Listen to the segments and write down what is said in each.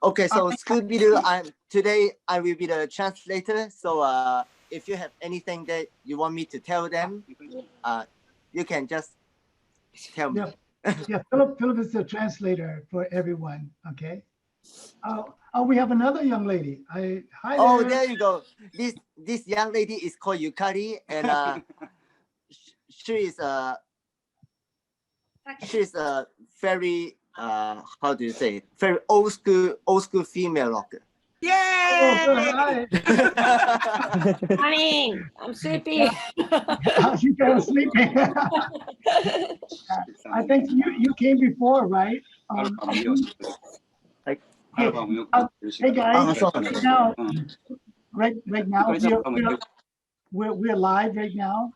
Okay, so Scoo B Doo, today I will be the translator. So if you have anything that you want me to tell them, you can just tell me. Yeah, Philip is the translator for everyone. Okay. We have another young lady. Hi Oh, there. there you go. This young lady is called Yukari, and she is she's a very how do you say, very old school female rocker. Oh, Yay! hi. Morning. I'm sleepy. You fell asleep. I think you came before, right? Like, Hey, hey guys, right now we're live right now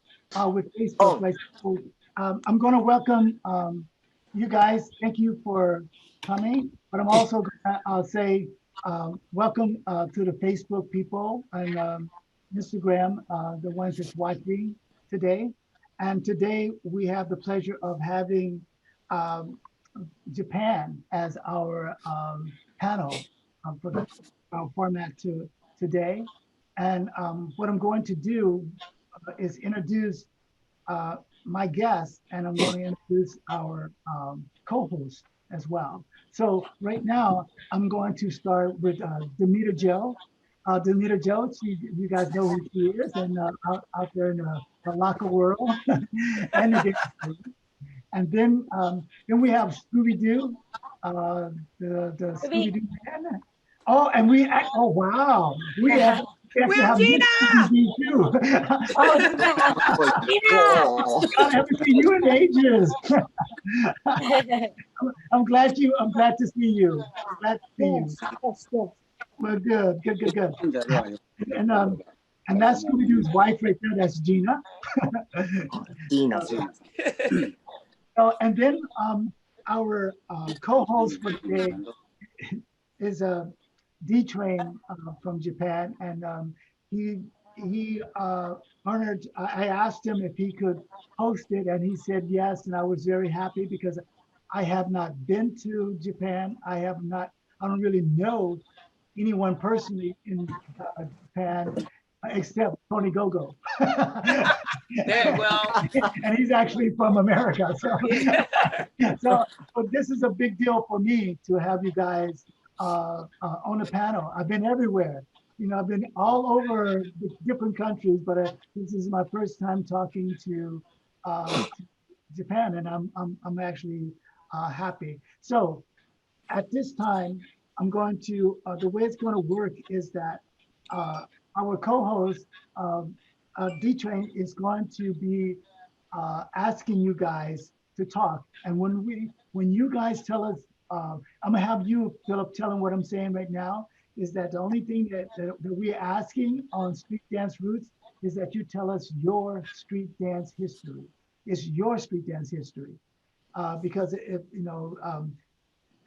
with Facebook. Right, so, I'm going to welcome you guys. Thank you for coming, but I'm also going to say welcome to the Facebook people and Instagram, the ones that's watching today. And today we have the pleasure of having um, Japan as our panel for the format today. And what I'm going to do is introduce my guest, and I'm going to introduce our co-host as well. So right now, I'm going to start with Damita Jo. Damita Jo, you guys know who she is, and out there in the locker world and the dance. And then we have Scooby Doo, the Scooby Doo man. Oh, and oh wow, we have Gina! Scooby Doo too. Oh, Gina! I haven't seen you in ages. I'm glad to see you. I'm glad to see you. That's good. Well, good. And and that's Scooby Doo's wife right there. That's Gina. Gina. So, and then our co-host for today is D-Train from Japan, and he honored. I asked him if he could host it, and he said yes, and I was very happy because I have not been to Japan. I don't really know anyone personally in Japan except Tony Gogo. There, well. And he's actually from America. So this is a big deal for me to have you guys on the panel. I've been everywhere. I've been all over the different countries, but this is my first time talking to Japan, and I'm actually happy. So at this time, I'm going to, the way it's going to work is that our co-host, D-Train, is going to be asking you guys to talk. And when you guys tell us, I'm gonna have you, Philip, tell them what I'm saying right now, is that the only thing that we're asking on Street Dance Roots is that you tell us your street dance history. It's your street dance history. Because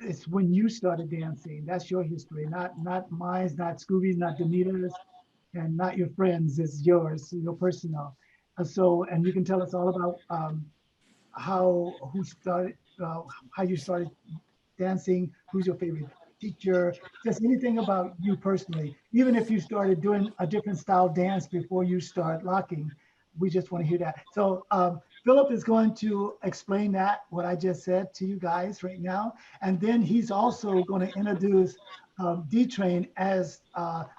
it's when you started dancing. That's your history, not mine, not Scooby's, not Damita's, and not your friends. It's yours, your personal. And you can tell us all about how you started dancing, who's your favorite teacher, just anything about you personally. Even if you started doing a different style dance before you start locking, we just want to hear that. So Philip is going to explain what I just said to you guys right now. And then he's also going to introduce D-Train as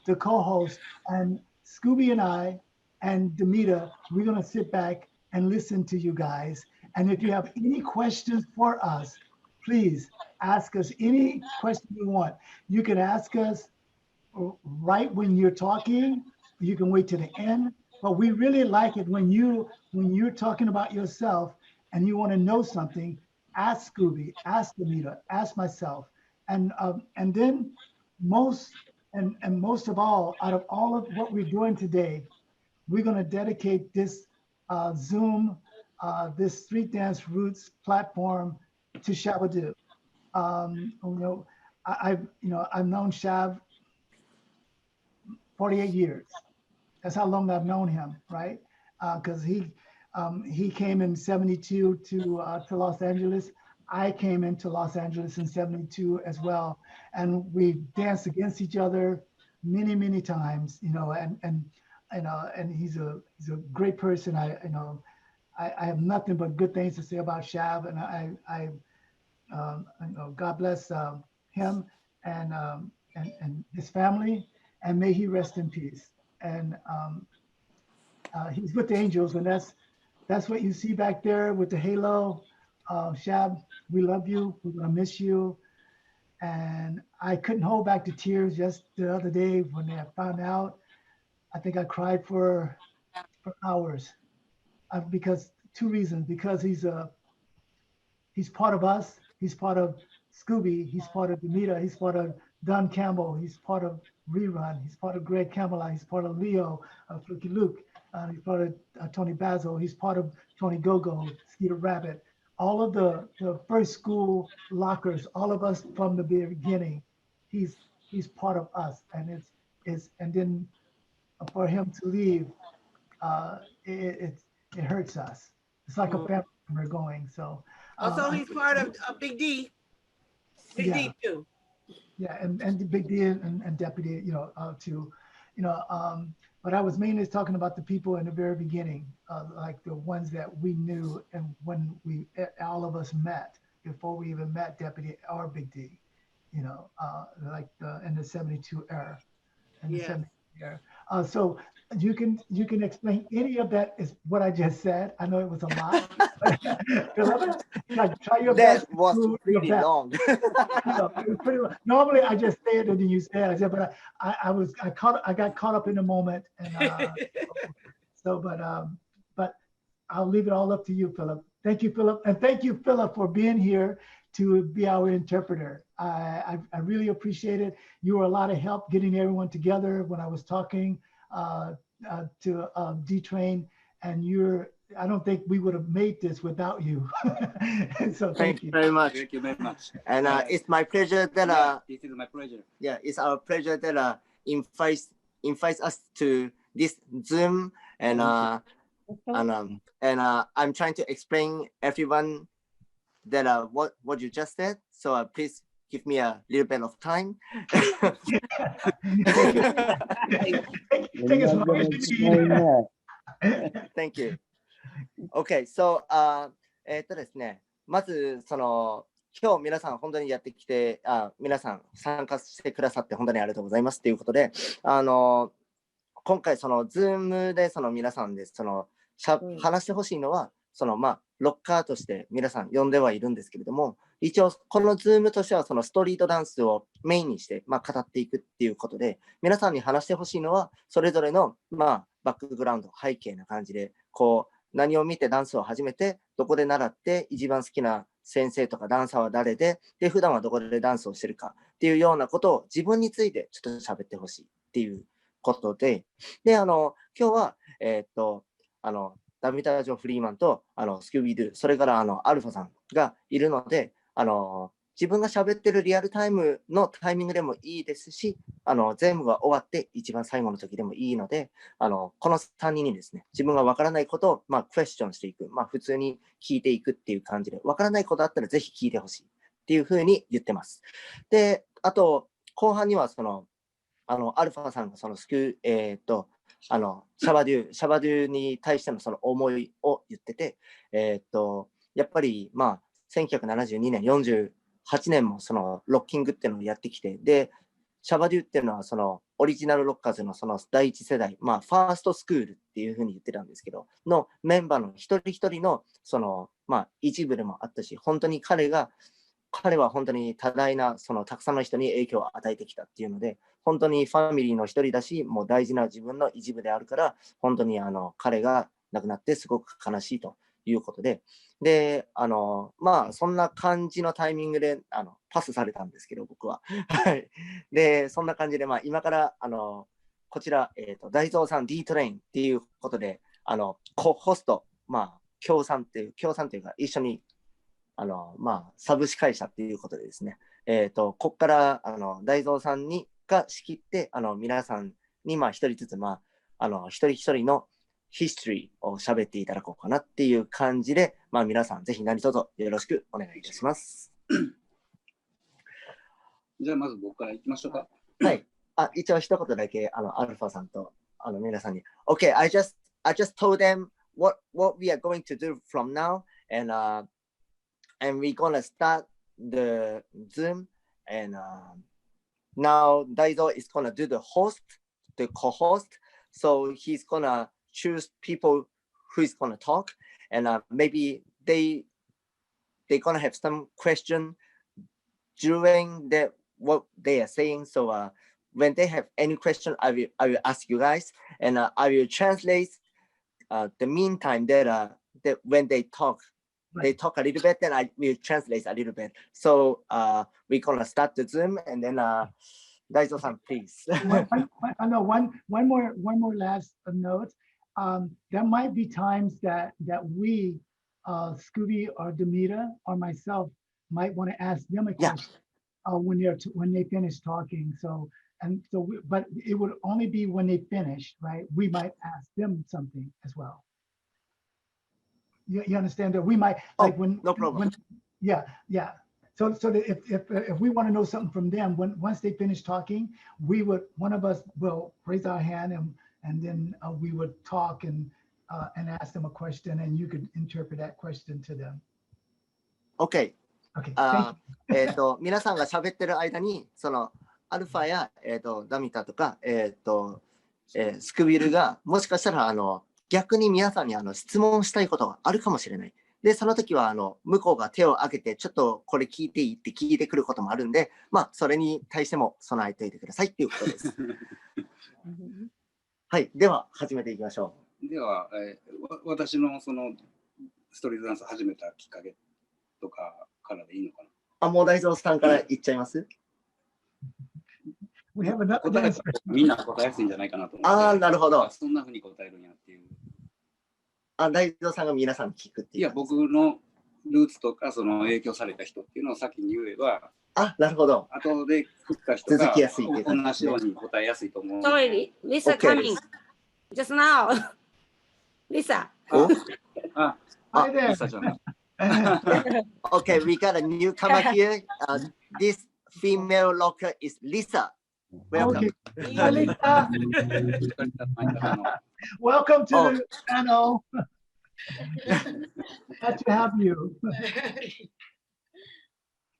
the co-host. And Scooby and I and Damita, we're going to sit back and listen to you guys. And if you have any questions for us, please ask us any question you want. You can ask us right when you're talking. You can wait to the end. But we really like it when you're talking about yourself and you want to know something. Ask Scooby, ask Damita, ask myself, and then most of all, out of all of what we're doing today, we're going to dedicate this Zoom, this Street Dance Roots platform to Shabba Doo. I've known Shab 48 years. That's how long I've known him, right? Because he came in '72 to Los Angeles. I came into Los Angeles in '72 as well, and we danced against each other many, many times. You know, and he's a great person. I have nothing but good things to say about Shab, and you know, God bless him and his family, and may he rest in peace. And he's with the angels, and that's what you see back there with the halo. Shab, we love you. We're gonna miss you. And I couldn't hold back the tears just the other day when I found out. I think I cried for hours because two reasons. Because he's part of us. He's part of Scooby. He's part of Damita. He's part of Don Campbell. He's part of Rerun. He's part of Greg Camelot. He's part of Leo, Fluky Luke. He's part of Tony Basil. He's part of Tony Gogo, Skeeter Rabbit. All of the first school lockers, all of us from the beginning, he's part of us. And and then for him to leave, it hurts us. It's like a family member going. So Also, he's part of Big D. Big D too. Yeah, and the Big D and Deputy, you know, too, you know. But I was mainly talking about the people in the very beginning, like the ones that we knew, and when all of us met before we even met Deputy or Big D, you know, like in the '72 era, in the '72 era. So you can explain any of that is what I just said. I know it was a lot. Philip, try your best. That was pretty long. No, it was pretty long. Normally I just say it and then you say it. I said, but I got caught up in the moment, and but I'll leave it all up to you, Philip. Thank you, Philip, and thank you, Philip, for being here to be our interpreter. I really appreciate it. You were a lot of help getting everyone together when I was talking to D-Train, and I don't think we would have made this without you. So thank you very much. Thank you very much. And it's my pleasure that This is my pleasure. yeah, it's our pleasure that invites us to this Zoom, and I'm trying to explain everyone that what you just said. So please give me a little bit of time. Take as long as you need. Thank you. Okay, so ですね、まず今日皆さん本当にやってきて、皆さん参加してくださって本当にありがとうございますということで、今回Zoom で皆さんで話してほしいのはロッカーとして皆さん呼んではいるんですけれども、一応このZoomとしてはストリートダンスをメインにして語っていくっていうことで、皆さんに話してほしいのはそれぞれのバックグラウンド、背景な感じで、何を見てダンスを始めて、どこで習って、一番好きな先生とかダンサーは誰で、普段はどこでダンスをしてるかっていうようなことを自分についてちょっと喋ってほしいっていうことで、今日はダミタ・ジョ・フリーマンとスクービー・ドゥ、それからアルファさんがいるので、自分が喋ってるリアルタイムのタイミングでもいいですし、全部が終わって一番最後の時でもいいので、この3人にですね、自分がわからないことをクエスチョンしていく、普通に聞いていくっていう感じで、わからないことあったらぜひ聞いてほしいっていうふうに言ってます。で、あと後半にはアルファさんがシャバドゥに対しての思いを言ってて、やっぱり1972年、48年もロッキングっていうのをやってきて、で、シャバドゥっていうのはオリジナルロッカーズの第一世代、ファーストスクールっていうふうに言ってたんですけど、のメンバーの一人一人の一部でもあったし、本当に彼は本当に多大なたくさんの人に影響を与えてきたっていうので、本当にファミリーの一人だし、もう大事な自分の一部であるから、本当に彼が亡くなってすごく悲しいということで、で、そんな感じのタイミングでパスされたんですけど、僕は。はい。で、そんな感じで、今からこちら、大蔵さん D-Train っていうことで、ホスト、協賛というか、一緒にサブ司会者っていうことでですね、ここから大蔵さんが仕切って、皆さんに一人ずつ、一人一人のヒストリーを喋っていただこうかなっていう感じで、まあ皆さんぜひ何卒よろしくお願いいたします。じゃあまず僕から行きましょうか。はい。一応一言だけアルファさんと皆さんに。Okay, I just told them what we are going to do from now, and we're gonna start the Zoom, and now Daizo is gonna do the co-host, so he's gonna choose people who is gonna talk, and maybe they're gonna have some question during what they are saying. So when they have any question, I will ask you guys, and I will translate the meantime that when they talk a little bit, then I will translate a little bit. So we're gonna start the Zoom, and then Daizo-san, please. I know one more last note. There might be times that we, Scooby or Damita or myself, might want to ask them a question when they finish talking. But it would only be when they finish, right? We might ask them something as well. You understand that we might no problem. Yeah. So that if we want to know something from them, once they finish talking, one of us will raise our hand and then we would talk and ask them a question, and you could interpret that question to them. Okay. Okay. 皆さんが喋ってる間にそのアルファやダミタとかスクビルがもしかしたら逆に皆さんに質問したいことがあるかもしれない。で、その時は向こうが手を挙げてちょっとこれ聞いていいって聞いてくることもあるんで、まあそれに対しても備えておいてくださいっていうことです。はい、では始めていきましょう。では、私のそのストリートダンスを始めたきっかけとかからでいいのかな。もう大蔵さんから言っちゃいます？みんな答えやすいんじゃないかなと思って。なるほど。そんなふうに答えるんやっていう。大蔵さんが皆さん聞くっていう。いや、僕のルーツとかその影響された人っていうのを先に言えば、なるほど。後で振った人が続きやすいっていう同じように答えやすいと思う。Sorry, Risa coming just now. Risa. Hi there. Risa じゃない。Okay, we got a newcomer here. This female locker is Risa. Welcome. Okay. Hi, Lisa. Welcome to the channel. Glad to have you.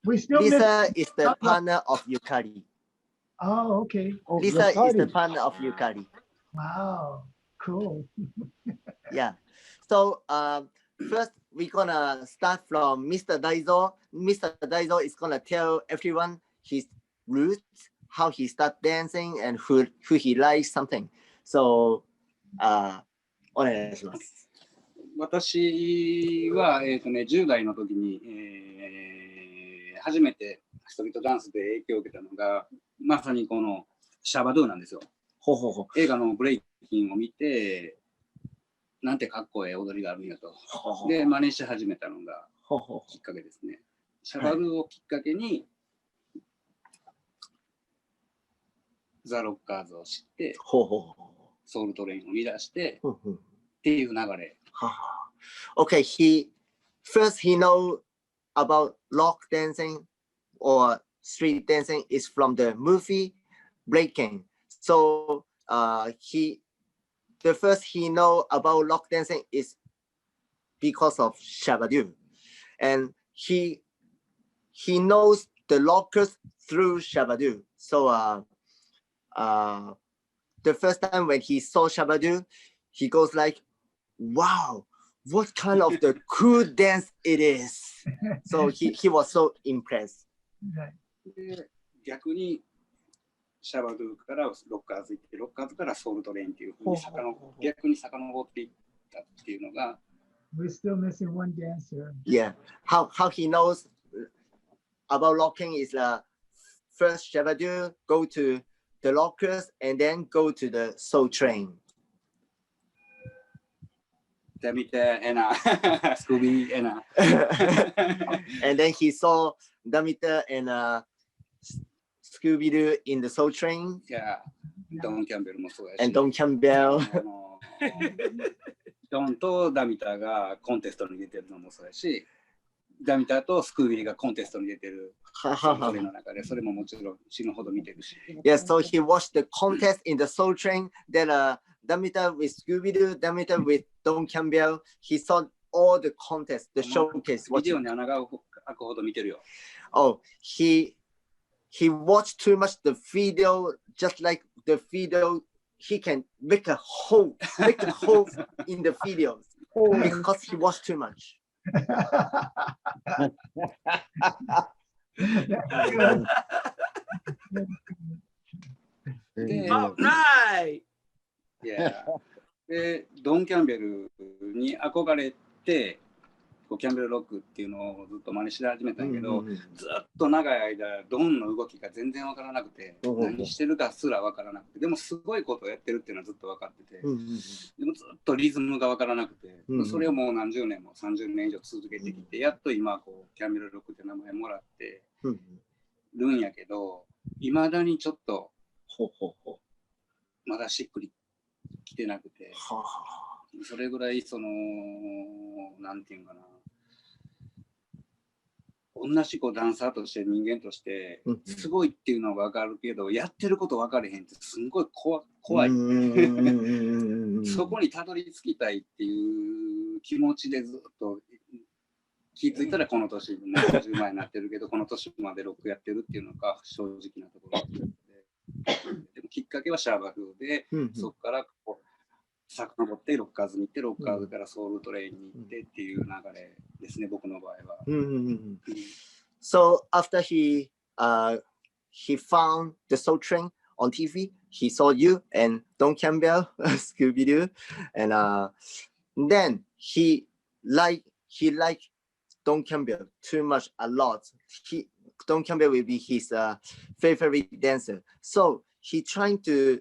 Lisa is the partner of Yukari. Oh, okay. Lisa is the partner of Yukari. Wow, cool. Yeah. So first we're gonna start from Mr. Daizo. Mr. Daizo is gonna tell everyone his roots, how he started dancing, and who he likes something. So お願いします。私は10代の時に、初めてストリートダンスで影響を受けたのがまさにこのシャバドゥなんですよ。映画のブレイキンを見てなんてかっこいい踊りがあるんやと。で真似し始めたのがきっかけですね。シャバドゥをきっかけにザ・ロッカーズを知ってソウルトレインを見出してっていう流れ。Okay, first he know about rock dancing or street dancing is from the movie Breaking. So the first he know about rock dancing is because of Shabba Doo, and he knows the rockers through Shabba Doo. So the first time when he saw Shabba Doo, he goes like, wow, what kind of the cool dance it is. So he was so impressed. で逆にシャバドゥからロッカーズ行ってロッカーズからソウルトレインっていうふうに逆に遡っていったっていうのが We're still missing one dancer. Yeah, how he knows about locking is first Shabba Doo go to the lockers and then go to the soul train. Damita and Scoo B and and then he saw Damita and Scoo B Doo in the soul train. Yeah, Don Campbell もそうやし。And Don Campbell. ドンとダミタがコンテストに出てるのもそうやし、ダミタとスクービーがコンテストに出てるそれの中で、それももちろん死ぬほど見てるし。Yes, so he watched the contest in the Soul Train that Damita with Scoo B Doo, Damita with Don Campbell. He saw all the contests, the showcase. ビデオに穴が開くほど見てるよ。Oh, he watched too much the video, just like the video. He can make a hole in the videos because he watched too much. All right. Yeah. で、ドン・キャンベルに憧れて、こうキャンベルロックっていうのをずっと真似し始めたんやけど、ずっと長い間、ドンの動きが全然わからなくて、何してるかすらわからなくて、でもすごいことをやってるっていうのはずっと分かってて、でもずっとリズムがわからなくて、それをもう何十年も30年以上続けてきて、やっと今こうキャンベルロックって名前もらってるんやけど、いまだにちょっとまだしっくりきてなくて、それぐらいそのなんていうかな、同じこうダンサーとして人間としてすごいっていうのが分かるけど、やってること分かれへんってすんごい怖いそこにたどり着きたいっていう気持ちでずっと気づいたらこの年もう50前になってるけど、この年までロックやってるっていうのが正直なところで、でもきっかけはシャーバフで、そこからこう遡ってロッカーズに行って、ロッカーズからソウルトレインに行ってっていう流れですね、僕の場合は。So after he found the Soul Train on TV, he saw you and Don Campbell, Scoo B Doo, and then he liked Don Campbell too much a lot. Don Campbell will be his favorite dancer. So he trying to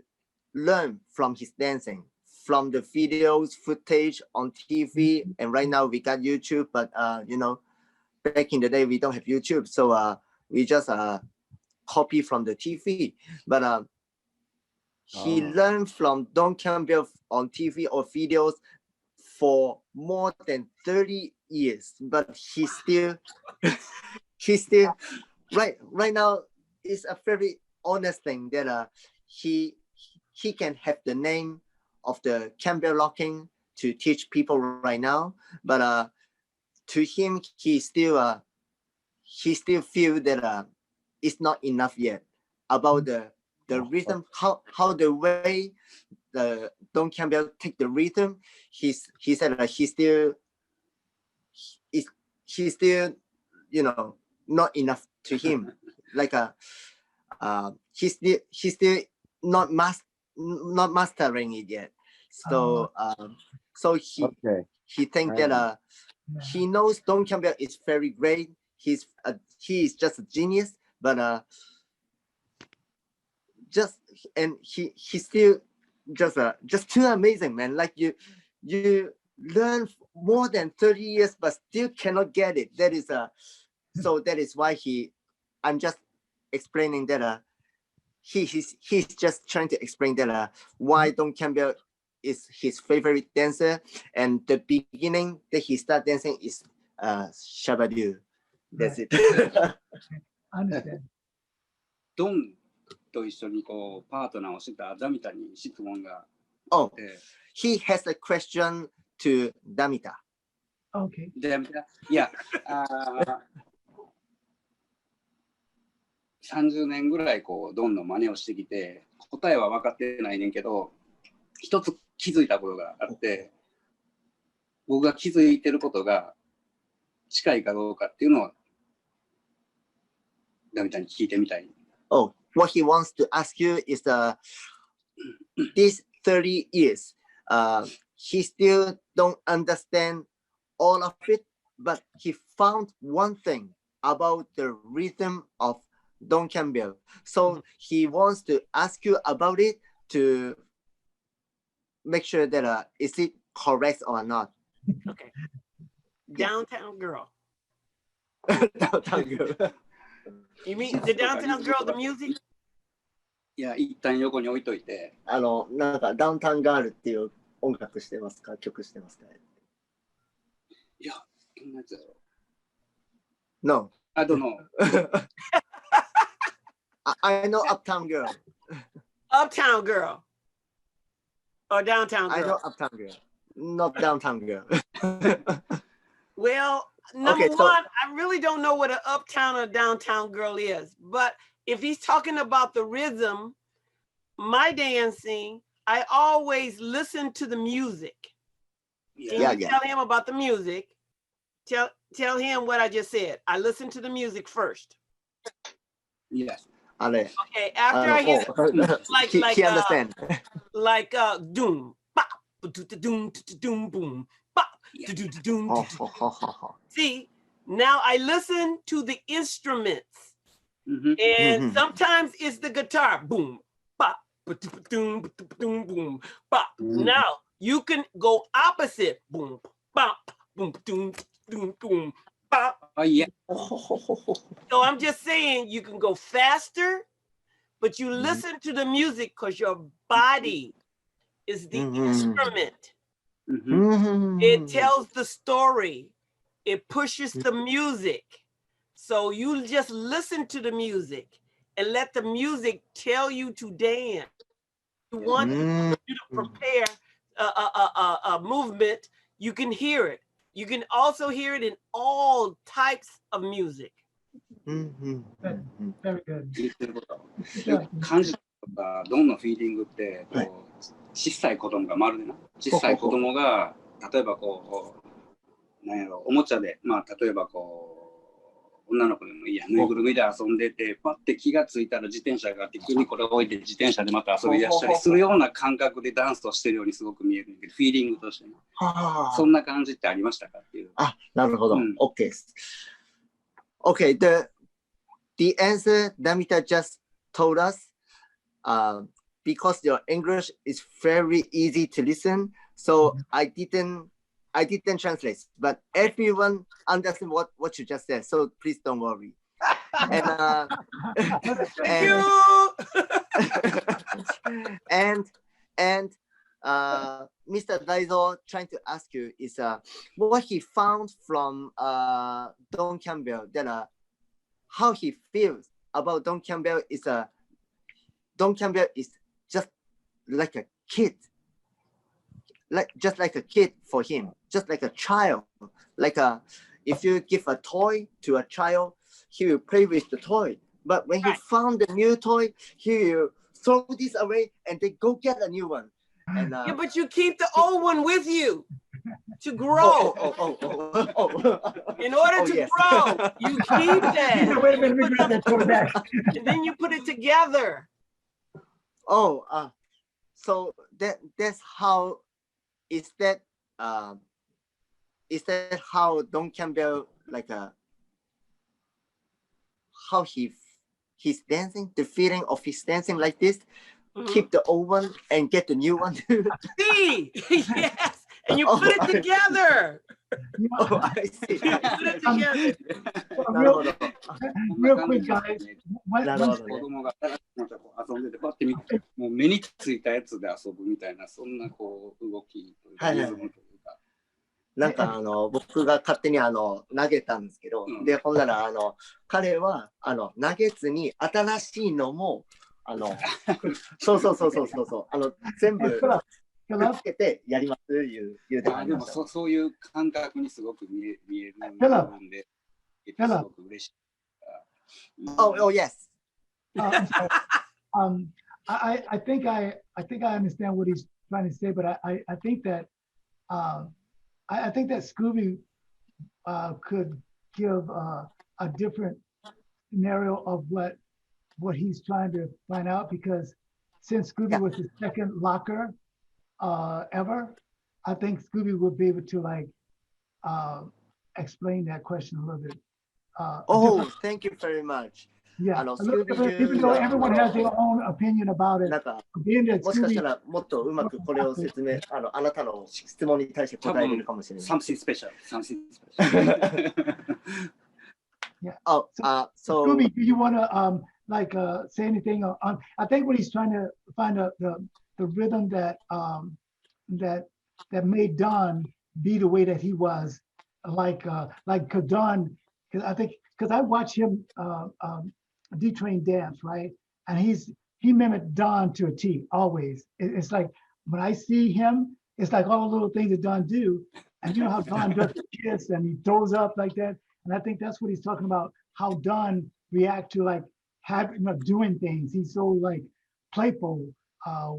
learn from his dancing, from the videos, footage on TV, and right now we got YouTube, but you know, back in the day we don't have YouTube, so we just copy from the TV. But he learned from Don Campbell on TV or videos for more than 30 years, but he still right now is a very honest thing that he can have the name of the Campbell locking to teach people right now, but to him he still feel that it's not enough yet about the rhythm, how the way the Don Campbell take the rhythm. He said he's still you know not enough to him, like he's still not mastering it yet. So so he think that he knows Don Campbell is very great. He is just a genius, but he still just too amazing, man. Like you learn more than 30 years but still cannot get it. That is so that is why I'm just explaining that he's just trying to explain that why Don Campbell is his favorite dancer, and the beginning that he start dancing is Shabba Doo. That's it. Understand. ドンと一緒にこうパートナーをしたダミタに質問があっ Oh, て、he has a question to Damita. Okay. ダミタ、いや、30年ぐらいこうドンの真似をしてきて、答えは分かってないねんけど、一つ気づいたことがあって、僕が気づいてることが近いかどうかっていうのをダミタに聞いてみたい。Oh, what he wants to ask you is these 30 years, he still don't understand all of it, but he found one thing about the rhythm of Don Campbell. So he wants to ask you about it to make sure that is it correct or not. Okay. Downtown Girl. Downtown Girl. You mean the Downtown Girl, the music? いや、一旦横に置いといて。なんかダウンタウンガールっていう音楽してますか、曲してますか？いや、どんなやつだろ No. う。I don't know. I know Uptown Girl. Uptown Girl. Or Downtown I know Girl. Uptown Girl. Not Downtown Girl. Well, number Okay, so- one, I really don't know what an uptown or downtown girl is. But if he's talking about the rhythm, my dancing, I always listen to the music. Can Yeah, you yeah. tell him about the music? Tell him what I just said. I listen to the music first. Yes. あれ、 Okay, after I も hear う like he understand. like doom bop doom doom boom bop doom. ほほほほほ See, now I listen to the instruments, Mhm. and Mhm. sometimes it's the guitar, boom, bop, boom, boom, bop. Mhm. Now you can go opposite, boom, bop, boom, boom, bop. Oh, yeah. ほほほほほ So I'm just saying you can go faster, but you Mhm. listen to the music because your body is the Mhm. instrument. Mhm. It tells the story. It pushes the music. So you just listen to the music and let the music tell you to dance. You want you to prepare a movement, you can hear it. You can also hear it in all types of music. うんうんうんうん Very good. 言ってること。 Yeah. 感じとか、どんなフィーリングって、こう、はい小さい子供がまるでな、小さい子供が、例えばこう、なんやろ、おもちゃで、まあ、例えばこう、女の子でもいいや、ぬいぐるみで遊んでて、パッて気がついたら自転車があって、急にこれを置いて自転車でまた遊び出したりするような感覚でダンスをしてるようにすごく見えるんだけど、フィーリングとしてね、はあそんな感じってありましたかっていう。あ、なるほど。うん。 OK です。Okay, the answer Damita just told us, because your English is very easy to listen, so I didn't translate, but everyone understand what you just said, so please don't worry. And Thank you. and Mr. Daizo trying to ask you is what he found from Don Campbell, that how he feels about Don Campbell is Don Campbell is just like a kid, just like a kid for him, just like a child. Like if you give a toy to a child, he will play with the toy. But when he found a new toy, he will throw this away and then go get a new one. And Yeah, but you keep the old one with you to grow. In order to yes. grow, you keep that. Wait a minute, we got that toy back. And then you put it together. So that's how is that how Don Campbell like how he's dancing, the feeling of his dancing like this, keep the old one and get the new one. See, yes, and you put it together. Oh, I see. You put it together. Real quick, guys. One- なるほ one- どね。子供が遊んでて、パッて見て、もう目についたやつで遊ぶみたいな、そんなこう動きというか、はいはいはいリズムというか。なんか僕が勝手に投げたんですけど、うんでほんなら彼は投げずに新しいのもそう全部 Fill up. くっつけてやります言うてはあでもりました。そういう感覚にすごく見えるフェラ部分で、すごく嬉しい。Oh yes. I'm sorry. I think I understand what he's trying to say, but I think that I think that Scooby could give a different scenario of what he's trying to find out, because since Scooby was the second locker ever, I think Scooby would be able to like explain that question a little bit. Oh, thank you very much. Yeah, know, a little Scooby bit, even Doo though が everyone has their own opinion about it. なんか Being that もしかした Scooby, らもっとうまくこれを説明あなたの質問に対して答えれるかもしれない。 Something special. Something special. Oh, so Scooby, do you want to like say anything on? I think what he's trying to find out the rhythm that that made Don be the way that he was, like cause Don, cause I think because I watch him D-Train dance, right? And he mimicked Don to a T always. It's like when I see him, it's like all the little things that Don do. And you know how Don does the kiss and he throws up like that. And I think that's what he's talking about, how Don react to like having, doing things. He's so like playful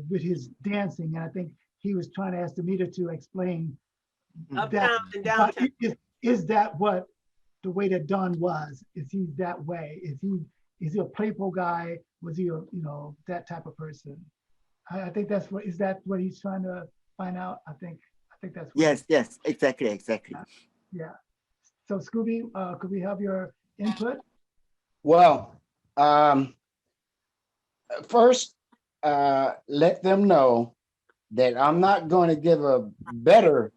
with his dancing. And I think he was trying to ask Damita to explain Up, that. down, and downtown. Is that what the way that Don was? Is he that way? Is he a playful guy? Was he a, that type of person? I think that's what, is that what he's trying to find out? I think that's what Yes, exactly. yeah. So Scooby, could we have your input? Well, first, let them know that I'm not going to give a better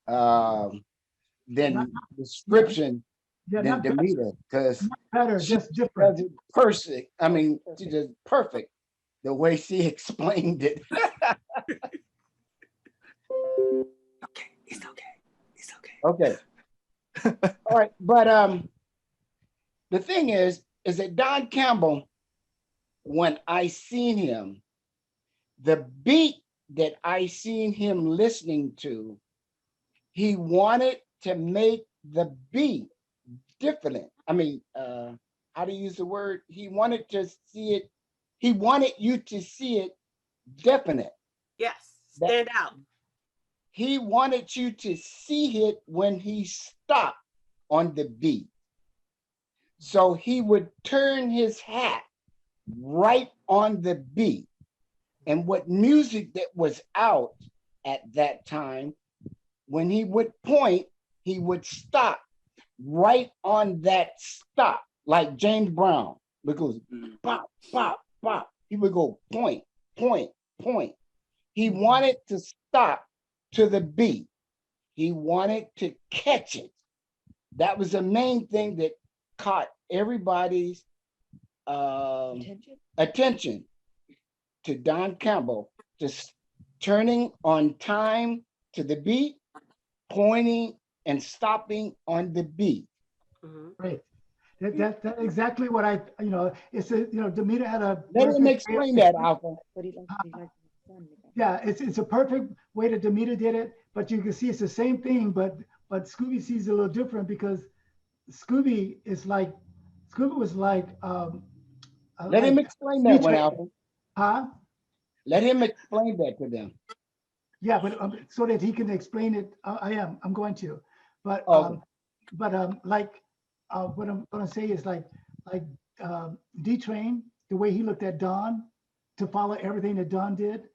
than description than not better, Damita, because better, just different. perfect. I mean, she just perfect the way she explained it. Okay, it's okay. Okay. All right, but the thing is that Don Campbell, when I seen him, the beat that I seen him listening to, he wanted to make the beat different. I mean, how to use the word? He wanted to see it. He wanted you to see it definite. Yes, stand out. He wanted you to see it when he stopped on the beat. So he would turn his hat right on the beat. And what music that was out at that time, when he would point, he would stop right on that stop, like James Brown, because pop, pop, pop. He would go point, point, point. He wanted to stop to the beat. He wanted to catch it. That was the main thing that caught everybody's attention to Don Campbell, just turning on time to the beat, pointing and stopping on the beat. Right. That's exactly what I, it's a, Damita had a. Let him explain that, Alpha. Yeah, it's a perfect way that Damita did it, but you can see it's the same thing, but Scooby sees it a little different because Scooby was like, let him explain that one, Alpha. Huh? Let him explain that to them. Yeah, but so that he can explain it, I'm going to, but like what I'm going to say is like D-Train, the way he looked at Don to follow everything that Don did.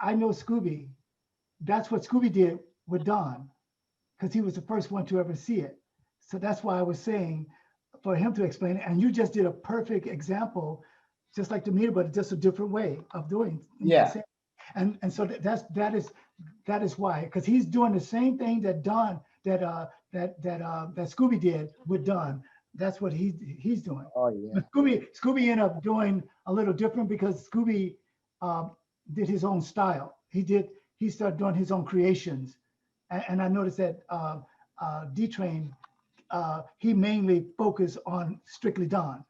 I know Scooby. That's what Scooby did with Don, because he was the first one to ever see it. So that's why I was saying for him to explain it. And you just did a perfect example, just like Damita, but just a different way of doing it. Yeah. And so that is why, because he's doing the same thing that Don that Scooby did with Don. That's what he's doing. Oh yeah. But Scooby ended up doing a little different because Scooby did his own style. He started doing his own creations, and I noticed that D-Train he mainly focused on strictly Don,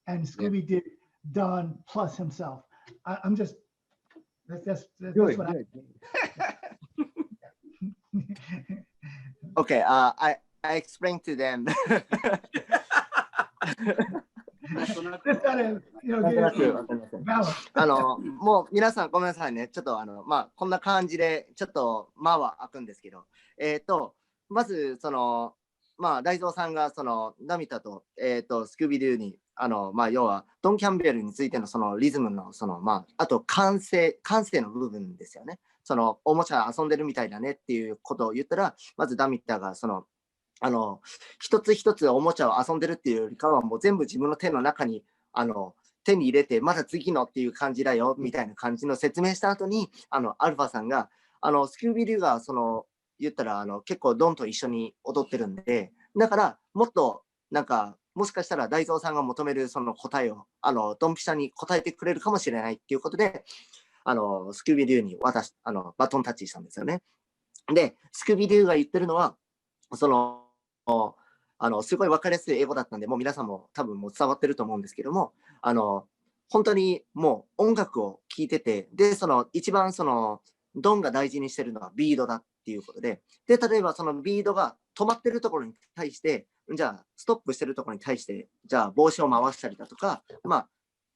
and Scooby did Don plus himself. I'm just that's Good, what good. Okay, I explained to them. もう皆さんごめんなさいね。ちょっとこんな感じでちょっと間は空くんですけど、まず大蔵さんがダミタとスクービードゥに要はドン・キャンベルについてのそのリズムのあと感性の部分ですよね。おもちゃ遊んでるみたいだねっていうことを言ったら、まずダミタが一つ一つおもちゃを遊んでるっていうよりかはもう全部自分の手の中に手に入れてまだ次のっていう感じだよみたいな感じの説明した後にアルファさんがスクービードゥが言ったら結構ドンと一緒に踊ってるんで、だからもっともしかしたら大蔵さんが求めるその答えをドンピシャに答えてくれるかもしれないっていうことでスクービーデューにバトンタッチしたんですよね。で、スクービーデューが言ってるのは、すごい分かりやすい英語だったんで、もう皆さんも多分もう伝わってると思うんですけども、本当にもう音楽を聴いてて、で、一番ドンが大事にしてるのはビードだっていうことで、で、例えばそのビードが止まってるところに対して、じゃあ、ストップしてるところに対して、じゃあ、帽子を回したりだとか、まあ、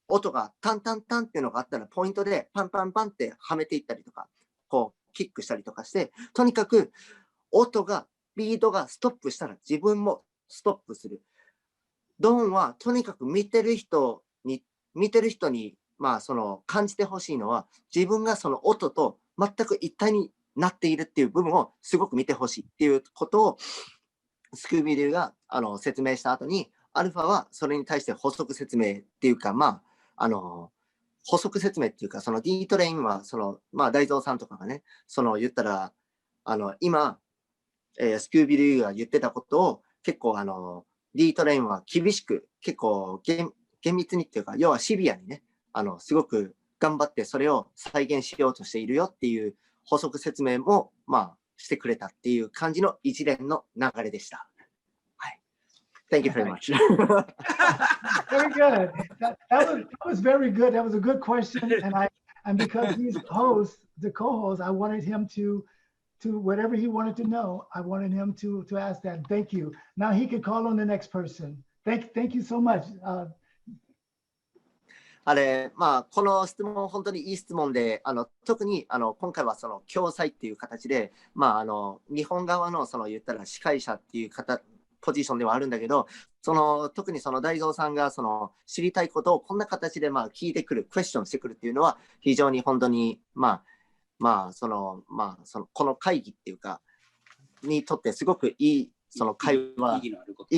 音がタンタンタンっていうのがあったら、ポイントでパンパンパンってはめていったりとか、こう、キックしたりとかして、とにかく、ビードがストップしたら自分もストップする。ドンは、とにかく見てる人に、まあ、感じてほしいのは、自分がその音と全く一体になっているっていう部分をすごく見てほしいっていうことを、スクービーデューが説明した後に、アルファはそれに対して補足説明っていうか、まあ、補足説明っていうか、その D トレインは、まあ、大蔵さんとかがね、言ったら、今、スクービーデューが言ってたことを、結構、D トレインは厳しく、結構厳密にっていうか、要はシビアにね、すごく頑張ってそれを再現しようとしているよっていう補足説明も、まあ、してくれたっていう感じの一連の流れでした。はい。Thank you very much. Very good. That was very good. That was a good question. And because he's the co-host, I wanted him to whatever he wanted to know, I wanted him to ask that. Thank you. Now he can call on the next person. Thank you so much. まあ、この質問、本当にいい質問で、特に今回は共催っていう形で、まあ、日本側の言ったら司会者っていうポジションではあるんだけど、特に大蔵さんが知りたいことをこんな形でまあ聞いてくる、クエスチョンしてくるっていうのは、非常に本当に、この会議っていうか、にとってすごくいい、会話、意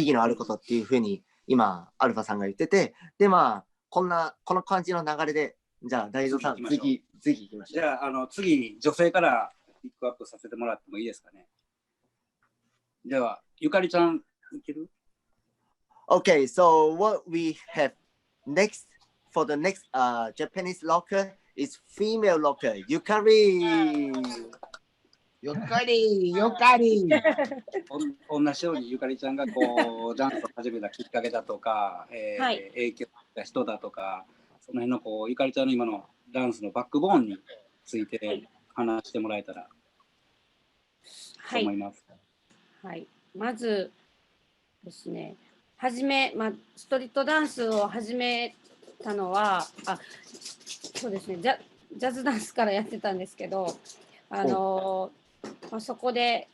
義のあることっていうふうに、今、アルファさんが言ってて、で、まあ、この感じの流れで、じゃあ、大蔵さん、次行きましょう。じゃあ、次、女性からピックアップさせてもらってもいいですかね。では、ゆかりちゃん、いける？ Okay, so what we have next for the next Japanese locker is female locker, Yukari. Yukari. 同じようにゆかりちゃんがこうダンスを始めたきっかけだとか、はい、影響した人だとか、その辺のゆかりちゃんの今のダンスのバックボーンについて話してもらえたらと思います。はい、まずですね、ストリートダンスを始めたのは、そうですね、ジャズダンスからやってたんですけど、そこで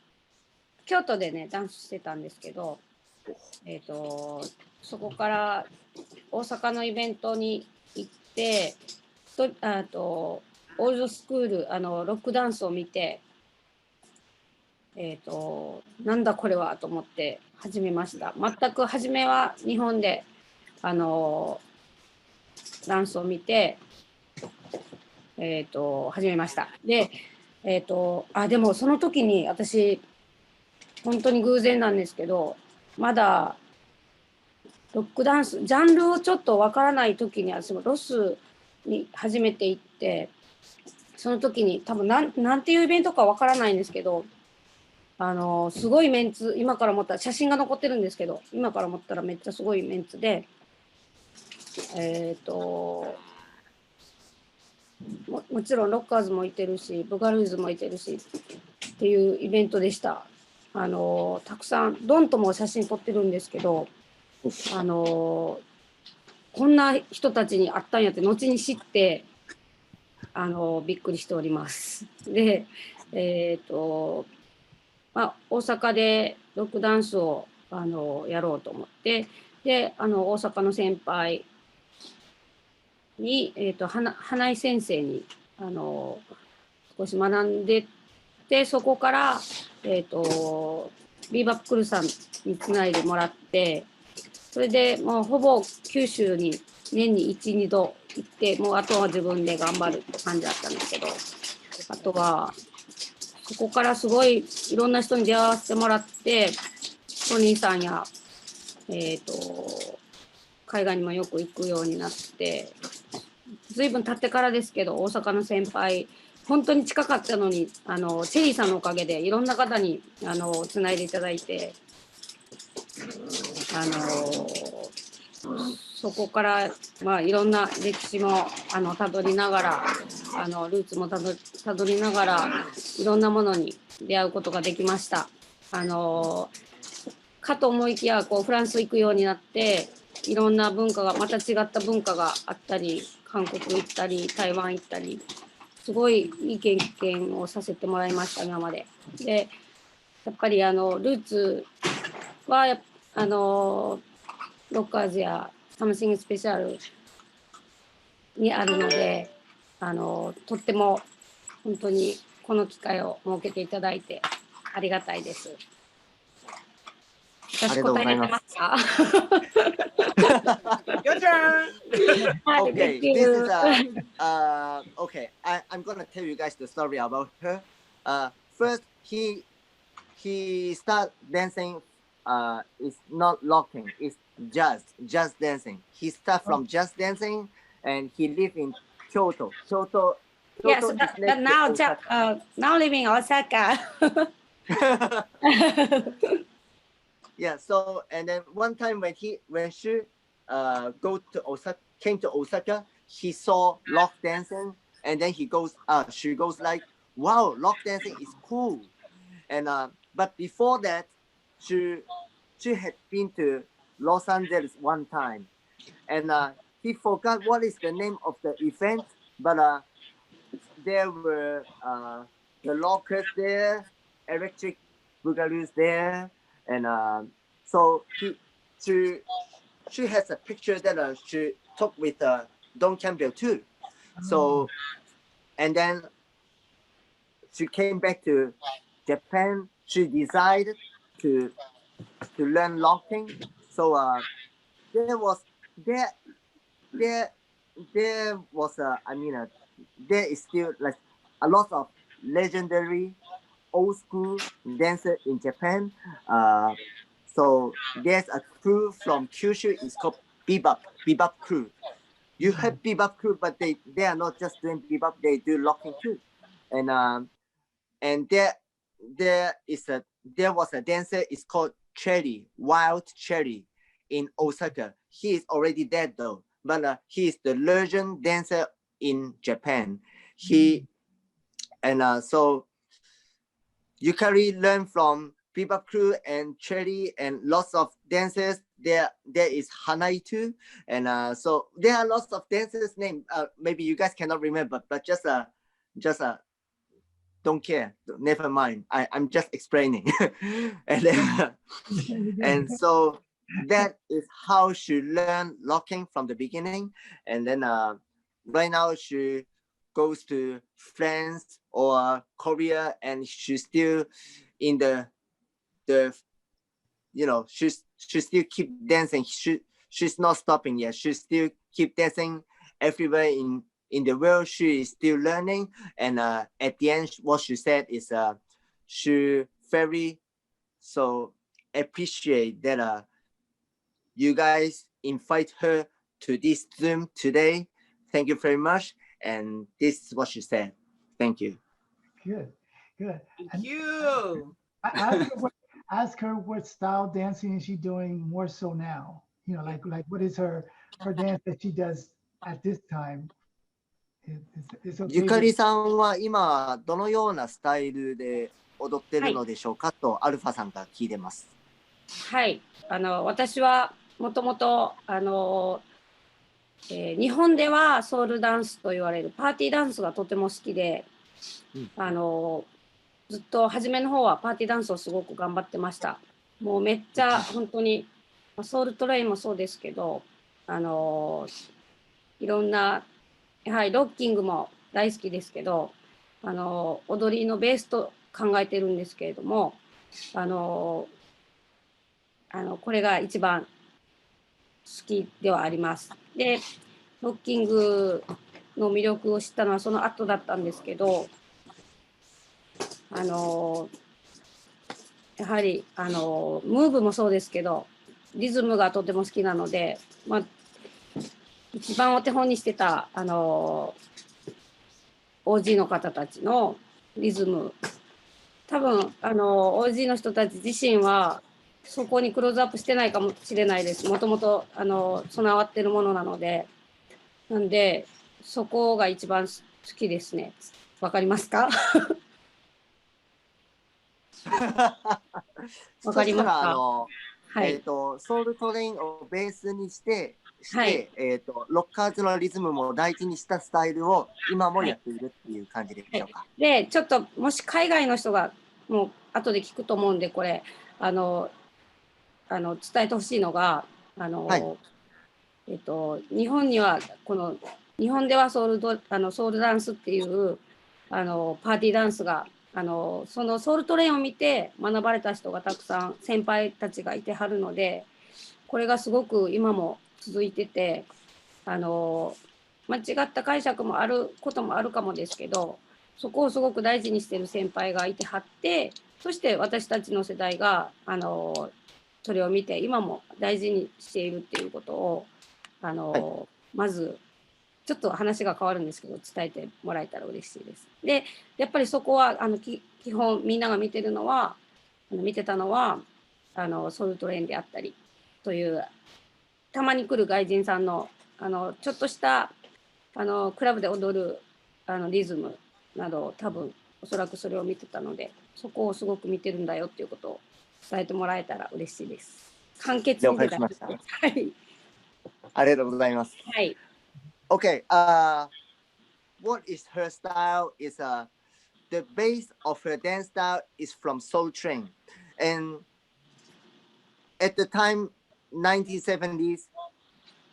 京都でねダンスしてたんですけど、そこから大阪のイベントに行ってオールドスクールロックダンスを見て、なんだこれはと思って始めました。全く初めは日本でダンスを見て、始めました。ででもその時に私本当に偶然なんですけど、まだロックダンスジャンルをちょっとわからない時にロスに初めて行って、その時に多分なんていうイベントかわからないんですけど、すごいメンツ、今から思ったら写真が残ってるんですけど、今から思ったらめっちゃすごいメンツで、もちろんロッカーズもいてるしブガルーズもいてるしっていうイベントでした。たくさんドンとも写真撮ってるんですけど、こんな人たちに会ったんやって後に知ってびっくりしております。で大阪でロックダンスをやろうと思って、で大阪の先輩に、花井先生に少し学んでで、そこからビーバップクルさんにつないでもらって、それでもうほぼ九州に年に 1,2 度行って、もうあとは自分で頑張るって感じだったんですけど、あとはそこからすごいいろんな人に出会わせてもらって、トニーさんや海外にもよく行くようになって、ずいぶん経ってからですけど、大阪の先輩、本当に近かったのに、チェリーさんのおかげでいろんな方につないでいただいて、そこから、まあ、いろんな歴史もたどりながら、ルーツもたどりながら、いろんなものに出会うことができました。かと思いきやこうフランス行くようになって、いろんな文化がまた違った文化があったり、韓国行ったり台湾行ったり、すごいいい経験をさせてもらいました今まで。でやっぱりルーツはロッカーズやサムシングスペシャルにあるので、とっても本当にこの機会を設けていただいてありがたいです。私答えれてますか？ Your turn. Okay, this is okay. I'm gonna tell you guys the story about her. First, he start dancing. It's not locking. It's jazz dancing. He start from jazz dancing, and he live in Kyoto. Yes, is but next now to Osaka. now living in Osaka. Yeah. So and then one time when she came to Osaka, he saw lock dancing, and then she goes like, wow, lock dancing is cool. And but before that, she had been to Los Angeles one time, and he forgot what is the name of the event, but there were the lockers there, electric boogaloo's there, and so she has a picture that she took with Don Campbell too. So and then she came back to Japan. She decided to learn locking. So there was there there there was there is still like a lot of legendary old school dancer in Japan. So there's a crew from Kyushu. It's called bebop crew. You have bebop crew, but they are not just doing bebop. They do locking too. And there was a dancer. It's called Wild Cherry, in Osaka. He is already dead though, but he is the legend dancer in Japan. So Yukari learned from bebop crew and Cherry and lots of dancers. There is Hanai too, and so there are lots of dancers named. Maybe you guys cannot remember, but just don't care. Never mind. I'm just explaining, and then, and so that is how she learned locking from the beginning, and then right now she goes to France or Korea, and she's still in the she still keep dancing. She's not stopping yet. She still keep dancing everywhere in the world. She is still learning, and at the end what she said is she very so appreciate that you guys invite her to this Zoom today. Thank you very much. And this is what she said. Thank you. Good. Thank you. Ask her what style dancing is she doing more so now. You know, like what is her dance that she does at this time? It's okay. ゆかりさんは今どのようなスタイルで踊ってるのでしょうか、とアルファさんが聞いてます。はい、私はもともと日本ではソウルダンスと言われるパーティーダンスがとても好きで、ずっと初めの方はパーティーダンスをすごく頑張ってました。もうめっちゃ本当にソウルトレインもそうですけど、いろんなやはりロッキングも大好きですけど、踊りのベースと考えてるんですけれども、これが一番好きではあります。で、ロッキングの魅力を知ったのはその後だったんですけど、やはりムーブもそうですけど、リズムがとても好きなので、一番お手本にしてたOG の方たちのリズム、多分OG の人たち自身はそこにクローズアップしてないかもしれないです。もともと備わってるものなので。なんでそこが一番好きですね。わかりますか？わかりますか？はい。ソウルトレインをベースにして、ロッカーズのリズムも大事にしたスタイルを今もやっているっていう感じでしょうか。で、ちょっともし海外の人がもう後で聞くと思うんで、これ伝えてほしいのが日本には日本ではソウルダンスっていうパーティーダンスがそのソウルトレインを見て学ばれた人がたくさん先輩たちがいてはるので、これがすごく今も続いてて間違った解釈もあることもあるかもですけど、そこをすごく大事にしてる先輩がいてはって、そして私たちの世代がそれを見て今も大事にしているっていうことをまずちょっと話が変わるんですけど伝えてもらえたら嬉しいです。でやっぱりそこは基本みんなが見てたのはソウルトレインであったりというたまに来る外人さんのちょっとしたクラブで踊るリズムなど多分おそらくそれを見てたので、そこをすごく見てるんだよっていうことを伝えてもらえたら嬉しいです。簡潔に出た。はい。ありがとうございます。はい。Okay, what is her style is the base of her dance style is from Soul Train, and at the time 1970s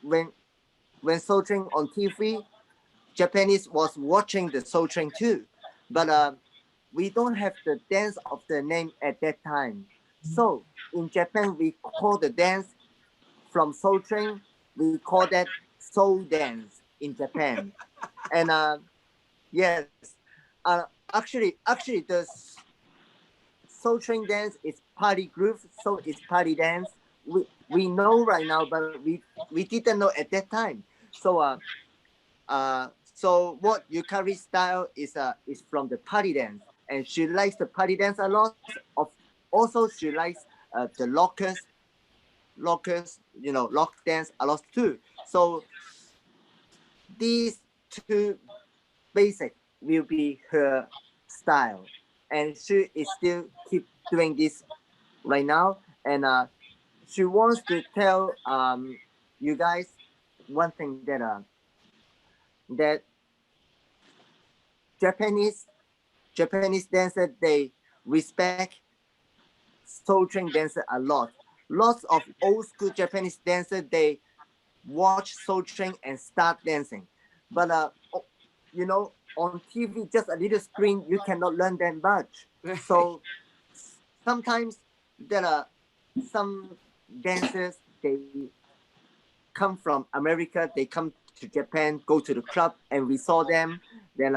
when Soul Train on TV, Japanese was watching the Soul Train too, but we don't have the dance of the name at that time. So in Japan we call the dance from Soul Train, we call that soul dance in Japan. And yes, actually the Soul Train dance is party groove, so it's party dance. We know right now, but we didn't know at that time. So so what Yukari style is from the party dance, and she likes the party dance a lot. Also she likes the lockers, lock dance a lot too. So these two basic will be her style, and she is still keep doing this right now. And she wants to tell you guys one thing that Japanese dancer, they respect Soul Train dancer a lot. Lots of old school Japanese dancer, they watch Soul Train and start dancing. But on TV, just a little screen, you cannot learn that much. So sometimes there are some dancers, they come from America, they come to Japan, go to the club, and we saw them. Then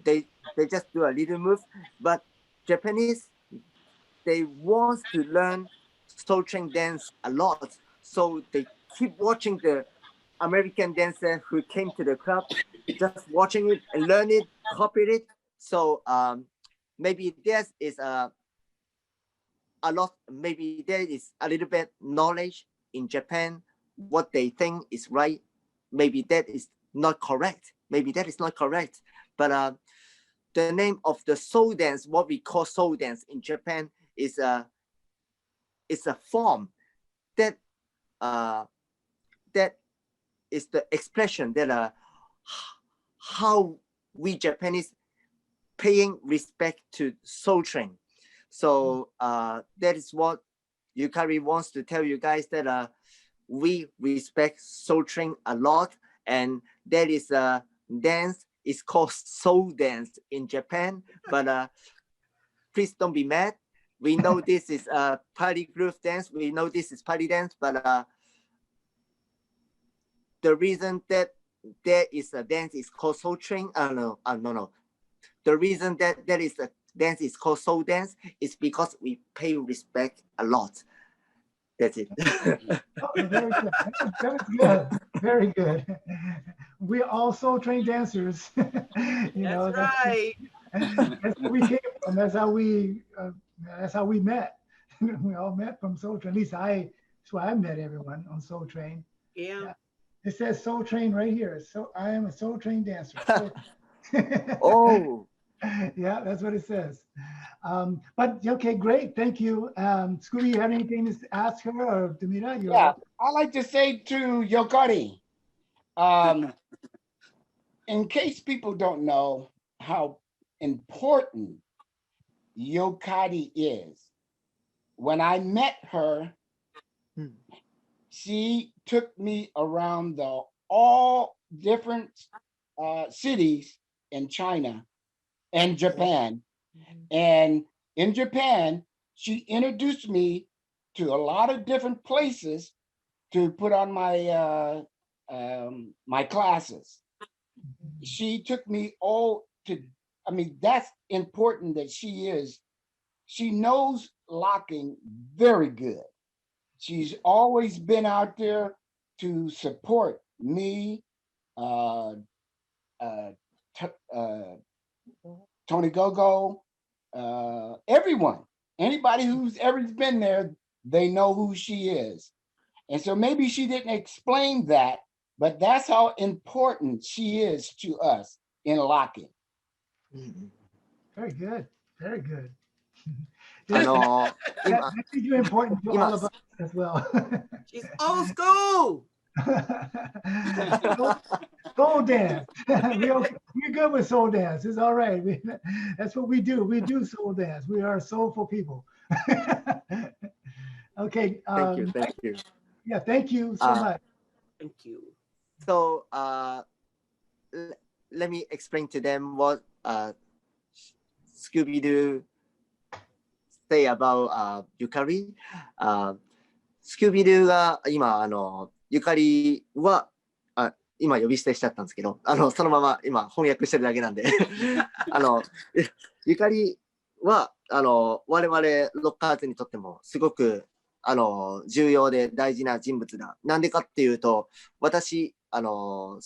they just do a little move. But Japanese, they want to learn Soul Train dance a lot. So they keep watching the American dancer who came to the club, just watching it and learn it, copy it. So maybe there is a lot, maybe there is a little bit knowledge in Japan, what they think is right. Maybe that is not correct. But the name of the soul dance, what we call soul dance in Japan, is a form that that is the expression that how we Japanese paying respect to Soul Train. So that is what Yukari wants to tell you guys, that we respect Soul Train a lot, and that is a dance. It's called soul dance in Japan, but please don't be mad. We know this is a party groove dance. We know this is party dance, but the reason that there is a dance is called Soul Train. No. The reason that there is a dance is called soul dance is because we pay respect a lot. That's it. Oh, very good. That was good. Very good. We're all soul trained dancers. That's right. That's where we came from. That's how we met. We all met from Soul Train. At least that's why I met everyone on Soul Train. Yeah. It says Soul Train right here. So I am a Soul Train dancer. Oh, Yeah, that's what it says. But okay, great. Thank you. Scooby, you have anything to ask her or Damita? Yeah, I like to say to Yukari, in case people don't know how important Yukari is, when I met her, she took me around all different cities in China and Japan. And in Japan, she introduced me to a lot of different places to put on my my classes. She took me all to, I mean, that's important that she knows locking very good. She's always been out there to support me, uh, Tony Gogo, everyone. Anybody who's ever been there, they know who she is. And so maybe she didn't explain that, but that's how important she is to us in locking. Very good. Very good. 今 That made you important to all of us as well. She's old school. Soul dance. We're good with soul dance. It's all right. That's what we do. We do soul dance. We are soulful people. Okay. Thank you. Yeah, thank you so much. Thank you. So let me explain to them what Scoo B Doo say about Yukari. Scoo B Doo が今ゆかりは今呼び捨てしちゃったんですけど、そのまま今翻訳してるだけなんでゆかりは我々ロッカーズにとってもすごく重要で大事な人物だ。なんでかっていうと、私ス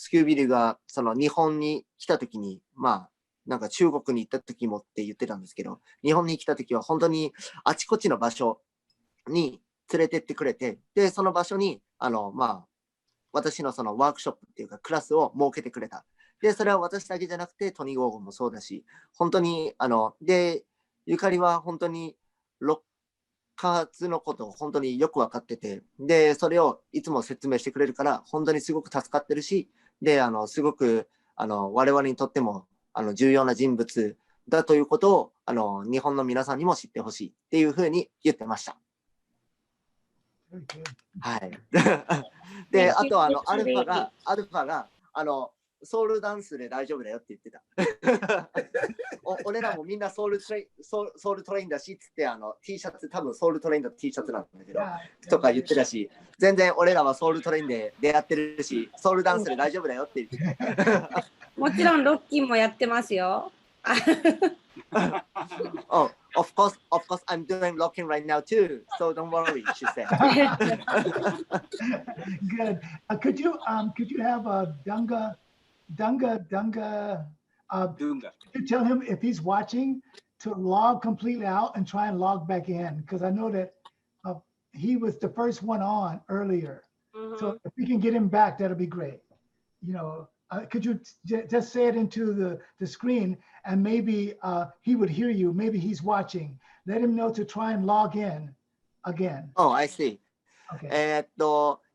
クービルがその日本に来た時に、まあなんか中国に行った時もって言ってたんですけど、日本に来た時は本当にあちこちの場所に連れてってくれて、でその場所にまあ私のそのワークショップっていうかクラスを設けてくれた。でそれは私だけじゃなくてトニー・ゴーゴンもそうだし、本当にでゆかりは本当にロッカーズのことを本当によく分かってて、でそれをいつも説明してくれるから本当にすごく助かってるし、ですごく我々にとっても重要な人物だということを日本の皆さんにも知ってほしいっていうふうに言ってました。はい。であとアルファがソウルダンスで大丈夫だよって言ってた。俺らもみんなソウルトレインだしっつってT シャツ多分ソウルトレインの T シャツなんだけどとか言ってたし、全然俺らはソウルトレインで出会ってるしソウルダンスで大丈夫だよって言ってた。もちろんロッキンもやってますよ。Oh, of course, I'm doing locking right now too. So don't worry, she said. Good. Could you have a Dunga? Could you tell him if he's watching to log completely out and try and log back in? Because I know that he was the first one on earlier. So if we can get him back, that'll be great. Could you just say it into the screen and maybe he would hear you. Maybe he's watching. Let him know to try and log in again. Oh, I see. Okay.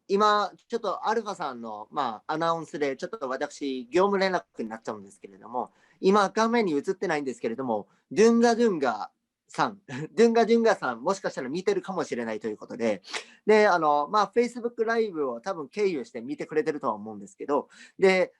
今ちょっとアルファさんの、アナウンスでちょっと私業務連絡になっちゃうんですけれども、今画面に映ってないんですけれども、ドゥンガさんもしかしたら見てるかもしれないということで、Facebook ライブを多分経由して見てくれてるとは思うんですけど、で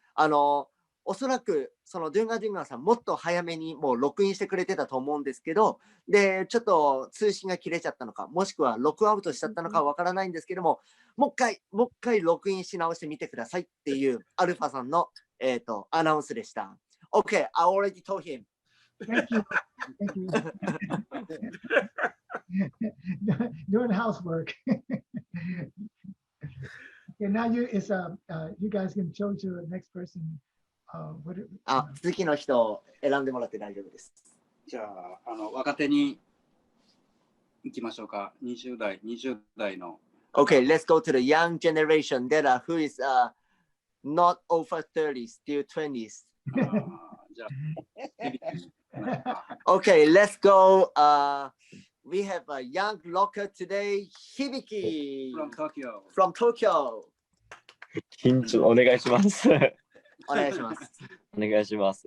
おそらくそのドゥンガさんもっと早めにもうログインしてくれてたと思うんですけど、でちょっと通信が切れちゃったのか、もしくはロックアウトしちゃったのかわからないんですけども、もう一回ログインし直してみてくださいっていうアルファさんのアナウンスでした。Okay, I already told him. Thank you. Thank you. Doing housework. Okay, now you guys can show to the next person. What, 次の人を選んでもらって大丈夫です。じゃあ、若手に行きましょうか。20代の。Okay, let's go to the young generation that who is not over 30, still 20s. じゃあ、Okay, let's go. We have a young rocker today, Hibiki from Tokyo. from Tokyo. 緊張お願いします。お願いします。お願いします。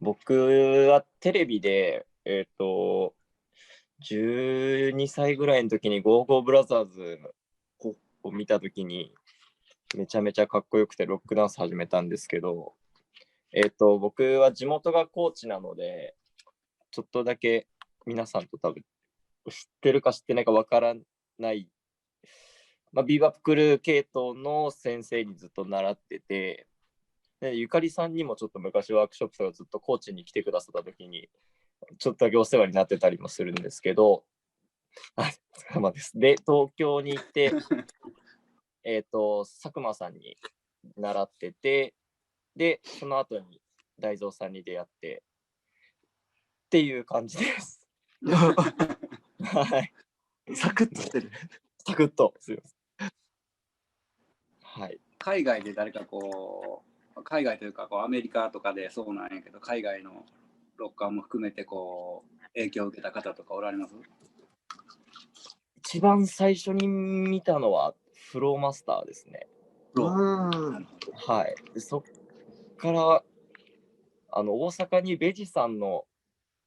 僕はテレビで、12歳ぐらいの時にゴーゴーブラザーズを見た時にめちゃめちゃかっこよくてロックダンス始めたんですけど、僕は地元が高知なので、ちょっとだけ皆さんと多分知ってるか知ってないかわからない、ビーバップクルー系統の先生にずっと習ってて、でゆかりさんにもちょっと昔ワークショップとかずっと高知に来てくださった時にちょっとだけお世話になってたりもするんですけど、で東京に行って佐久間さんに習ってて、でその後に大蔵さんに出会ってっていう感じです。はい。サクッとしてる。サクッとすいません。はい。海外で誰か海外というかアメリカとかでそうなんやけど、海外のロッカーも含めて影響を受けた方とかおられます？一番最初に見たのはフローマスターですね。はい。でそっから大阪にベジさんの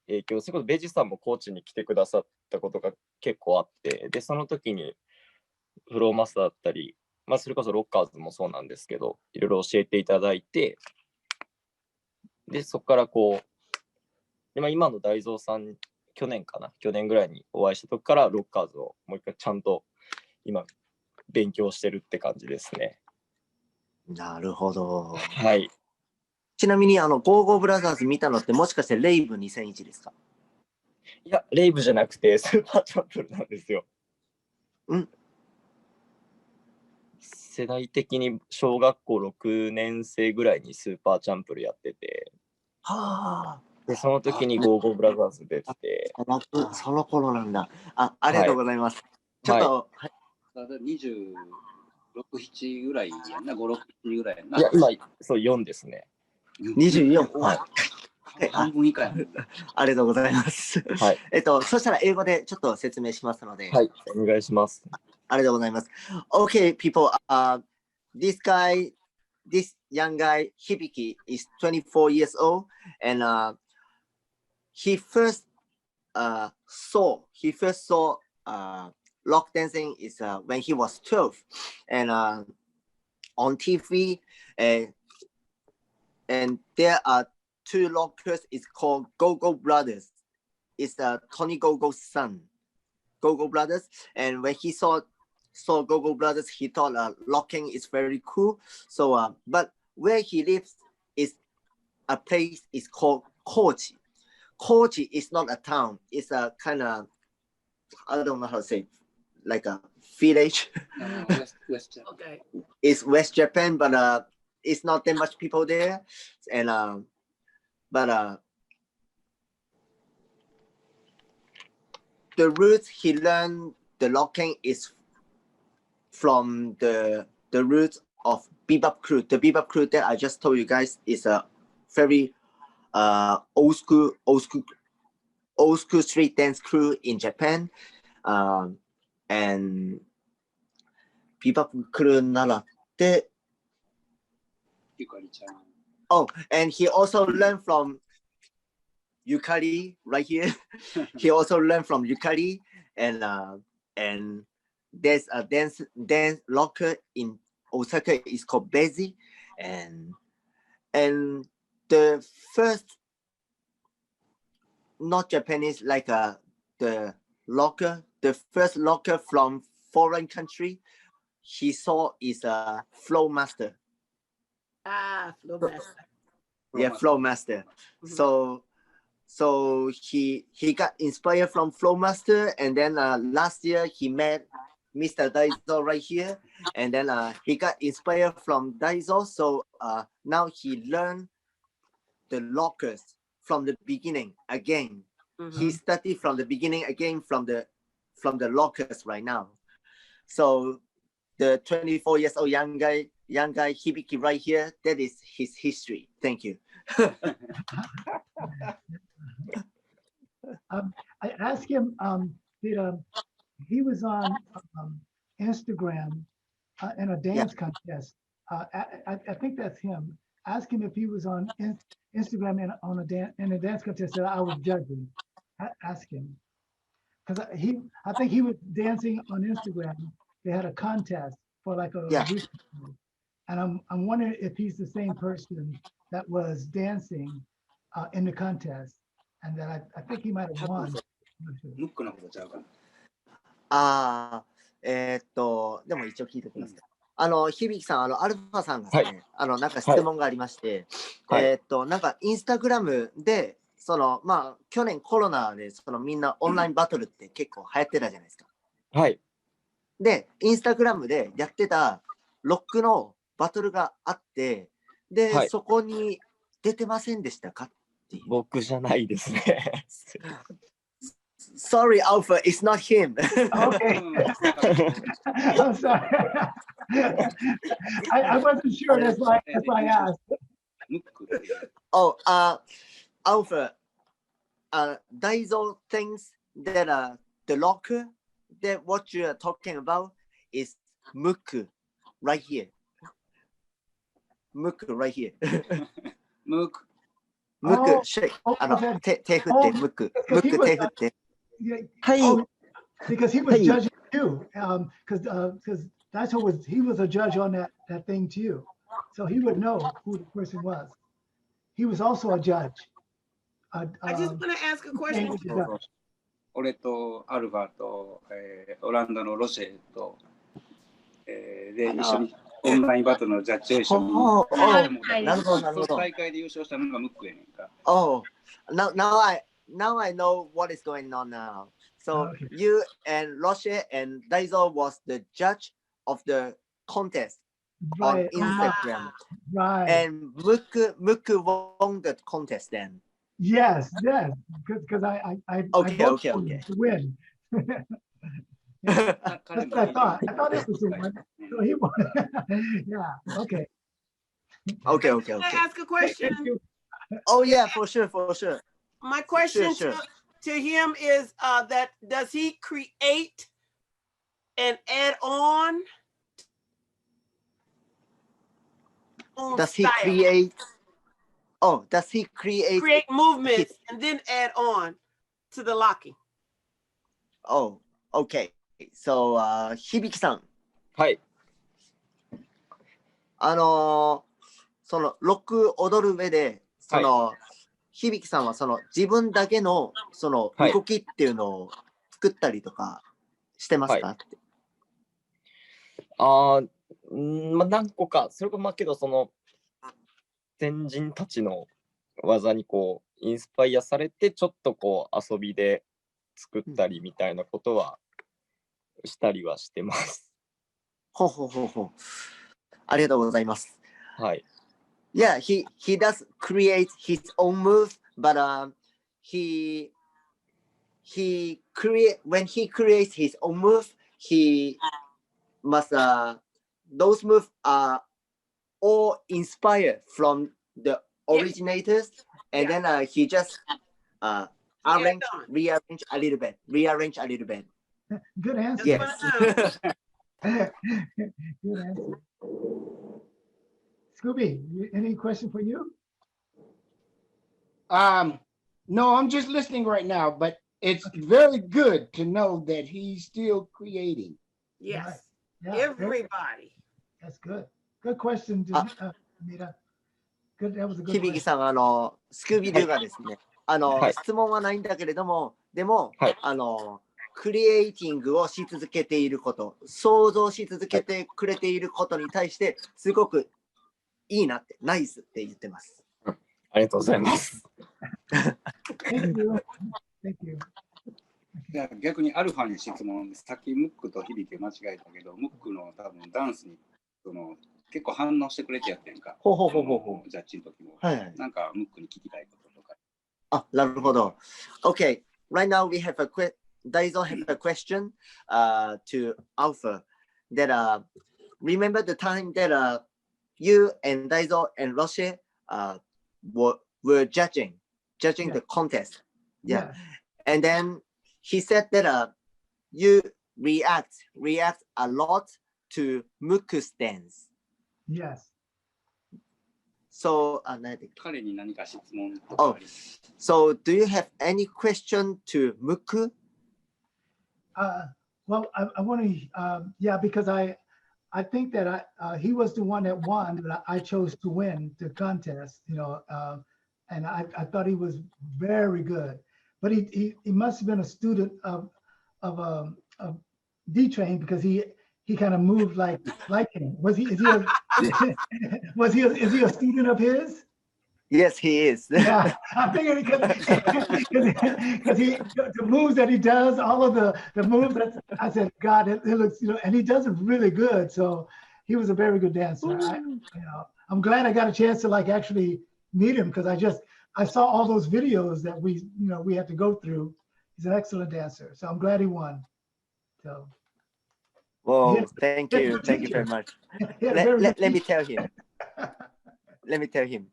影響、それこそベジさんも高知に来てくださったことが結構あって、でその時にフローマスターだったり、それこそロッカーズもそうなんですけど、いろいろ教えていただいて、でそこからで、今の大蔵さん、去年ぐらいにお会いした時からロッカーズをもう一回ちゃんと今勉強してるって感じですね。なるほど。はい。ちなみにゴーゴーブラザーズ見たのってもしかしてレイブ2001ですか？いや、レイブじゃなくてスーパーチャンプルなんですよ。世代的に小学校6年生ぐらいにスーパーチャンプルやってて、でその時にゴーゴーブラザーズ出てて、その頃なんだ。ありがとうございます。ちょっと、26、7ぐらいやんな、5、6、7ぐらいやんな。いや、今、そう、4ですね。24。はい。半分以下や。ありがとうございます。はい。そしたら英語でちょっと説明しますので。はい、お願いします。ありがとうございます。Okay, people, this young guy, Hibiki, is 24 years old, and he first saw rock dancing is when he was 12, and on TV, and there are two rockers. It's called Go-Go Brothers. It's Tony Go-Go's son, Go-Go Brothers. And when he saw Go-Go Brothers, he thought rocking is very cool. So, but where he lives is a place is called Kochi. Kochi is not a town. It's a kind of, I don't know how to say, like a village. West Okay. It's West Japan, but it's not that much people there. And but the roots he learned the locking is from the roots of bebop crew. The bebop crew that I just told you guys is a very old school street dance crew in Japan. And bebop crew 習って Oh, and he also learned from Yukari right here. He also learned from Yukari, and there's a dance locker in Osaka. It's called Bezi, and the first not Japanese like the first locker from foreign country he saw is a Flow Master. Flow Master. Yeah, Flow Master. So he got inspired from Flow Master, and then last year he met Mr. Daizo right here, and then he got inspired from Daizo, so now he learned the lockers from the beginning again. He studied from the beginning again from the lockers right now. So the 24 years old young guy Hibiki right here, that is his history. Thank you. I asked him, he was on Instagram in a dance contest. I think that's him. Ask him if he was on Instagram in a dance contest that I was judging. Ask him. Because I think he was dancing on Instagram. They had a contest for like a week. And I'm wondering if he's the same person that was dancing in the contest. And that I think he might have won. ムックのことちゃうかな。でも一応聞いておきます。響さん、アルファさんがですね、なんか質問がありまして、なんかインスタグラムで、まあ、去年コロナで、みんなオンラインバトルって結構流行ってたじゃないですか。はい。で、インスタグラムでやってたロックのバトルがあって、で、そこに出てませんでしたかっていう。僕じゃないですね。Sorry, Alpha, it's not him. Okay. I'm sorry. I wasn't sure. That's why I asked. Oh, Alpha, Daizo thinks that the locker that what you are talking about is Mukku right here. Mukku right here. Mukku, shake. 手振って、Mukku. Mukku 手振って。Yeah, because he was judging you, because that's who he was a judge on that thing too, so he would know who the person was. He was also a judge. I just want to ask a question. 俺とアルファと、オランダのロシェと、で一緒にオンラインバトルのジャッジを一緒に。なるほどなるほど。大会で優勝したのがムックやねんか。Oh, now I know what is going on now. So you and Roche and Daizo was the judge of the contest on Instagram. Right. And Mukku won the contest then. Yes, because I voted for him to win. That's what I thought. I thought it was the one. So he won. Yeah. Okay. Okay. Can I ask a question? Oh yeah, for sure. My question to him is that does he create and add on? Does he create? Oh, does he create movements and then add on to the locking? Oh, okay. So, Hibiki さん。はい。そのロック踊る上で、響さんは自分だけの動きっていうのを作ったりとかしてますかって。まあ何個か、それこそけど先人たちの技にインスパイアされてちょっと遊びで作ったりみたいなことはしたりはしてます。ほう。ありがとうございます。はい。Yeah, he does create his own moves, but when he creates his own moves, he must those moves are all inspired from the originators, and then he just rearrange a little bit. Good answer. Yes. Good answer. Scooby, any question for you? No, I'm just listening right now, but it's very good to know that he's still creating. Yes. Right. Yeah, everybody. That's good. Good question, Damita. Good, that was a good question. 響さん、スクービードゥがですね、質問はないんだけれども、でも、クリエイティングをし続けていること、想像し続けてくれていることに対して、すごくいいなって、ナイスって言ってます。ありがとうございます。Thank you. Thank you. Okay. いや逆にアルファに質問で、さっきムックと響き間違えたけど、ムックの多分ダンスに結構反応してくれてやってんか。ほうほうほうほうほう。ジャッジの時も。はいはい。なんかムックに聞きたいこととか。あ、なるほど。Okay, right now we have Daizo have a question to Alpha that remember the time that you and Daizo and Roche were judging the contest. Yeah. And then he said that you react a lot to Mukku's dance. Yes. So, so do you have any question to Mukku? Well, I want to, yeah, because I think that he was the one that won, that I chose to win the contest, you know, and I thought he was very good, but he must have been a student of D-Train, because he kind of moved like him. Was he? Is he a student of his? Yes, he is. Yeah, I figured because the moves that he does, all of the moves, I said, God, it looks, you know, and he does it really good. So he was a very good dancer. I'm glad I got a chance to like actually meet him, because I saw all those videos that we had to go through. He's an excellent dancer. So I'm glad he won. So. Whoa, thank you very much. Let me tell him. Let me tell him.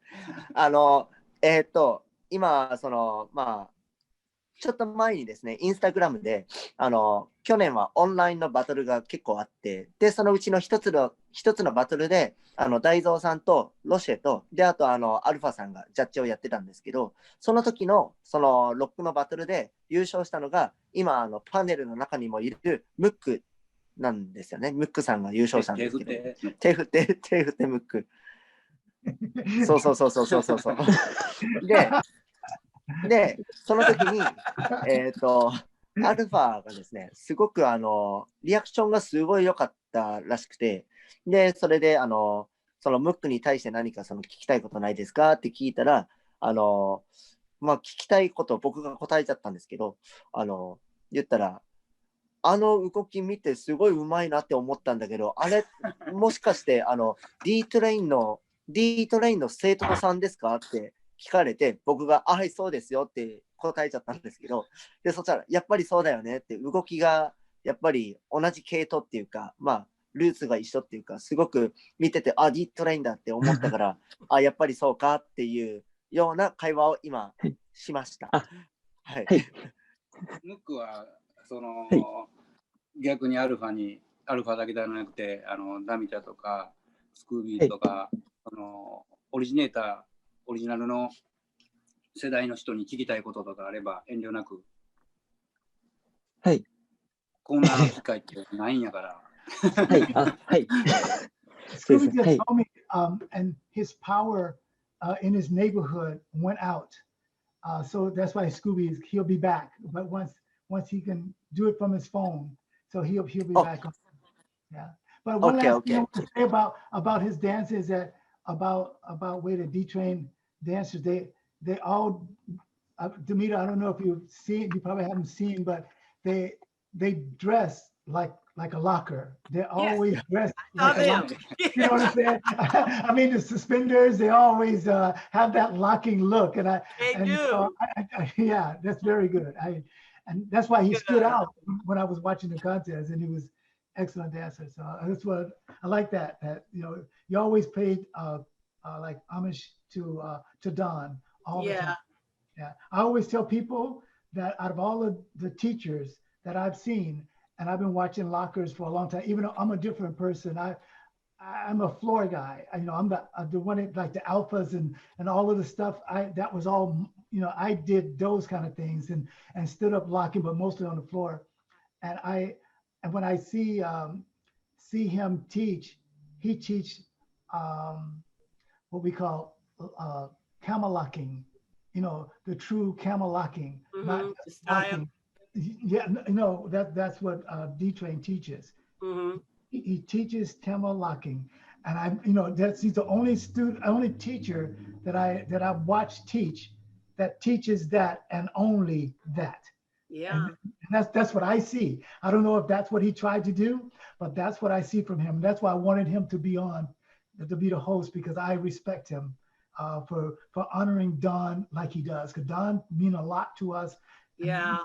今、ちょっと前にですね、インスタグラムで、去年はオンラインのバトルが結構あって、で、そのうちの一つのバトルで、大蔵さんとロシェと、で、あとアルファさんがジャッジをやってたんですけど、その時の、ロックのバトルで優勝したのが、今、パネルの中にもいるムックなんですよね。ムックさんが優勝したんですけど。手振ってムック。そう。で、その時に、アルファがですね、すごくリアクションがすごい良かったらしくて、で、それで、そのムックに対して何か聞きたいことないですかって聞いたら、聞きたいことを僕が答えちゃったんですけど、言ったら、動き見てすごい上手いなって思ったんだけど、あれ、もしかして、D-Train の生徒さんですかって聞かれて、僕が、はい、そうですよって答えちゃったんですけど、で、そしたら、やっぱりそうだよねって、動きが、やっぱり同じ系統っていうか、ルーツが一緒っていうか、すごく見てて、D-Train だって思ったから、やっぱりそうかっていうような会話を今、しました。はい。ムックは、逆にアルファだけではなくて、ダミタとか、スクービーとか、オリジナルの世代の人に聞きたいこととかあれば遠慮なく。はい。こんな機会ってないんやから。はい。はい。Scooby just told me, and his power in his neighborhood went out. So that's why he'll be back. But once he can do it from his phone, so he'll be back. Yeah. But one last thing I want to say about his dance is that about way the D-Train dancers, they all, Damita, I don't know if you probably haven't seen, but they dress like a locker. They're always dressed like a locker. You know what I'm saying? I mean, the suspenders, they always have that locking look. And yeah, that's very good. And that's why he stood out when I was watching the contest, and he was excellent dancer. So that's what I like, that you always paid like homage to Don all the time. Yeah, I always tell people that out of all of the teachers that I've seen, and I've been watching lockers for a long time, even though I'm a different person, I'm a floor guy. I'm the one that, like the alphas and all of the stuff. That was all, I did those kind of things and stood up locking, but mostly on the floor. And when I see him teach, he teach what we call camel locking, the true camel locking, not just locking. Yeah, no, that's what D-Train teaches. He teaches camel locking, and he's the only teacher that I've watched teach that teaches that and only that. Yeah. And that's what I see. I don't know if that's what he tried to do, but that's what I see from him. That's why I wanted him to be the host, because I respect him for honoring Don like he does. Because Don mean a lot to us. Yeah.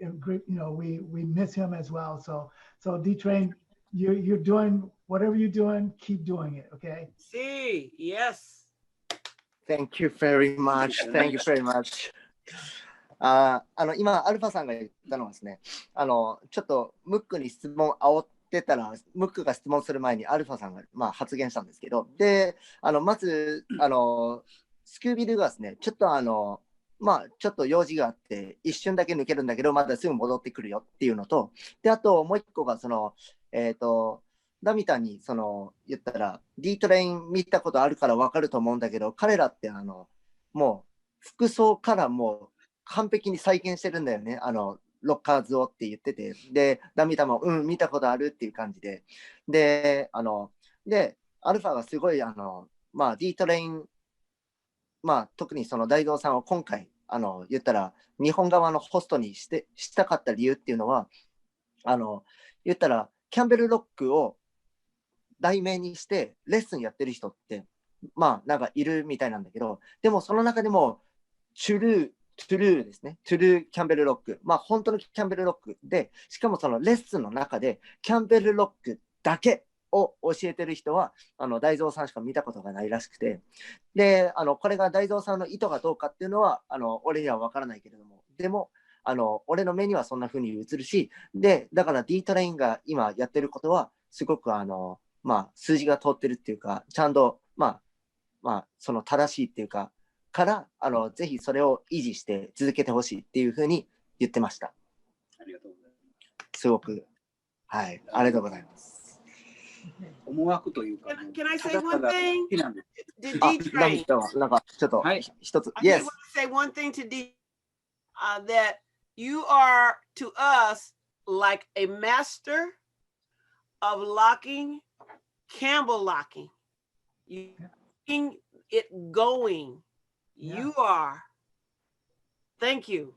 And great, we miss him as well. So D-Train, you're doing whatever you're doing, keep doing it. Okay. See, yes. Thank you very much. Thank you very much. 今、アルファさんが言ったのはですね、ちょっとムックに質問煽ってたら、ムックが質問する前にアルファさんが、発言したんですけど、で、まず、スクービードゥがですね、ちょっとちょっと用事があって、一瞬だけ抜けるんだけど、まだすぐ戻ってくるよっていうのと、で、あともう一個が、ダミタに言ったら、D トレイン見たことあるから分かると思うんだけど、彼らってもう服装からもう完璧に再現してるんだよね、ロッカーズをって言ってて、で、ダミタも、見たことあるっていう感じで、で、アルファがすごい、D トレイン、特に大蔵さんを今回、言ったら、日本側のホストにしたかった理由っていうのは、言ったら、キャンベルロックを題名にしてレッスンやってる人ってなんかいるみたいなんだけど、でもその中でもトゥルーですね、トゥルーキャンベルロック、本当のキャンベルロックで、しかもそのレッスンの中でキャンベルロックだけを教えてる人は大蔵さんしか見たことがないらしくて、でこれが大蔵さんの意図がどうかっていうのは俺には分からないけれども、でも俺の目にはそんな風に映るし、でだから D トレインが今やってることはすごく数字が通ってるっていうか、ちゃんとその正しいっていうかからぜひそれを維持して続けてほしいっていう風に言ってました。ありがとうございます。すごく、はい、ありがとうございます。思惑というか、Can I say one thing? D Train. なんかちょっと一つ。I just want to say one thing to D, that you are to us like a master of locking, Campbell locking. You keeping it going. You are. Thank you.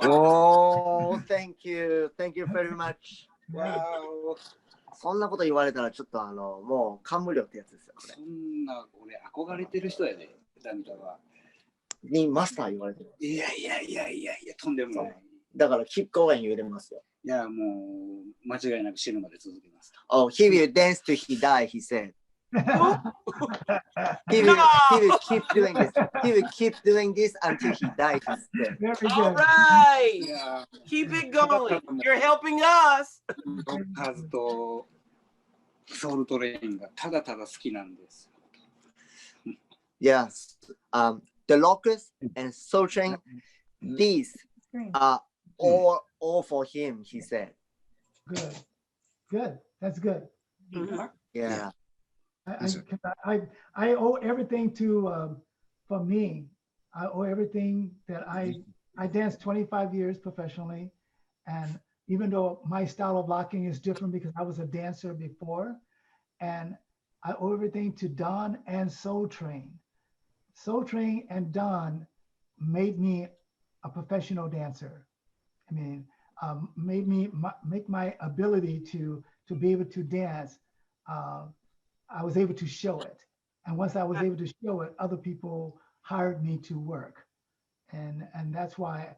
Oh, thank you. Thank you very much. Wow. そんなこと言われたらちょっともう感無量ってやつですよ。そんな俺憧れてる人やで、ダミタは。にマスター言われてる。いや、とんでもない。だからkeep going言えますよ。いや、もう間違いなく死ぬまで続けます。Oh, he will dance till he die, he said. he will keep doing this. He will keep doing this until he dies. All right. Yeah. Keep it going. You're helping us. ロッカーズとソウルトレインがただただ好きなんです。Yes. The Lockers and Soul Train, these are all for him, he said. Good. That's good. Yeah. I owe everything to for me. I owe everything that I danced 25 years professionally, and even though my style of locking is different because I was a dancer before, and I owe everything to Don and Soul Train. Soul Train and Don made me a professional dancer. I mean, made me make my ability to be able to dance. I was able to show it. And once I was able to show it, other people hired me to work. And that's why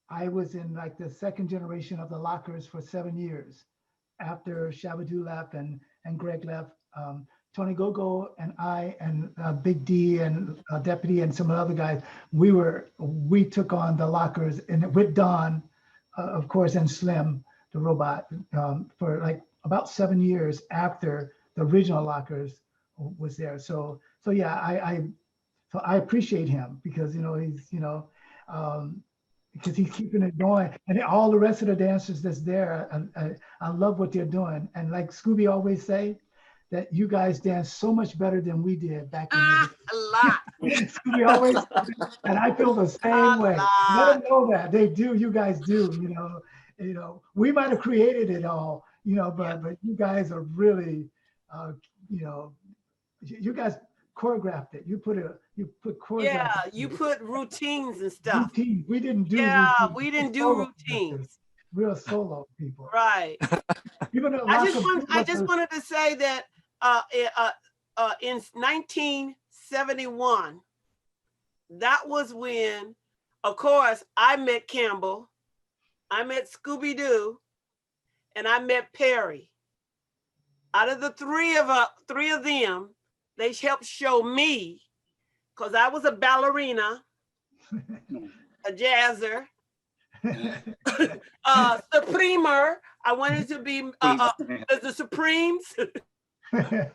I was in like the second generation of the Lockers for 7 years. After Shabba Doo left and Greg left, Tony Gogo and I and Big D and Deputy and some of the other guys, we took on the Lockers, and with Don, of course, and Slim, the robot, for like about 7 years after the original Lockers was there. So yeah, I appreciate him because he's because he's keeping it going, and all the rest of the dancers that's there, I love what they're doing. And like Scooby always say, that you guys dance so much better than we did back in the day. A lot. Scooby always, and I feel the same way. Let them know that they do. You guys do. We might have created it all, but you guys are really, you guys choreographed it. You put choreographed. Yeah, you put routines and stuff. Routines. We didn't do. Yeah, routines. we didn't do Solo routines. We're solo people. Right. Even though I just wanted to say that in 1971, that was when, of course, I met Campbell, I met Scoo B Doo, and I met Perry. Out of the three of them, they helped show me, because I was a ballerina, a jazzer, Supremer. I wanted to be the Supremes.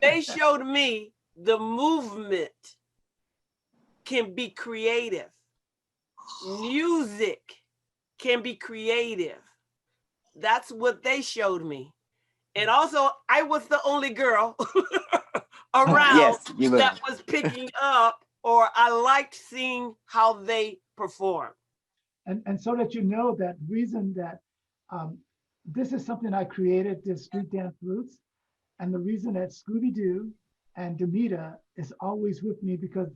They showed me the movement can be creative. Music can be creative. That's what they showed me. And also, I was the only girl around that was picking up, or I liked seeing how they perform. And so that you know that reason that this is something I created, this street dance roots, and the reason that Scoo B Doo and Damita is always with me because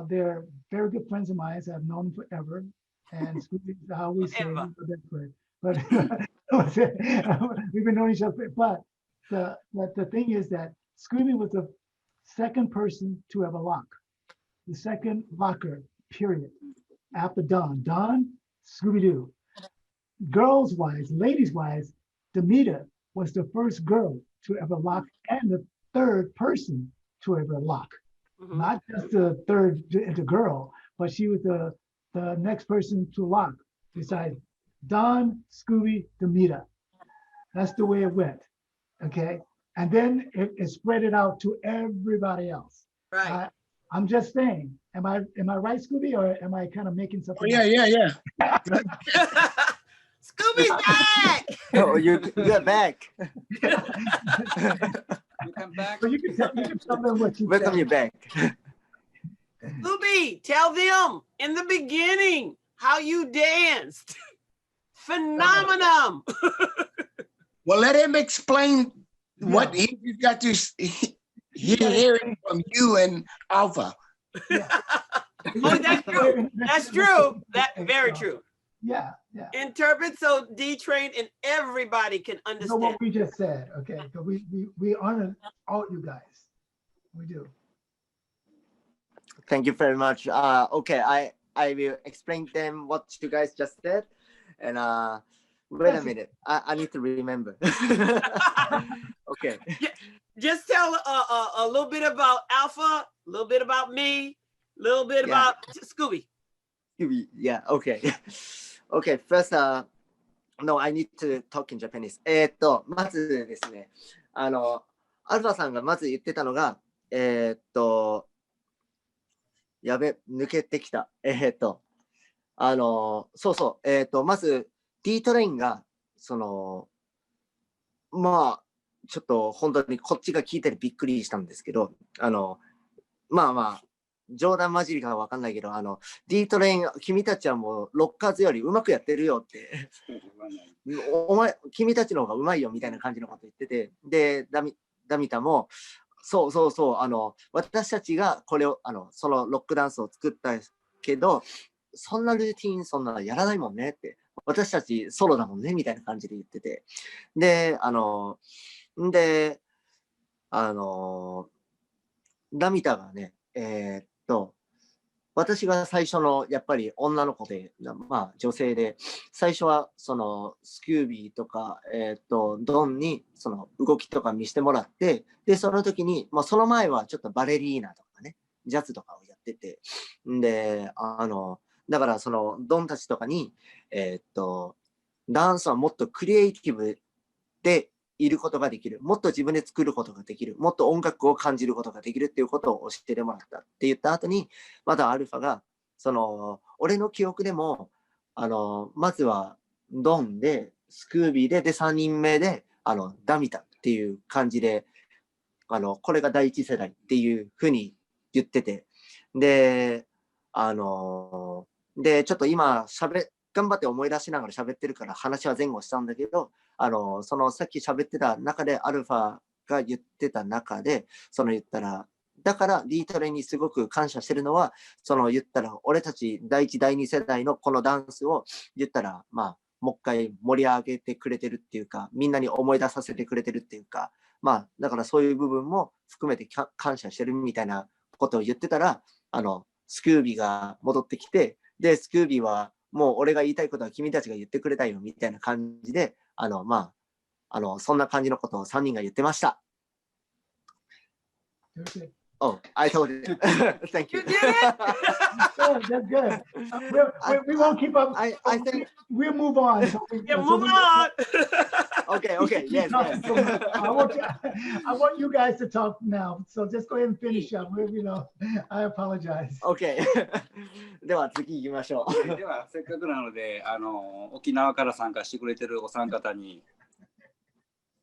they're very good friends of mine. I've known them forever, and Scoo B, I always say, but we've been knowing each other. But the thing is that Scoo B was the second person to have a lock, the second locker, period. After Don, Scoo B Doo. Girls wise, ladies wise, Damita was the first girl to ever lock and the third person to ever lock. Mm-hmm. Not just the third girl, but she was the next person to lock besides Don, Scoo B, Damita. That's the way it went. Okay. And then it spread it out to everybody else. Right. I'm just saying, am I right, Scoo B, or am I kind of making something? Oh, yeah. Scoo B's back. Oh, you're back. You come back. So you can tell them what you Welcome you back. Scoo B, tell them in the beginning how you danced. Phenomenal. Well, let him explain what he got to hear from you and Alpha. Yeah. Oh, that's true. That's true. That very true. Yeah. Interpret so D-Train and everybody can understand. You know what we just said, okay? So we honor all you guys. We do. Thank you very much. Okay, I will explain them what you guys just said, and wait a minute. I need to remember. Okay. Just tell a little bit about Alpha, a little bit about me, a little bit about Scoo B. Yeah. Okay. Okay. First, no, I need to talk in Japanese. まずですね、アルファさんがまず言ってたのが、やべ、抜けてきた。そうそう、まず D-Train が、まあ、ちょっと本当にこっちが聞いてびっくりしたんですけど、まあ、冗談交じりかわかんないけど、D-Train、君たちはもうロッカーズよりうまくやってるよって、君たちの方がうまいよみたいな感じのこと言ってて、で、ダミタも、そう、私たちがこれを、そのロックダンスを作ったけど、そんなルーティンそんなやらないもんねって、私たちソロだもんねみたいな感じで言ってて、で、ダミタがね、私が最初のやっぱり女の子で、まあ女性で、最初はそのスキュービーとか、ドンにその動きとか見せてもらって、で、その時に、まあその前はちょっとバレリーナとかね、ジャズとかをやってて、で、だからそのドンたちとかに、ダンスはもっとクリエイティブでいることができる。もっと自分で作ることができる。もっと音楽を感じることができるっていうことを教えてもらったって言った後に、またアルファが、俺の記憶でも、まずはドンで、スクービーで、で、3人目で、ダミタっていう感じで、これが第一世代っていうふうに言ってて、で、ちょっと今、頑張って思い出しながら喋ってるから話は前後したんだけど、さっき喋ってた中でアルファが言ってた中で、言ったら、だから D トレにすごく感謝してるのは、その言ったら、俺たち第一、第二世代のこのダンスを言ったら、まあ、もう一回盛り上げてくれてるっていうか、みんなに思い出させてくれてるっていうか、まあ、だからそういう部分も含めて感謝してるみたいなことを言ってたら、スクービーが戻ってきて、で、スクービーは、もう俺が言いたいことは君たちが言ってくれたよみたいな感じで、まあ、そんな感じのことを3人が言ってました。Oh, I told you. Thank you. You did it? Good, that's good. We won't keep up. I think. We'll move on. So Yeah, move on. Okay, okay, yes, yes. I want you guys to talk now. So just go ahead and finish up. I apologize. Okay. では次行きましょう。ではせっかくなので沖縄から参加してくれてるお三方に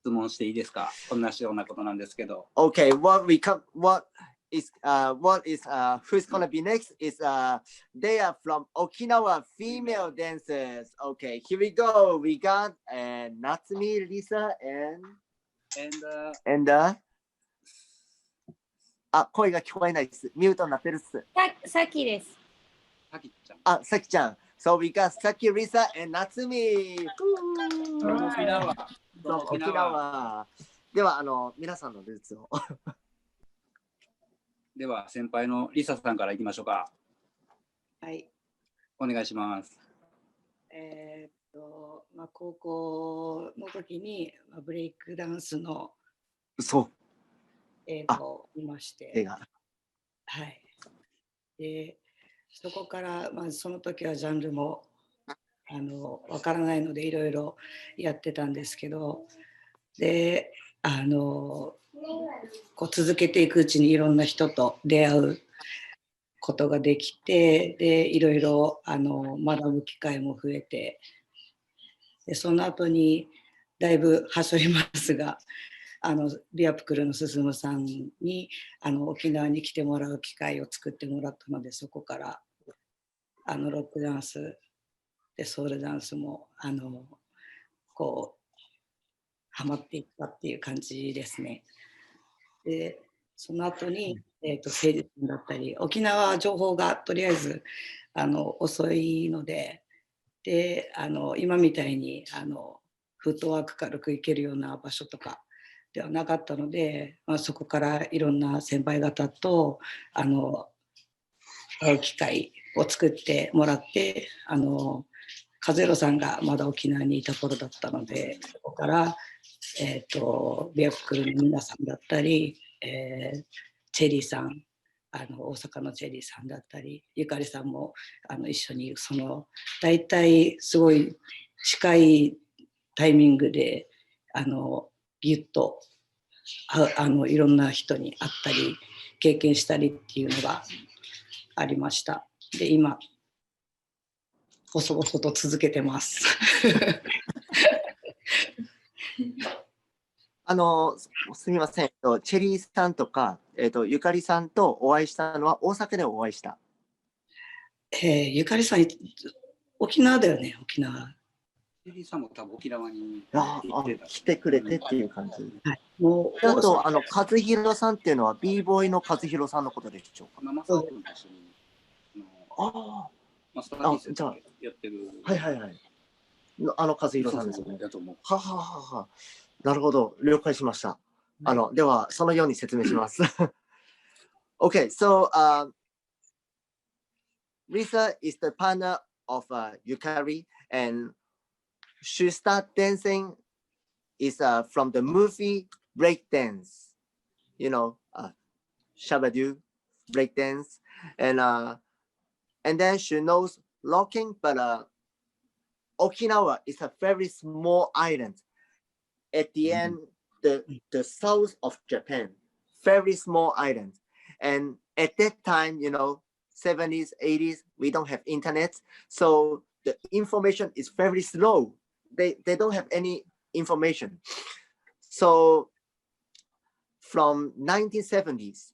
質問していいですか？同じようなことなんですけど。Okay, who's gonna be next is they are from Okinawa female dancers. Okay, here we go. We got Natsumi, Risa, and 声が聞こえないです。ミュートになってるっす。さきです。さきちゃん。さきちゃん。So we got Saki, Risa, and Natsumi. 沖縄。沖縄。では皆さんのルーツを。では先輩のリサさんからいきましょうか。はい。お願いします。高校の時にブレイクダンスの映画を見まして、はい。で、そこからその時はジャンルもわからないのでいろいろやってたんですけど、でこう続けていくうちにいろんな人と出会うことができて、でいろいろ学ぶ機会も増えて、でその後にだいぶはしょりますがビアプクルの進さんに沖縄に来てもらう機会を作ってもらったので、そこからロックダンスでソウルダンスもこうハマっていったっていう感じですね。でその後に誠実だったり、沖縄は情報がとりあえず遅いので、で今みたいにフットワーク軽く行けるような場所とかではなかったので、そこからいろんな先輩方と会う機会を作ってもらって、カゼロさんがまだ沖縄にいた頃だったので、そこからビアプクルの皆さんだったり、チェリーさん、大阪のチェリーさんだったり、ゆかりさんも一緒に大体すごい近いタイミングでギュッといろんな人に会ったり経験したりっていうのがありました。で今細々と続けてます。すみません。チェリーさんとか、ゆかりさんとお会いしたのは大阪でお会いした。ゆかりさん、沖縄だよね、沖縄。チェリーさんも多分沖縄に来てくれてっていう感じ。はい、もうあと、和弘さんっていうのは b ボーイの和弘さんのことでしょうか。マサオ君と一緒にマスターティーやってる。はいはいはい。和弘さんですよね。だと思う。はははは。なるほど、了解しました。では、そのように説明します。Okay, so Risa is the partner of Yukari, and she started dancing is from the movie breakdance, Shabba Doo, breakdance, and then she knows locking, but Okinawa is a very small island. At the end, the south of Japan, very small island. And at that time, 70s, 80s, we don't have internet. So the information is very slow. They don't have any information. So from 1970s,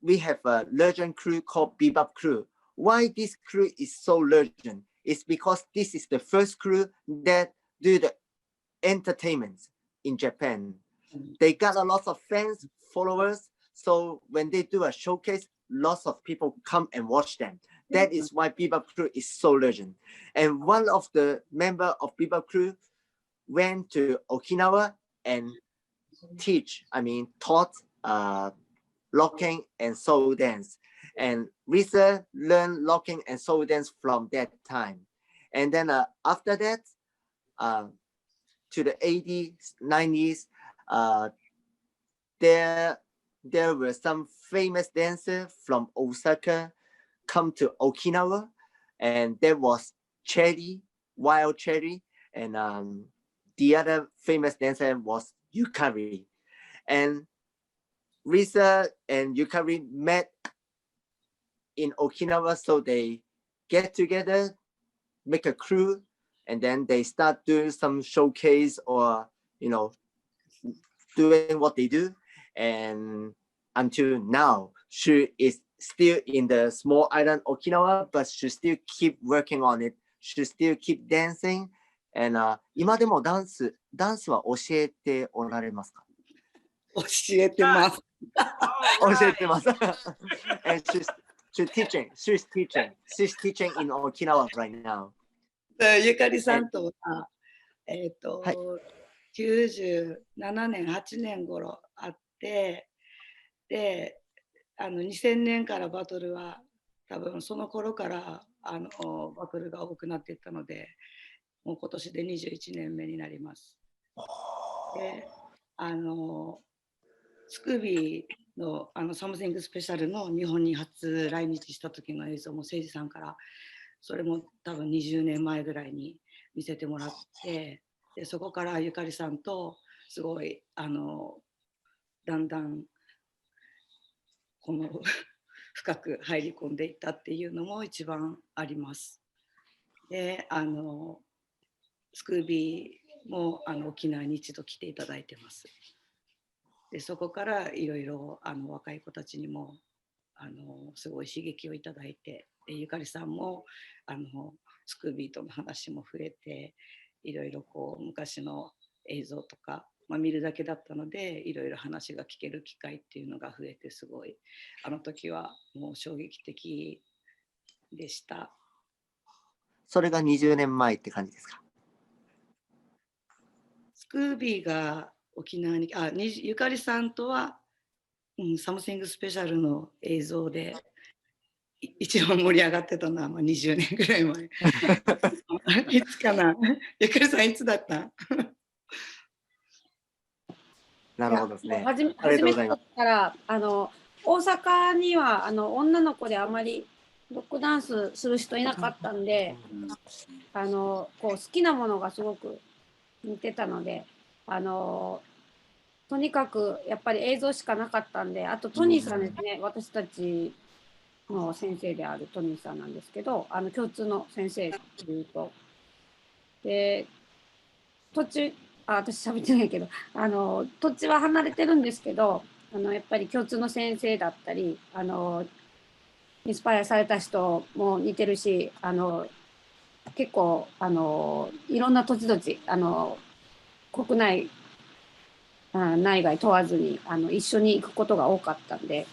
we have a legend crew called Bebop Crew. Why this crew is so legend? It's because this is the first crew that do the entertainment in Japan. They got a lot of fans, followers, So when they do a showcase, lots of people come and watch them. That is why Bebop Crew is so legend. And one of the member of Bebop Crew went to Okinawa and taught locking and soul dance. And Risa learned locking and soul dance from that time. And then after that, to the 80s, 90s, there were some famous dancers from Osaka come to Okinawa, and there was Wild Cherry, and the other famous dancer was Yukari. And Risa and Yukari met in Okinawa, so they get together, make a crew, and then they start doing some showcase or, doing what they do. And until now, she is still in the small island Okinawa, but she still keep working on it. She still keep dancing. And 今でもダンスは教えておられますか？教えてます。教えてます。And she's teaching in Okinawa right now. ゆかりさんとは、97年、8年頃あって、で、2000年からバトルは、多分その頃からバトルが多くなっていったので、もう今年で21年目になります。で、スクービーのサムシングスペシャルの日本に初来日した時の映像も誠司さんからそれも多分20年前ぐらいに見せてもらって、でそこからゆかりさんとすごいだんだんこの深く入り込んでいったっていうのも一番あります。でスクービーも沖縄に一度来ていただいてます。でそこからいろいろ若い子たちにもすごい刺激をいただいて、でゆかりさんもスクービーとの話も増えて、いろいろこう昔の映像とか、見るだけだったのでいろいろ話が聞ける機会っていうのが増えて、すごい時はもう衝撃的でした。それが20年前って感じですか？スクービーが沖縄にゆかりさんとは、サムシングスペシャルの映像で一番盛り上がってたのは20年ぐらい前。いつかな？ゆかりさんいつだった？なるほどですね。初めから大阪には女の子であまりロックダンスする人いなかったんで、こう好きなものがすごく似てたので、とにかくやっぱり映像しかなかったんで、あとトニーさんですね、私たちの先生であるトニーさんなんですけど、共通の先生というと、で途中私喋ってないけど土地は離れてるんですけど、やっぱり共通の先生だったりインスパイアされた人も似てるし、結構いろんな土地土地国内内外問わずに一緒に行くことが多かったんで、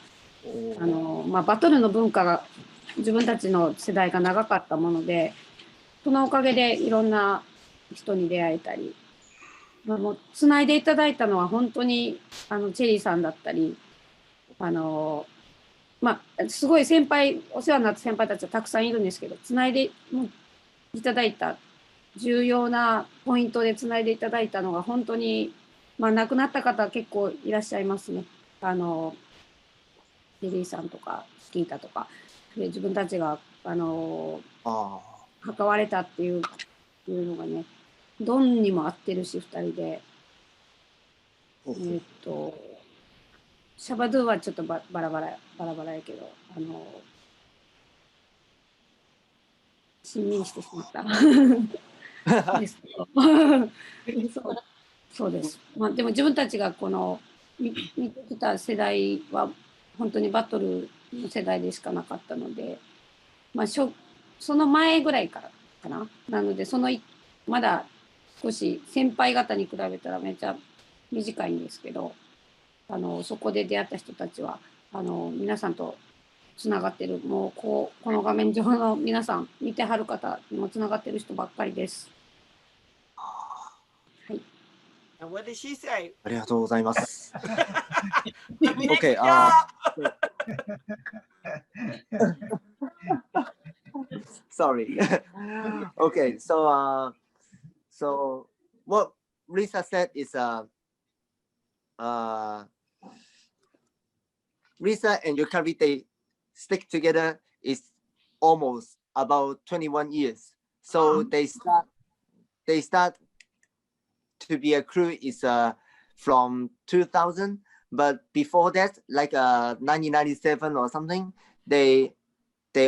バトルの文化が自分たちの世代が長かったもので、そのおかげでいろんな人に出会えたり、もうつないでいただいたのは本当にチェリーさんだったりすごいお世話になった先輩たちはたくさんいるんですけど、つないでいただいた重要なポイントでつないでいただいたのが本当に、亡くなった方結構いらっしゃいますね。リリーさんとかスキータとかで自分たちが関われたっていうのがね、ドンにも合ってるし2人で、シャバドゥはちょっとバラバラやけどしんみりしてしまったですけどそうです。でも自分たちがこの見てきた世代は本当にバトルの世代でしかなかったので、その前ぐらいからかな。なのでまだ少し先輩方に比べたらめっちゃ短いんですけど、そこで出会った人たちは皆さんとつながってる、もうこの画面上の皆さん見てはる方にもつながってる人ばっかりです。はい。And what did she say? ありがとうございます。Next Okay. job. Sorry. Okay. So what Risa said is Risa and Yukari, they stick together is almost about 21 years. So they start to be a crew is from 2000, but before that, like 1997 or something, they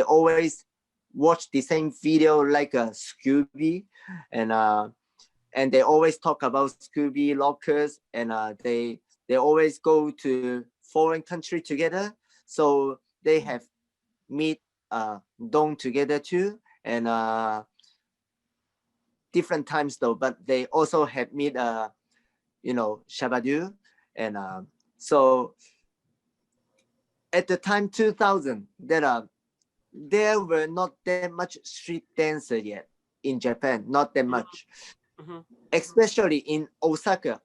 always watch the same video like Scoo B, and they always talk about Scoo B lockers, and they always go to foreign country together. So they have meet Dong together too, and different times though, but they also have meet Shabba Doo, and so at the time 2000 there were not that much street dancer yet in Japan, not that much. Especially in Osaka,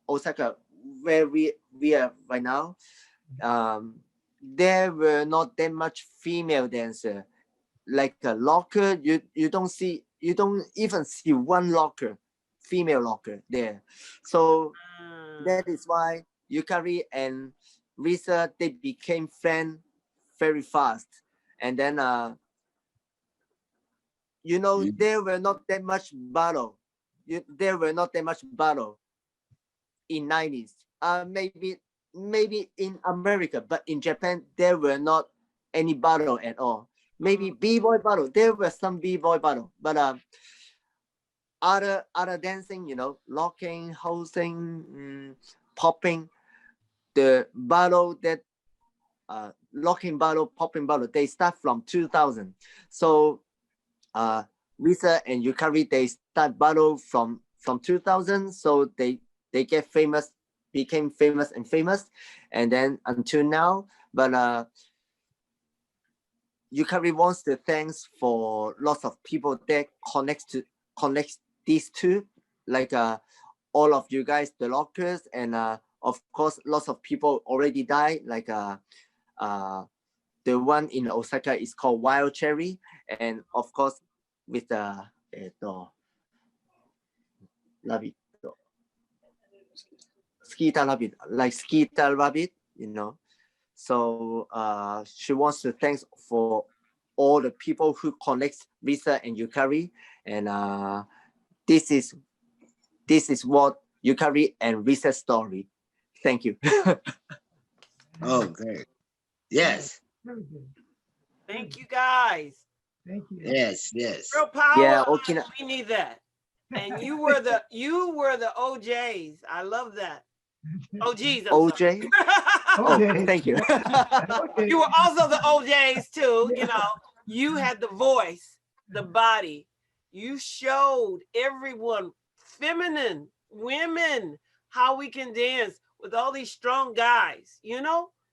where we are right now. There were not that much female dancer. Like a locker, you don't even see one locker, female locker there. So that is why Yukari and Risa, they became friends very fast. And then there were not that much battle. There were not that much battle in 90s. Maybe in America, but in Japan there were not any battle at all. Maybe b-boy battle. There were some b-boy battle, but other dancing, locking, housing, popping, the battle that locking battle, popping battle, they start from 2000. So Risa and Yukari, they start battle from 2000. So they get famous, became famous, and then until now. But Yukari wants to thanks for lots of people that connects these two, like all of you guys, the lockers, and of course lots of people already died, like the one in Osaka is called Wild Cherry, and of course with Rabbit, Skeeter Rabbit, like Skeeter Rabbit, So she wants to thanks for all the people who connect Risa and Yukari, and this is what Yukari and Risa's story. Thank you. Oh, great. Yes. Very good. Thank you guys. Thank you. Yes. Real power. Yeah, We need that. And you were the OJs. I love that. OGs. OJ. Oh, thank you. You were also the OJs too. You had the voice, the body. You showed everyone, feminine women, how we can dance with all these strong guys.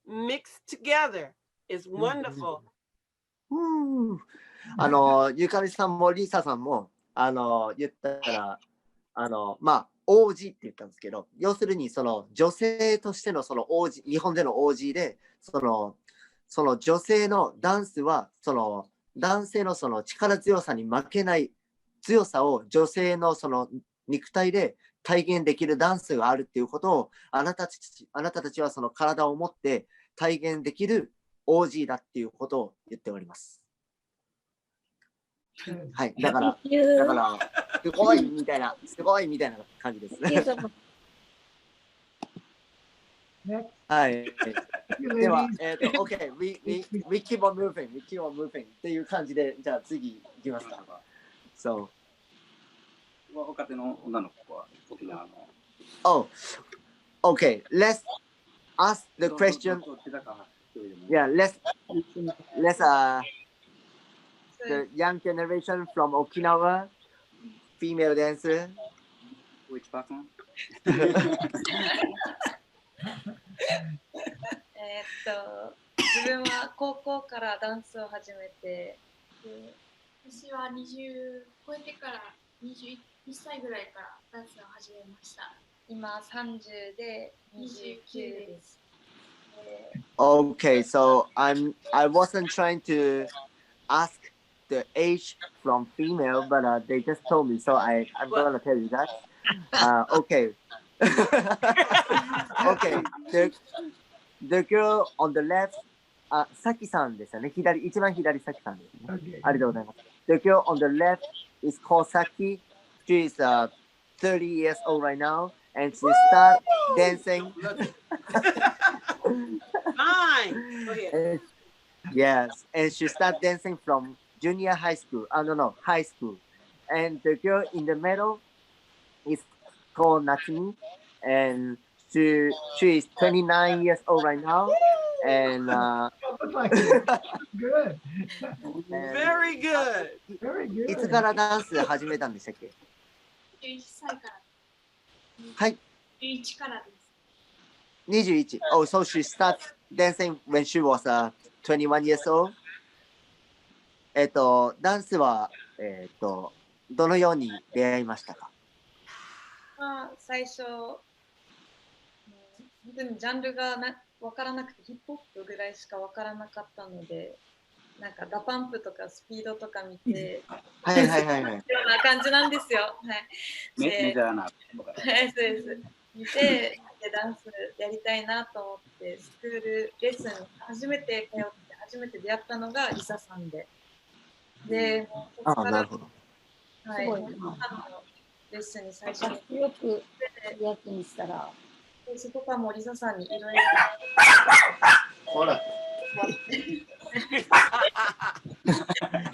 Mixed together. It's wonderful. ゆかりさんもリサさんも言ったら王子って言ったんですけど、要するにその女性としてのその王子、日本での王子で、その女性のダンスはその男性のその力強さに負けない強さを女性のその肉体で体現できるダンスがあるっていうことをあなたたちはその体を持って体現できる王子だっていうことを言っております。はい、だからすごいみたいな感じです。はい。ではOK, we keep on moving, っていう感じで、じゃあ次行きますか。So 若手の女の子は沖縄の。Oh, okay. Let's ask the question. Yeah, let's the young generation from Okinawa, female dancer. Which person? からダンスを始めて、で私は20超えてから21歳ぐらいからダンスを始めました。今30で29です。Okay, so I wasn't trying to ask the age from female, but they just told me, so I'm gonna tell you that. Okay. Okay. The girl on the left, さきさんですよね。一番左さきさんですね。Okay. ありがとうございます。The girl on the left is called Saki. She is 30 years old right now, and she start dancing. Fine. Go ahead. Yes, and she start dancing from junior high school. No, high school. And the girl in the middle is called Natsumi, and she is 29 years old right now. And good. Very good. Very good. いつからダンス始めたんでしたっけ？ 11歳から。はい。11からです。21. Oh, so she started dancing when she was 21 years old. ダンスはどのように出会いましたか？まあ、最初、本当にジャンルが分からなくて、ヒップホップぐらいしか分からなかったので、なんかダパンプとかスピードとか見て、はいはいはいはい。ような感じなんですよ。はい。メジャーな。そうです。見て、ダンスやりたいなと思って、スクールレッスン初めて通って、初めて出会ったのがリサさんで。で、そこから、なるほど。はい、レッスンに最初によくやってみしたら、そこからもうリサさんにいろいろ。ほら。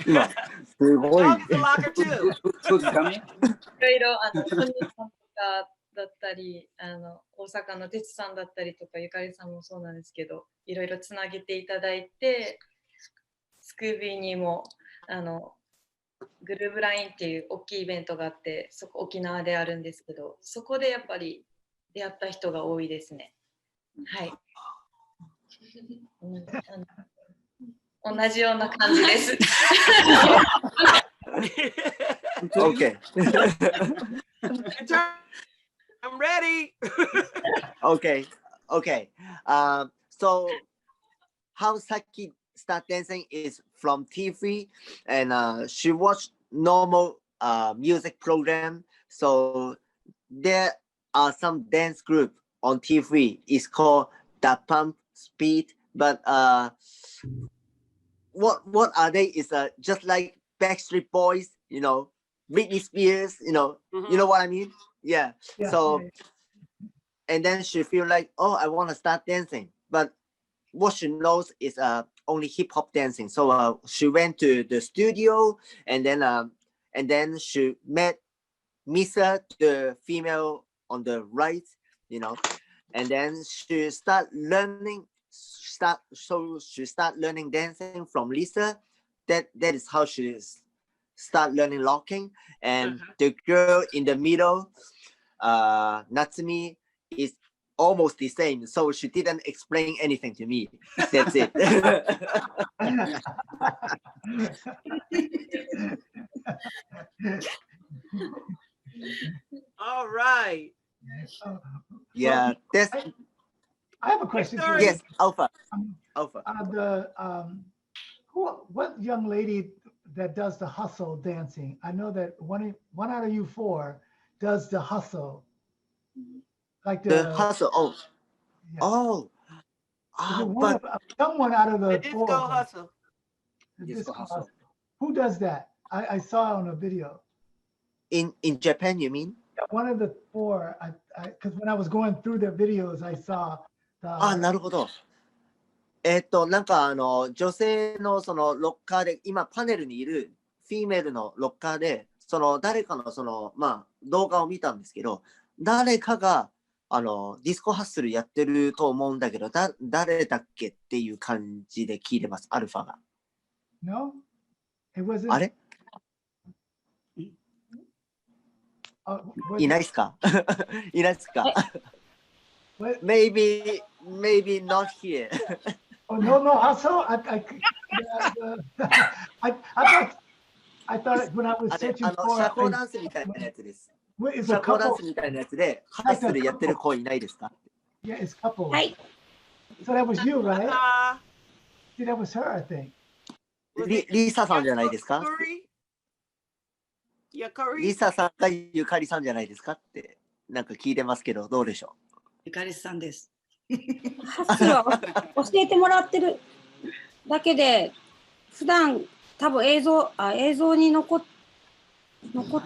今すごい。いろいろトニーさんとかだったり、大阪の哲さんだったりとか、ゆかりさんもそうなんですけど、いろいろつなげていただいて、スクービーにもグルーブラインっていう大きいイベントがあって、そこ沖縄であるんですけど、そこでやっぱり出会った人が多いですね。はい。同じような感じです。Okay. I'm ready. Okay. Okay. So how Saki start dancing is from TV, and she watched normal music program. So there are some dance group on TV. It's called Da Pump Speed, but what are they? Is just like Backstreet Boys, you know, Britney Spears, you know what I mean? Yeah. So, and then she feel like, oh, I want to start dancing, but what she knows is only hip hop dancing. So she went to the studio, and then she met Misa, the female on the right, you know, and then she start learning dancing from Lisa. That is how she start learning locking. And the girl in the middle, Natsumi, is almost the same. So she didn't explain anything to me. That's it. All right. Yeah, that's. I have a question for you. Yes, Alpha. What young lady that does the hustle dancing? I know that one out of you four does the hustle. Like the hustle. Oh, yeah. Oh. But someone out of the disco hustle. Disco hustle. Who does that? I saw on a video. In Japan, you mean? One of the four. Because when I was going through their videos, I saw. なるほど。なんか女性のそのロッカーで、今パネルにいるフィメールのロッカーで、その誰かのその動画を見たんですけど、誰かがディスコハッスルやってると思うんだけど、誰だっけっていう感じで聞いてます、アルファが。No? It wasn't... あれいないっすかいないっすかmaybe not here. Oh, no hustle? I thought when I was あれ、 searching 社 for, 交ダンスみたいなやつです。 it's 社 a 交ダン couple. スみたいなやつで、ハッスルやってる子いないですか？ Yeah, it's couple. はい。 So that was you, right? Uh, See, that was her, I think. リサさんじゃないですか？ Yukari? リサさんかゆかりさんじゃないですかってなんか聞いてますけど、どうでしょゆかりさんです。ハッスルは教えてもらってるだけで、普段多分映像に残っ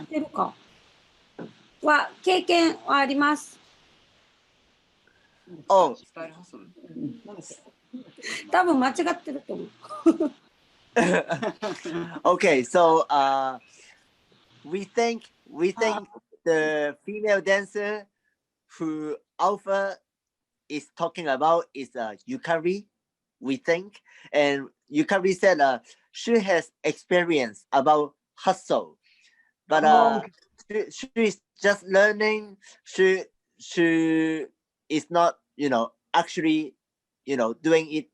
てるかは経験はあります。う？ Oh, 多分間違ってると思う。okay, so we think the female dancer who Alpha is talking about is Yukari, we think, and Yukari said she has experience about hustle, but she is just learning. She is not, actually, doing it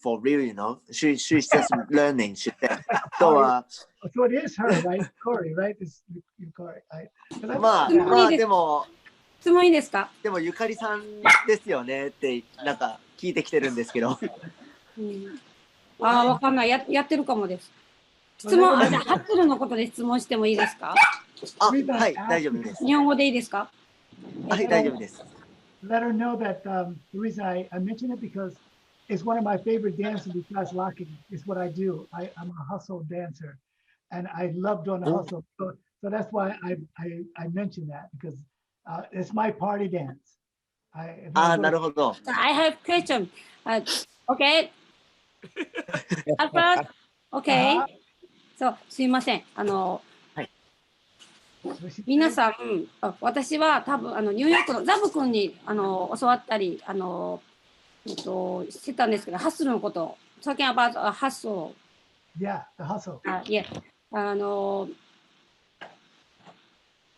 for real, she's just learning. She said. So So it is her, right? Corey, right? It's Yukari. まあでも質問いいですか？でもゆかりさんですよねってなんか聞いてきてるんですけど。わかんない。やってるかもです。質問、じゃあハッスルのことで質問してもいいですか？はい、大丈夫です。日本語でいいですか？はい、大丈夫です。Let her know that the reason I mention it because it's one of my favorite dances because locking is what I do. I'm a hustle dancer and I love doing the hustle. So that's why I mentioned that because it's my party dance. なるほど。I have question. Okay. Okay. そう、すいません。皆さん、私は多分ニューヨークのザブ君に教わったりしてたんですけど、ハッスルのことを、talking about hustle. Yeah, the hustle. Yeah.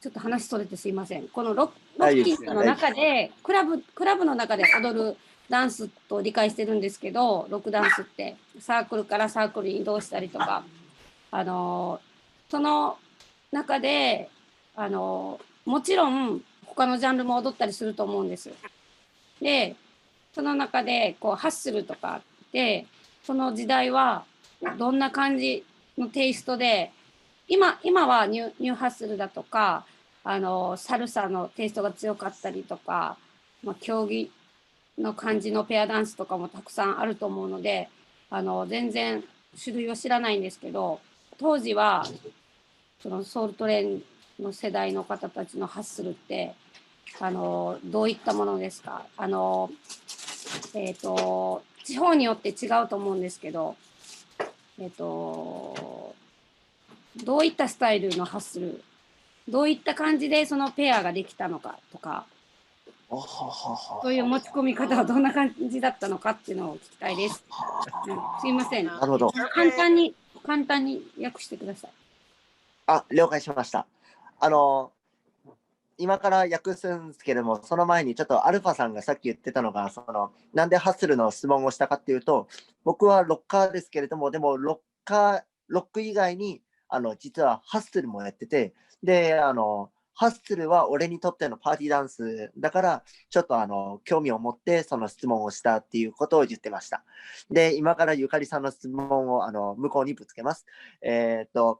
ちょっと話それてすいません。このロッキンの中でクラブの中で踊るダンスと理解してるんですけど、ロックダンスってサークルからサークルに移動したりとか、その中でもちろん他のジャンルも踊ったりすると思うんです。で、その中でこうハッスルとかでその時代はどんな感じのテイストで、今はニューハッスルだとかサルサのテイストが強かったりとか、競技の感じのペアダンスとかもたくさんあると思うので全然種類を知らないんですけど、当時はそのソウルトレインの世代の方たちのハッスルってどういったものですか？地方によって違うと思うんですけど、どういったスタイルのハッスル、どういった感じでそのペアができたのかとか、そういう持ち込み方はどんな感じだったのかっていうのを聞きたいです。すいません。なるほど。簡単に訳してください。了解しました。今から訳すんですけれども、その前にちょっとアルファさんがさっき言ってたのが、なんでハッスルの質問をしたかっていうと、僕はロッカーですけれども、でもロック以外に実はハッスルもやってて、でハッスルは俺にとってのパーティーダンスだからちょっと興味を持ってその質問をしたっていうことを言ってました。で、今からゆかりさんの質問を向こうにぶつけます。So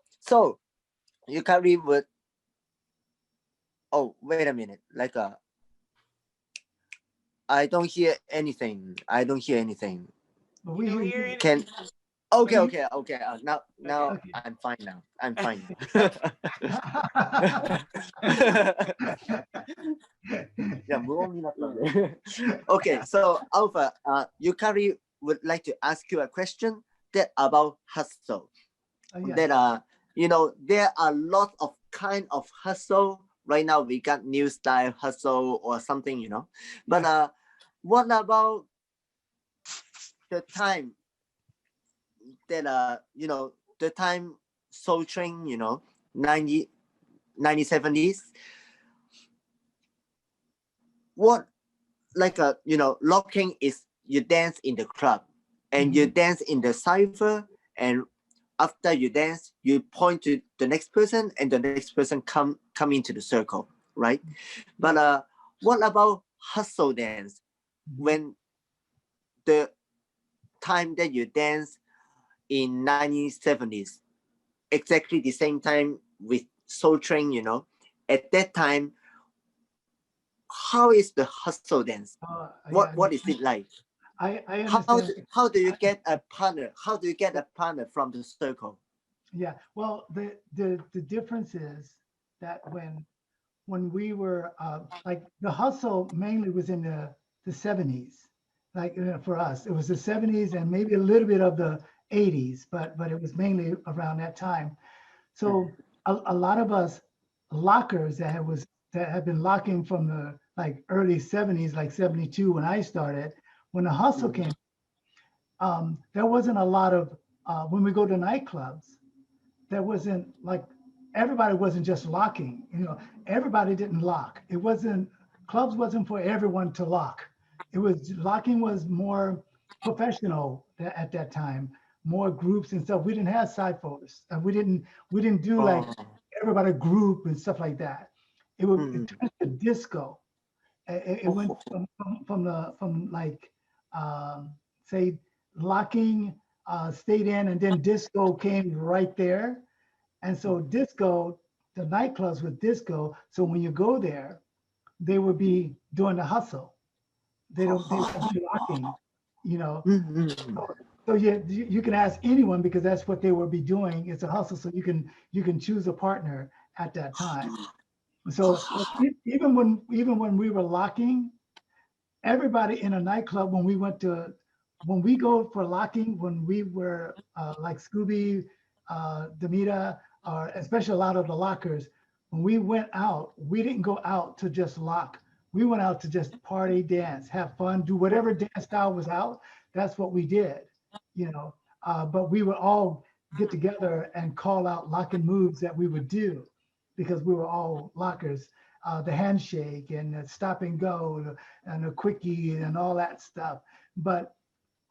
Yukari would Oh, wait a minute. Like I don't hear anything. We hear you. Can Okay. Now Okay. I'm fine now. I'm fine. Okay, so Alpha, Yukari would like to ask you a question about hustle. Yeah. That there are lots of kind of hustle. Right now we got new style hustle or something, But what about the time that the time Soul Train, 1970s? What locking is you dance in the club and you dance in the cipher and after you dance, you point to the next person, and the next person come into the circle, right? But what about hustle dance? When the time that you dance in 1970s, exactly the same time with Soul Train, you know, at that time, how is the hustle dance? What is it like? I understand. How do you get a partner? How do you get a partner from the circle? Yeah, well, the difference is that when we were like the hustle mainly was in the 70s, like for us it was the 70s and maybe a little bit of the 80s, but it was mainly around that time. So a lot of us lockers that have been locking from the like early 70s, like 72 when I started, when the hustle came, there wasn't a lot of when we go to nightclubs, there wasn't like everybody wasn't just locking, you know, everybody didn't lock. It wasn't, clubs wasn't for everyone to lock. It was, locking was more professional at that time, more groups and stuff. We didn't have cyphers. We didn't do like everybody group and stuff like that. It turned to disco. It went from like say locking stayed in, and then disco came right there. And so disco, the nightclubs with disco. So when you go there, they would be doing the hustle. They won't be locking, you know. So you can ask anyone because that's what they will be doing. It's a hustle. So you can choose a partner at that time. So even when we were locking, everybody in a nightclub, when we go for locking, when we were like Scoo B, Damita, or especially a lot of the lockers, when we went out, we didn't go out to just lock. We went out to just party, dance, have fun, do whatever dance style was out. That's what we did, you know. But we would all get together and call out locking moves that we would do because we were all lockers. The handshake and the stop and go and the quickie and all that stuff. But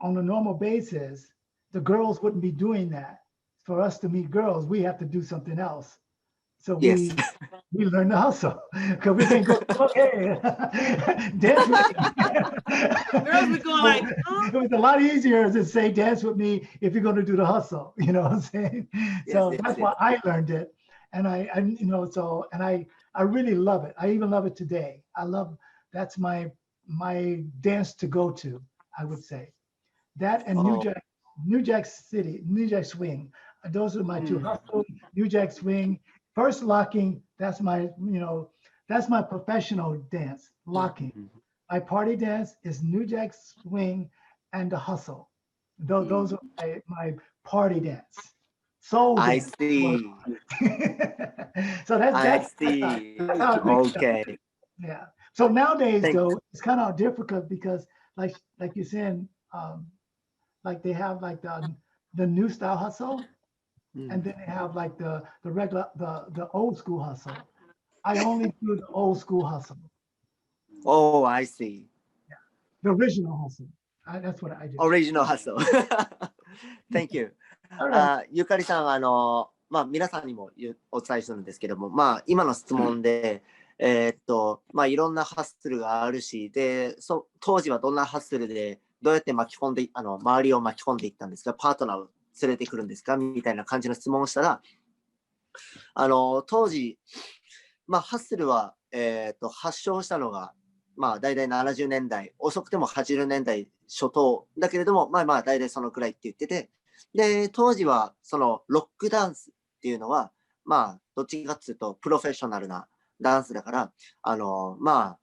on a normal basis, the girls wouldn't be doing that. For us to meet girls, we have to do something else. So we learn the hustle because we can go, okay, dance with me. Girls be going like, it was a lot easier to say dance with me if you're going to do the hustle, you know what I'm saying? So that's why I learned it. And I you know, so, and I really love it. I even love it today. That's my dance to go to, I would say. That and New Jack City, New Jack Swing. Those are my two. Hustle, New Jack Swing. First locking, that's my professional dance, locking. My party dance is New Jack Swing and the hustle. Those are my party dance. Soul dance. I see. So that's how it makes okay. sense. Yeah. So nowadays, though, it's kind of difficult because, like you're saying, like they have like the new style hustle, and then they have like the regular the old school hustle. I only do the old school hustle. Oh, I see. Yeah. The original hustle. That's what I do. Original hustle. Thank you. ゆかりさん、まあ、皆さんにもお伝えするんですけども、まあ、今の質問で、まあ、いろんなハッスルがあるし、で、当時はどんなハッスルで、どうやって巻き込んで、周りを巻き込んでいったんですか、パートナーを連れてくるんですかみたいな感じの質問をしたら、当時、まあ、ハッスルは、発祥したのが、まあ、大体70年代、遅くても80年代初頭だけれども、まあまあ、大体そのくらいって言ってて、で、当時は、その、ロックダンスっていうのは、まあ、どっちかっていうと、プロフェッショナルなダンスだから、まあ、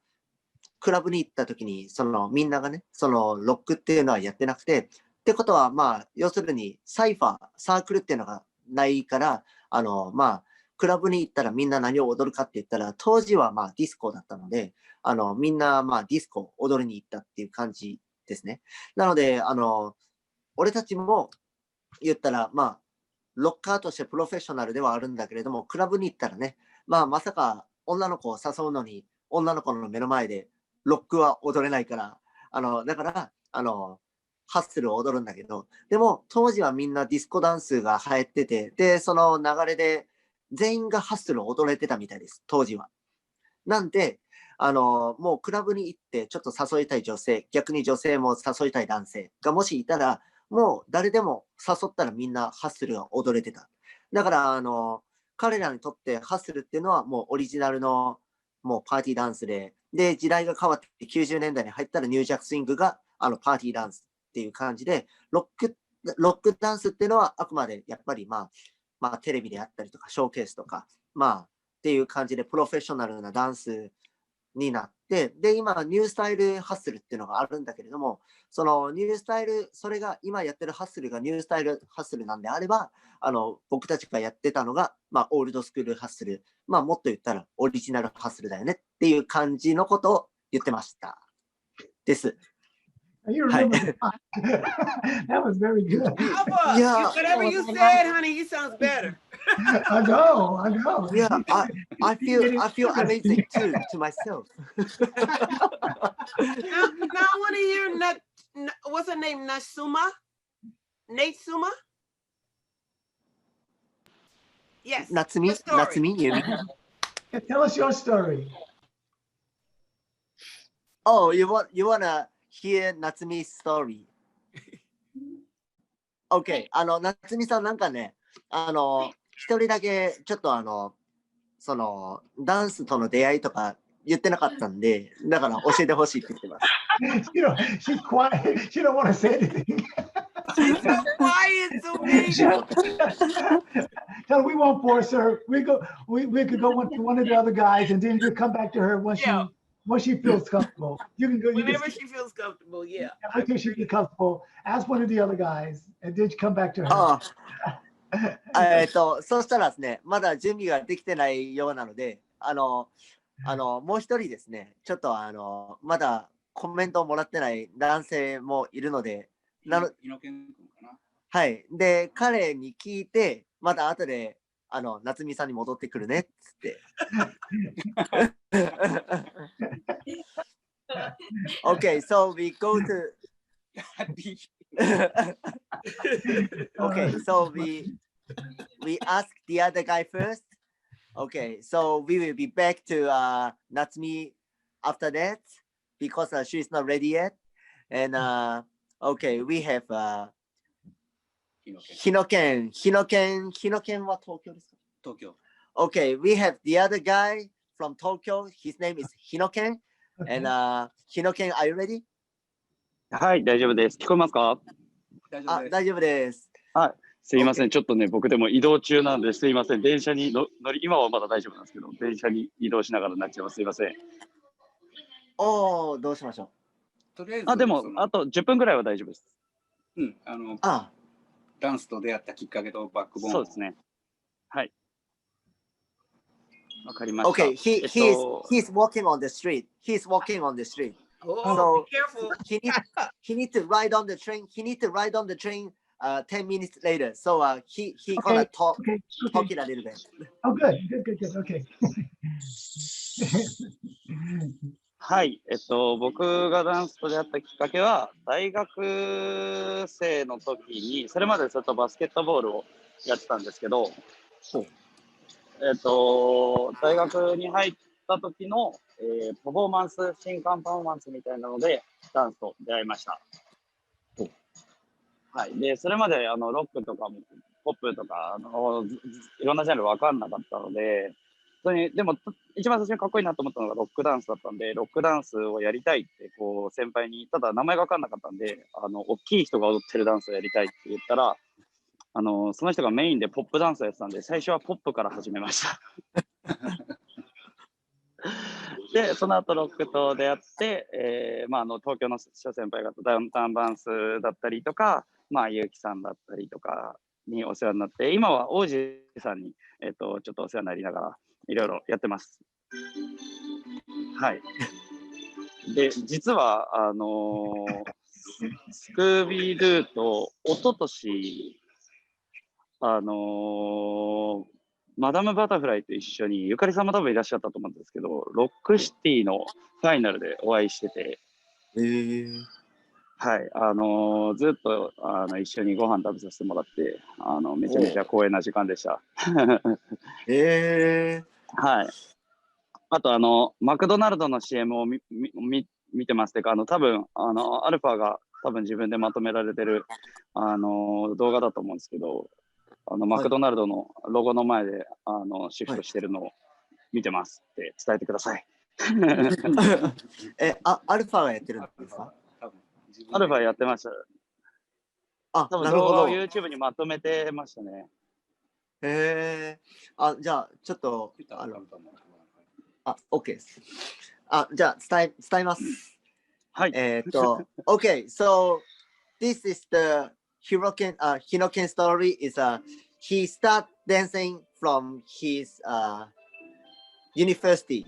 クラブに行った時に、その、みんながね、その、ロックっていうのはやってなくて、ってことは、まあ、要するに、サークルっていうのがないから、まあ、クラブに行ったらみんな何を踊るかって言ったら、当時はまあディスコだったので、みんなまあディスコ踊りに行ったっていう感じですね。なので、俺たちも言ったら、まあ、ロッカーとしてプロフェッショナルではあるんだけれども、クラブに行ったらね、まあ、まさか女の子を誘うのに、女の子の目の前でロックは踊れないから、だから、ハッスルを踊るんだけど、でも当時はみんなディスコダンスが流行ってて、で、その流れで全員がハッスルを踊れてたみたいです、当時は。なんで、もうクラブに行ってちょっと誘いたい女性、逆に女性も誘いたい男性がもしいたら、もう誰でも誘ったらみんなハッスルが踊れてた。だから、彼らにとってハッスルっていうのはもうオリジナルのもうパーティーダンスで、で、時代が変わって90年代に入ったらニュージャックスイングがパーティーダンスっていう感じで、ロックダンスっていうのはあくまでやっぱりまあテレビであったりとかショーケースとか、っていう感じでプロフェッショナルなダンスになって、で、今、ニュースタイルハッスルっていうのがあるんだけれども、そのニュースタイル、それが今やってるハッスルがニュースタイルハッスルなんであれば、僕たちがやってたのが、オールドスクールハッスル、もっと言ったらオリジナルハッスルだよねっていう感じのことを言ってました。です。You remember that was very good. Yeah. Whatever you said, honey, you sounds better. I know. Yeah, I feel amazing too to myself. Now I want to hear what's her name? Natsuma? Natsuma? Yes. Natsumi, you mean? Tell us your story. Oh, you wanna hear Natsumi's story? Okay, 夏美さんなんかね、一人だけちょっとそのダンスとの出会いとか言ってなかったんで、だから教えてほしいって言ってます。She's quiet. She don't want to say anything. She's so quiet to me. Tell her we won't force her. We could go to one of the other guys, and then you come back to her once she feels comfortable. You can go. Whenever she feels comfortable, yeah. Until she feels comfortable, ask one of the other guys, and then you come back to her. そうしたらですね、まだ準備ができてないようなので、もう一人ですね、ちょっとまだコメントをもらってない男性もいるので、はい。で、彼に聞いて、また後で、夏美さんに戻ってくるねっつって。Okay, so we go to Okay, so we ask the other guy first. Okay, so we will be back to Natsumi after that because she is not ready yet. And okay, we have Hinoken. Hinoken は東京ですか？東京。Okay, we have the other guy from Tokyo. His name is Hinoken. And Hinoken, are you ready? はい、大丈夫です。聞こえますか？大丈夫です。はい、すいません。ちょっとね、僕でも移動中なんですいません。電車に乗り、今はまだ大丈夫なんですけど、電車に移動しながらになっちゃいます。すいません。どうしましょう。とりあえずでも、あと10分ぐらいは大丈夫です。うん、ダンスと出会ったきっかけとバックボーン。そうですね。はい。わかりました。Okay, he's walking on the street. He's walking on the street. Oh, be careful. He need to ride on the train. He need to ride on the train 10 minutes later. So he gonna talk it a little bit. Oh, good. Okay. はい、僕がダンスと出会ったきっかけは、大学生の時に、それまでずっとバスケットボールをやってたんですけど、大学に入った時の、パフォーマンス、新刊パフォーマンスみたいなので、ダンスと出会いました。はい。で、それまでロックとかポップとかいろんなジャンル分かんなかったので、でも一番最初にかっこいいなと思ったのがロックダンスだったんで、ロックダンスをやりたいってこう先輩に、ただ名前が分かんなかったんで、大きい人が踊ってるダンスをやりたいって言ったら、その人がメインでポップダンスをやってたんで、最初はポップから始めました。で、その後ロックと出会って、東京の諸先輩方、ダウンタウンバンスだったりとか、ゆうきさんだったりとかにお世話になって、今は王子さんに、ちょっとお世話になりながら、いろいろやってます。はい。で、実は、スクービードゥと、一昨年マダムバタフライと一緒に、ゆかりさんも多分いらっしゃったと思うんですけど、ロックシティのファイナルでお会いしてて、はい、ずっと一緒にご飯食べさせてもらって、めちゃめちゃ光栄な時間でした。はい。あと、マクドナルドの CM を見てますっていうか、多分、アルファが多分自分でまとめられてる、動画だと思うんですけど、マクドナルドのロゴの前で、シフトしてるのを見てますって伝えてください。アルファがやってるんですか？アルファやってました。あ、多分なるほど。動画を YouTube にまとめてましたね。じゃあ、ちょっと、OK です。じゃあ、伝えます。はい。Okay, so this is the Hinoken story is he start dancing from his university,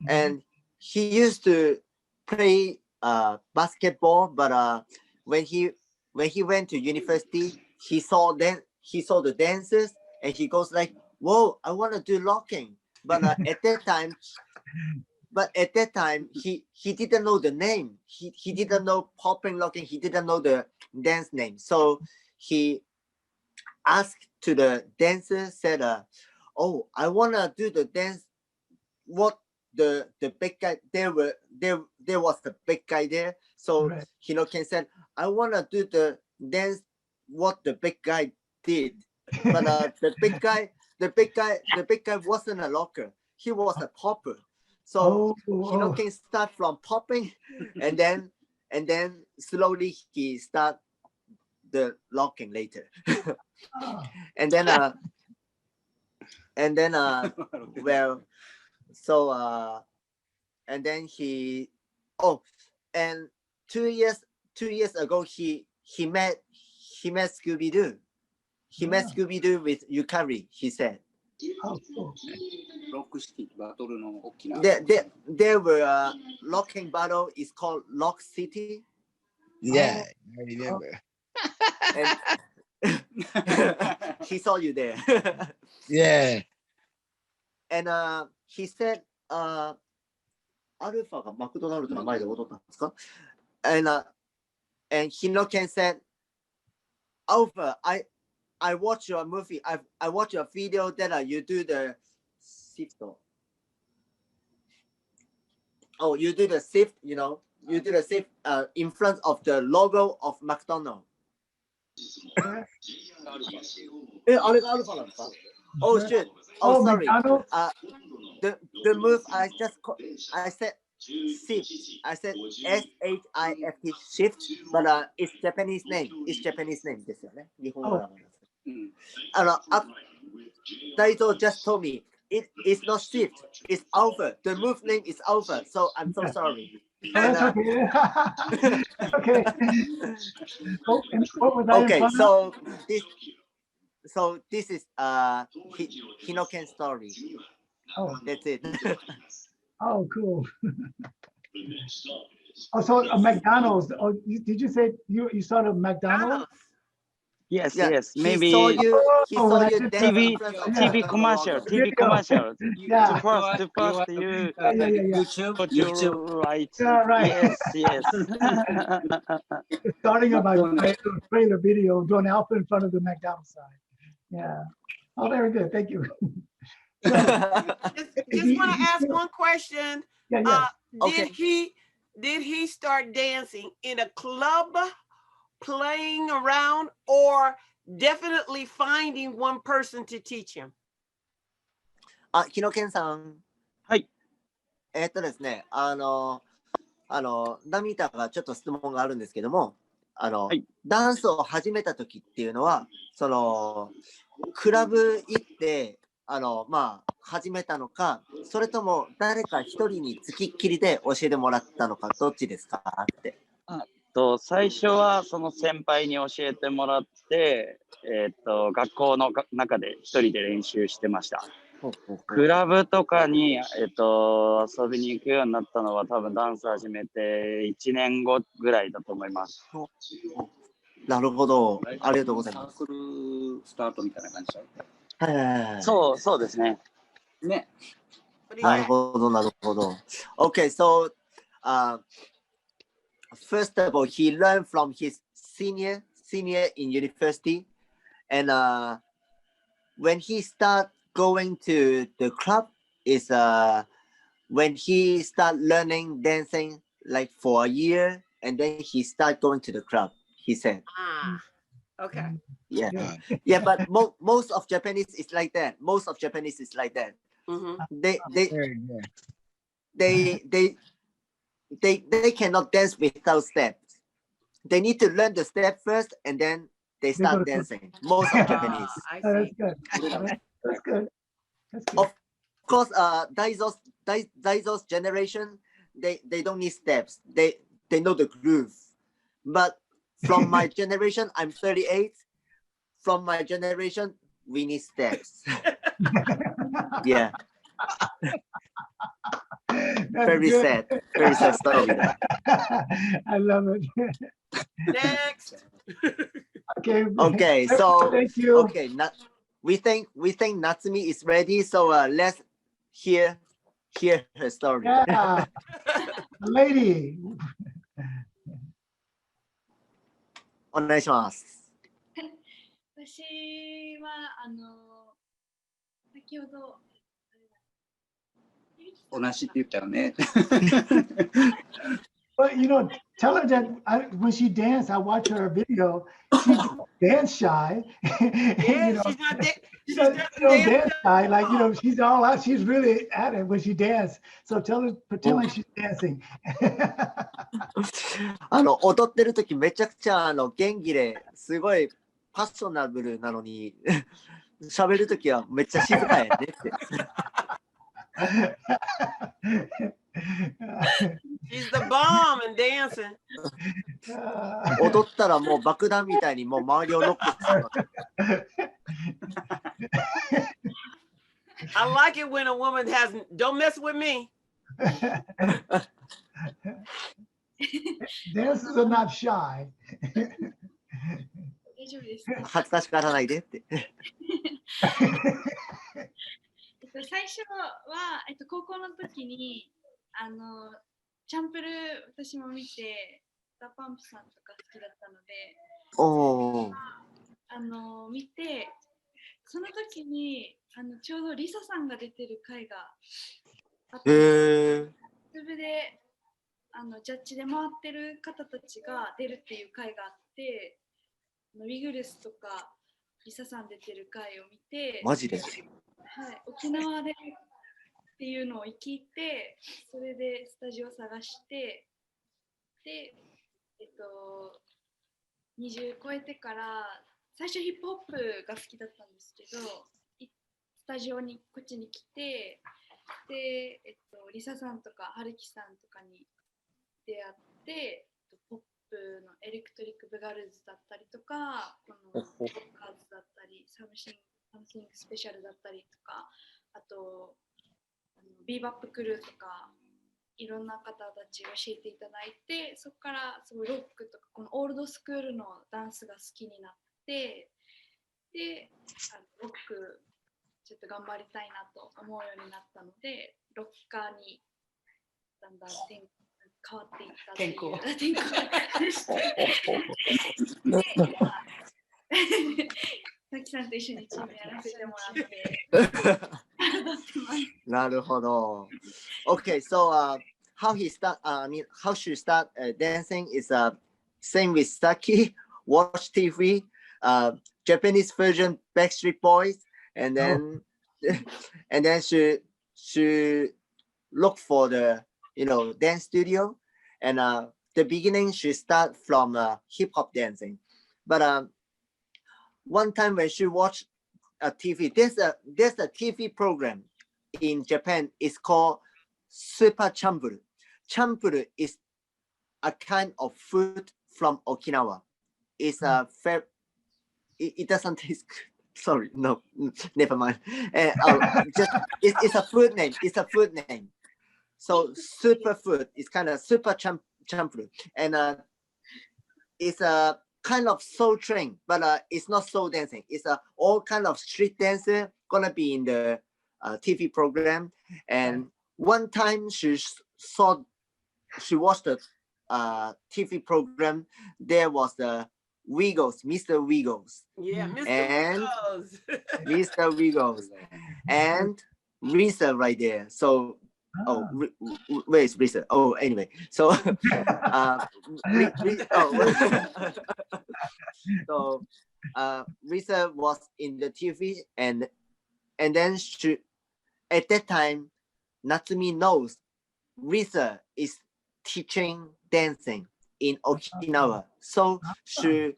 and he used to play basketball, but when he went to university, he saw the dancers, and he goes like, "Whoa, I want to do locking," but at that time, he didn't know the name. He didn't know popping locking. He didn't know the dance name. So he asked to the dancer, said, "Oh, I wanna do the dance. What the big guy there was the big guy there." So Hinoken said, "I wanna do the dance. What the big guy did." But the big guy wasn't a locker. He was a popper. So Hinoken start from popping, and then slowly he start the locking later. and then well, so and then and 2 years ago he met Scoo B Doo. He met Scoo B Doo with Yukari, he said. There were locking battle is called Lock City. Yeah, I remember. And he saw you there. Yeah. And he said, アルファがマクドナルドの前で踊ったんですか？ And Hinoken said, Alpha, I watch your movie. I watch your video that you do the shift. Oh, you do the shift, you know, you do the shift in front of the logo of McDonald's. あれがアルファなんですか? Oh shit. Oh, sorry. The move I said shift. I said SHIFT shift, but it's Japanese name. It's Japanese name ですよね。日本語だから。Daizo just told me it's not shift. It's alpha. The move name is alpha. So I'm so sorry. Oh, that's okay. Okay. What was I Okay, in front of? so this is Hinoken story. Oh, that's it. Oh, cool. Oh, so McDonald's. Oh, did you say you saw the McDonald's? Yes, Yeah, yes. he Maybe saw you when I dancing did TV the commercial. logo. TV commercial. Yeah. To first you Yeah. put your right. Yeah, right. Yes. Starting about trailer video, doing alpha in front of the McDonald's sign. Yeah. Oh, very good. Thank you. Just want to ask one question. Yeah. Did he start dancing in a club, playing around, or definitely finding one person to teach him? ヒノケンさん。はい。ですね、ダミータがちょっと質問があるんですけども、ダンスを始めた時っていうのは、クラブ行って、始めたのか、それとも誰か一人につきっきりで教えてもらったのか、どっちですかって。最初はその先輩に教えてもらって、学校の中で一人で練習してました。クラブとかに、遊びに行くようになったのは多分ダンス始めて1年後ぐらいだと思います。なるほど。ありがとうございます。サークルスタートみたいな感じだ。そうですね。ね。なるほど、なるほど。Okay, so first of all, he learned from his senior in university, and when he start going to the club is when he start learning dancing like for a year, and then he start going to the club. He said. Okay. Yeah, but most of Japanese is like that. Most of Japanese is like that. They cannot dance without steps. They need to learn the step first, and then they start dancing. Most of Japanese. I That's see. good. That's good. That's good. Of course, Daizo's generation, they don't need steps. They know the groove. But from my generation, I'm 38. From my generation, we need steps. Yeah. Very sad story. I love it. Next. Okay, so thank you. Okay, we think Natsumi is ready. So let's hear her story. Yeah, lady. お願いします。私は先ほど同じって言ったよね。But tell her that when she dances, I watch her video. She's dance shy. Yeah, she's not she don't dance shy. Like she's all out. She's really at it when she dances. So pretend like she's dancing. 踊ってる時めちゃくちゃ元気ですごいパッショナブルなのに喋る時はめっちゃ静かやねって。She's the bomb in dancing. 踊ったらもう爆弾みたいにもう周りをロックする。I like it when a woman has, don't mess with me. Dancers are not shy. 大丈夫です。恥ずかしがらないでって。最初は、高校の時にチャンプル私も見てダパンプさんとか好きだったので見てその時にちょうどリサさんが出てる回があって、それでジャッジで回ってる方たちが出るっていう回があってウィグルスとかリサさん出てる回を見てマジで、はい、沖縄でっていうのを聞いてそれでスタジオ探してで20超えてから最初ヒップホップが好きだったんですけどスタジオにこっちに来てで、リサさんとかハルキさんとかに出会ってポップのエレクトリックブガルズだったりとかこのカーズだったりサムシングスペシャルだったりとかあとビーバップクルーとかいろんな方たち教えていただいてそこからすごいロックとかこのオールドスクールのダンスが好きになってでロックちょっと頑張りたいなと思うようになったのでロッカーにだんだん変わっていったっていう転校さきさんと一緒にチームやらせてもらって。なるほど。Okay, so how she start dancing is same with Saki, watch TV, Japanese version Backstreet Boys, and then she look for the dance studio, and the beginning she start from hip hop dancing, but one time when she watched a TV, there's a TV program in Japan. It's called Super Champuru. Champuru is a kind of food from Okinawa. It's a fair. It doesn't taste good. Sorry, no, never mind. Just it's a food name. It's a food name. So super food is kind of super champuru, and it's a kind of soul train, but it's not soul dancing. It's all kind of street dancer gonna be in the TV program. And one time she watched TV program, there was the Wiggles, Mr. Wiggles. Yeah, Mr. And Wiggles. Mr. Wiggles and Risa right there. So, where is Risa? Oh, anyway. So, so Risa was in the TV, and then she, at that time, Natsumi knows Risa is teaching dancing in Okinawa. So she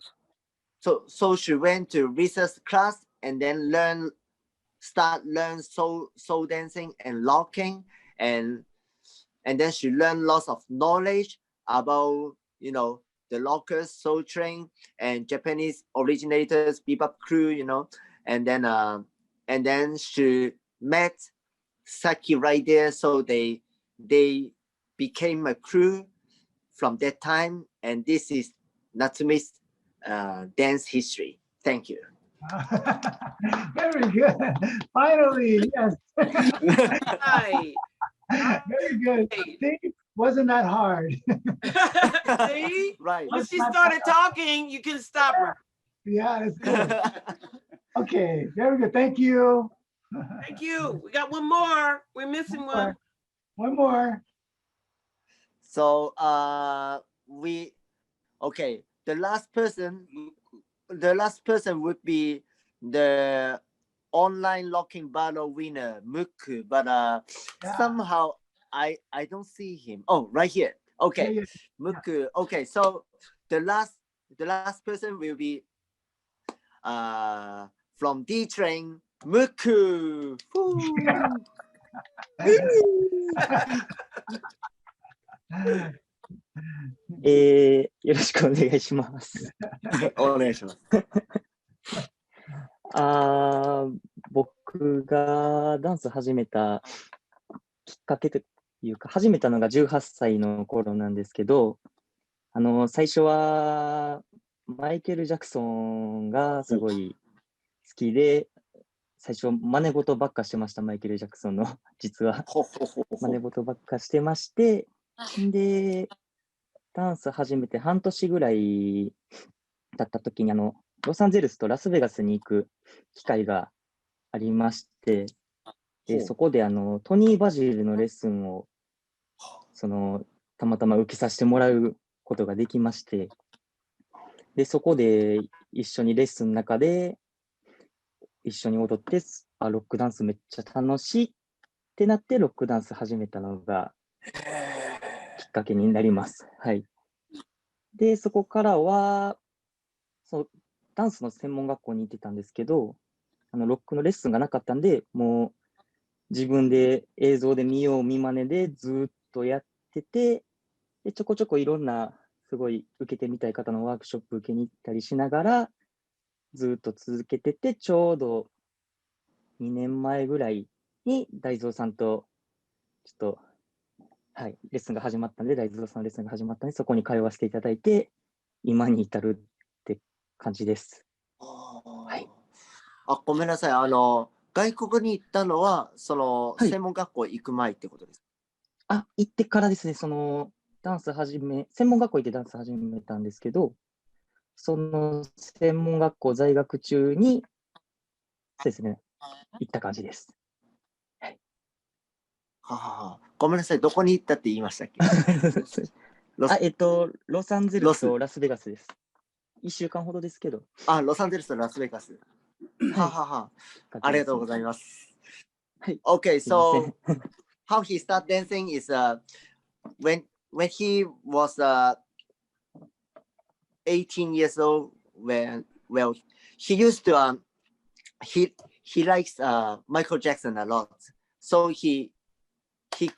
went to Risa's class and then learn soul dancing and locking, and then she learned lots of knowledge about, you know, the lockers, Soul Train, and Japanese originators, bebop crew, you know, and then she met Saki right there, so they became a crew from that time, and this is Natsumi's dance history. Thank you. Very good. Finally, yes. Right. Very good. See, wasn't that hard? See? Right. Once she started talking, you can stop her. Yeah, that's good. Okay, very good. Thank you. Thank you. We got one more. We're missing one. One more. So the last person would be the online locking battle winner, Mukku, but somehow I don't see him. Oh, right here. Okay, Mukku. Okay, so the last person will be from D-Train, Mukku.よろしくお願いします。お願いします。僕がダンス始めたきっかけというか、始めたのが18歳の頃なんですけど、最初はマイケル・ジャクソンがすごい好きで、最初真似事ばっかしてました、マイケル・ジャクソンの。実は真似事ばっかしてまして、でダンス始めて半年ぐらいだった時にロサンゼルスとラスベガスに行く機会がありまして、でそこでトニー・バジルのレッスンをたまたま受けさせてもらうことができまして、でそこで一緒にレッスンの中で一緒に踊って、ロックダンスめっちゃ楽しいってなってロックダンス始めたのがきっかけになります。はい。で、そこからは、ダンスの専門学校に行ってたんですけど、ロックのレッスンがなかったんで、もう自分で映像で見よう見まねでずっとやってて、でちょこちょこいろんなすごい受けてみたい方のワークショップ受けに行ったりしながら、ずっと続けてて、ちょうど2年前ぐらいに大蔵さんとちょっと、はい、レッスンが始まったんで、大蔵さんのレッスンが始まったんで、そこに通わせていただいて、今に至るって感じです。はい。ごめんなさい。外国に行ったのは、専門学校行く前ってことですか？行ってからですね、専門学校行ってダンス始めたんですけど、その専門学校在学中に、そうですね、行った感じです。はい。ごめんなさい、どこに行ったって言いましたっけ？ロサンゼルスとラスベガスです。1週間ほどですけど。ロサンゼルスとラスベガス。ありがとうございます。Okay, so how he started dancing is when he was 18 years old. Well, he used to he likes Michael Jackson a lot, so he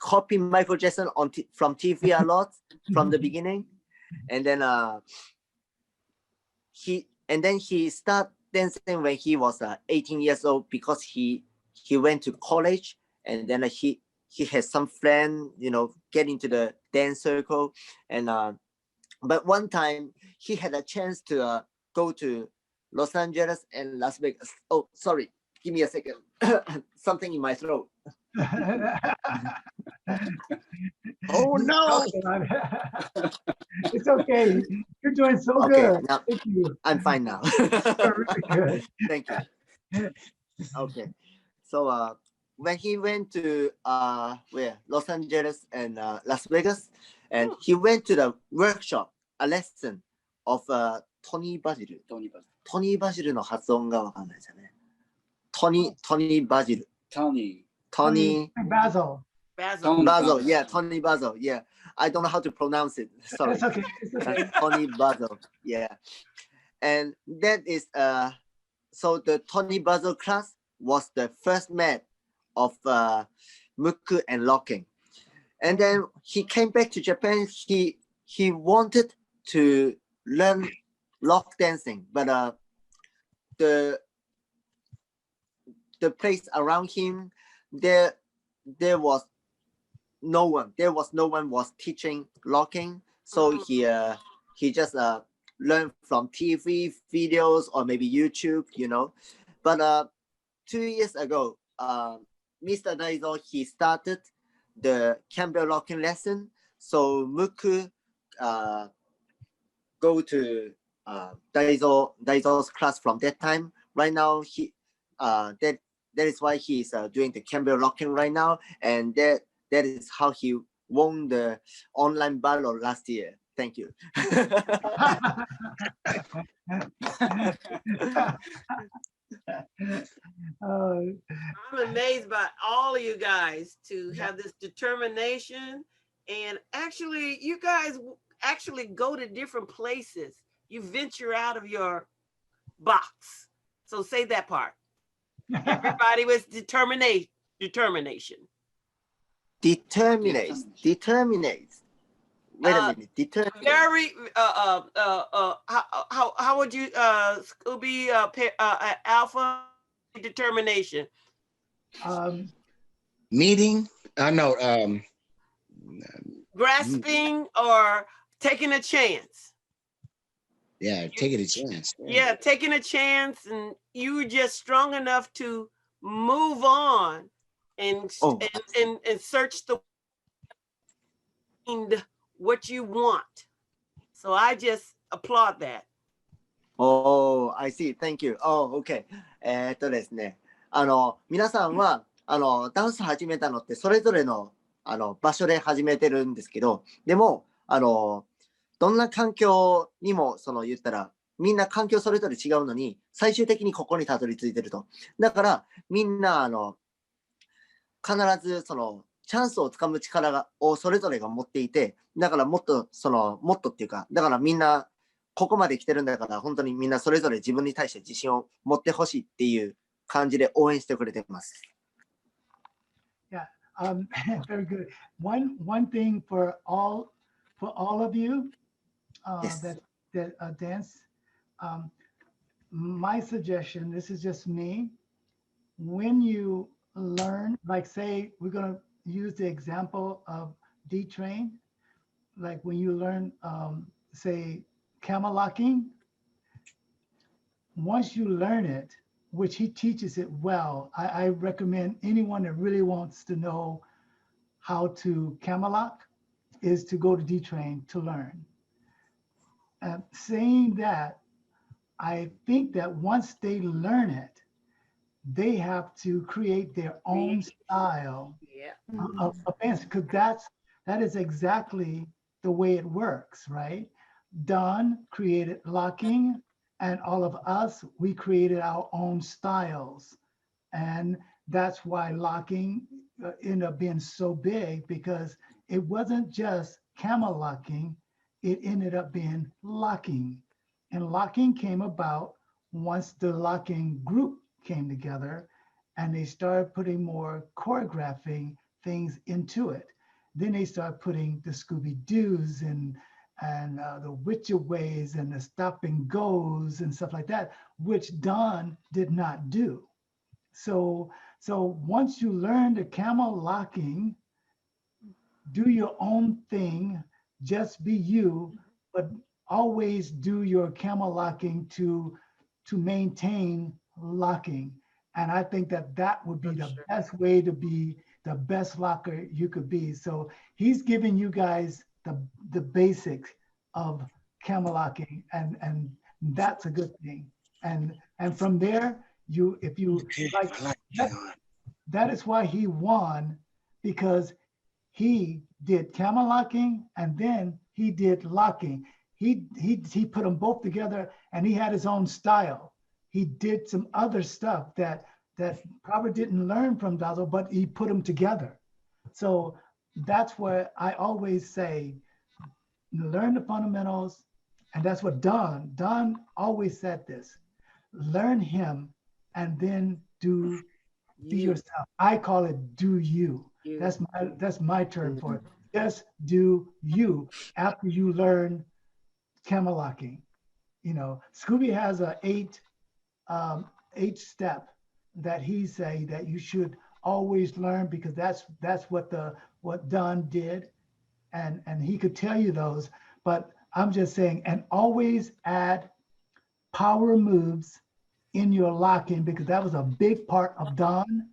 copied Michael Jackson from TV a lot from the beginning, and then he started dancing when he was 18 years old because he went to college, and then he has some friend, get into the dance circle, and but one time he had a chance to go to Los Angeles and Las Vegas. Oh, sorry, give me a second. Something in my throat. Oh no! It's okay. You're doing so Okay, good. now Thank you. I'm fine now. You're really good. Thank you. Okay, so when he went to where Los Angeles and Las Vegas, and he went to the workshop, a lesson of Tony Basil. Tony Basil の発音がわかんないですよね。Tony Basil. Tony Basil. Basil, yeah, Tony Basil, yeah. I don't know how to pronounce it. Sorry. It's okay. It's okay. Tony Basil, yeah. And that is so the Tony Basil class was the first met of Mukku and locking. And then he came back to Japan. He wanted to learn lock dancing, but the place around him, there was no one was teaching locking, so he just learned from TV videos or maybe YouTube, you know. But 2 years ago, Mr. Daizo, he started the Campbell locking lesson, so Mukku go to Daizo's class from that time. Right now, that is why he's doing the Campbell locking right now, and that is how he won the online battle last year. Thank you. I'm amazed by all of you guys to have this determination, and actually you guys actually go to different places. You venture out of your box. So say that part. Everybody with determination. Wait a minute. Determinate. Very how would you Scoo B alpha determination? Meeting? No. Grasping or taking a chance. Yeah, taking a chance. Yeah, taking a chance, and you were just strong enough to move on and search the what you want. So I just applaud that. Oh, I see. Thank you. Oh, okay. ですね。皆さんは、ダンス始めたのってそれぞれの、場所で始めてるんですけど、でも、どんな環境にも、言ったら、みんな環境それぞれ違うのに、最終的にここにたどり着いてると。だから、みんな、必ず、チャンスをつかむ力をそれぞれが持っていて、だからもっとっていうか、だからみんなここまで来てるんだから、本当にみんなそれぞれ自分に対して自信を持ってほしいっていう感じで応援してくれてます。Yeah, very good. One thing for all of you Yes. that dance, my suggestion, this is just me, when you learn, like say we're going to use the example of D-Train, like when you learn, say, camel locking, once you learn it, which he teaches it well, I recommend anyone that really wants to know how to camel lock is to go to D-Train to learn. Saying that, I think that once they learn it, they have to create their own style of dance, because that is exactly the way it works, right? Don created locking, and all of us, we created our own styles. And that's why locking ended up being so big, because it wasn't just camel locking, it ended up being locking. And locking came about once the locking group came together and they started putting more choreographing things into it. Then they started putting the Scoo B Doos and the Witcher ways and the stop and goes and stuff like that, which Don did not do. So once you learn the camel locking, do your own thing, just be you, but always do your camel locking to maintain locking. And I think that would be the best way to the best locker you could be. So he's giving you guys the basics of camel locking, and that's a good thing. And from there, if you like that is why he won, because he did camel locking and then he did locking. He put them both together, and he had his own style. He did some other stuff that probably didn't learn from Daizo, but he put them together. So that's where I always say, learn the fundamentals. And that's what Don always said this, learn him and then do yourself. I call it do you. That's my term for it. Just do you after you learn camel locking. You know, Scooby has a eight step that he say that you should always learn, because that's what Don did, and he could tell you those. But I'm just saying, and always add power moves in your locking, because that was a big part of Don.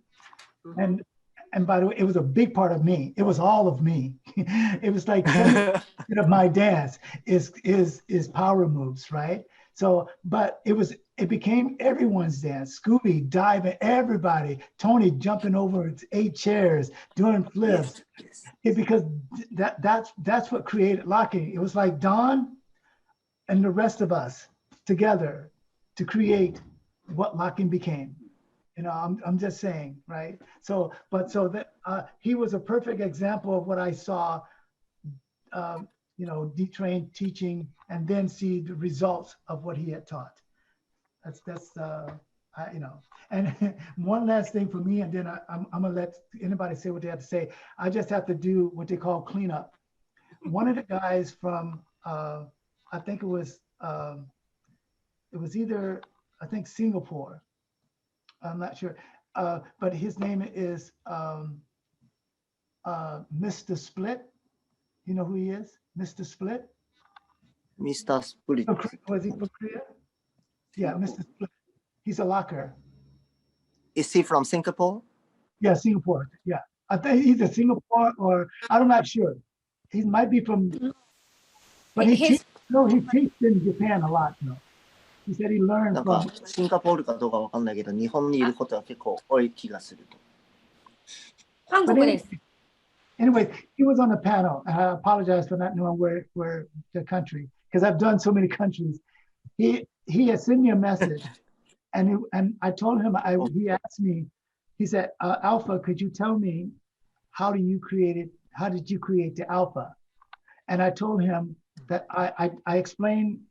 And by the way, it was a big part of me. It was all of me. It was like of my dance is power moves, right? So, but it became everyone's dance. Scooby diving, everybody, Tony jumping over 8 chairs, doing flips. Because that's what created locking. It was like Don and the rest of us together to create what locking became. You know, I'm just saying, right? So that he was a perfect example of what I saw, you know, D-Train teaching, and then see the results of what he had taught. That's you know. And one last thing for me, and then I'm gonna let anybody say what they have to say. I just have to do what they call cleanup. One of the guys from, I think it was either, I think Singapore. I'm not sure, but his name is Mr. Split. You know who he is? Mr. Split? Mr. Split. Was he from Korea? Yeah, Mr. Split. He's a locker. Is he from Singapore? Yeah, Singapore. Yeah, I think he's a Singapore, or I'm not sure. He might be from, but he teaches in Japan a lot. No, he said he learned なんか from. シンガポールかどうかわかんないけど、日本にいることは結構多い気がする。韓国です。 Anyway, he was on the panel. And I apologize for not knowing where the country, because I've done so many countries. He had sent me a message, and I told him, he asked me, he said, Alpha, could you tell me how did you create the Alpha? And I told him that I explained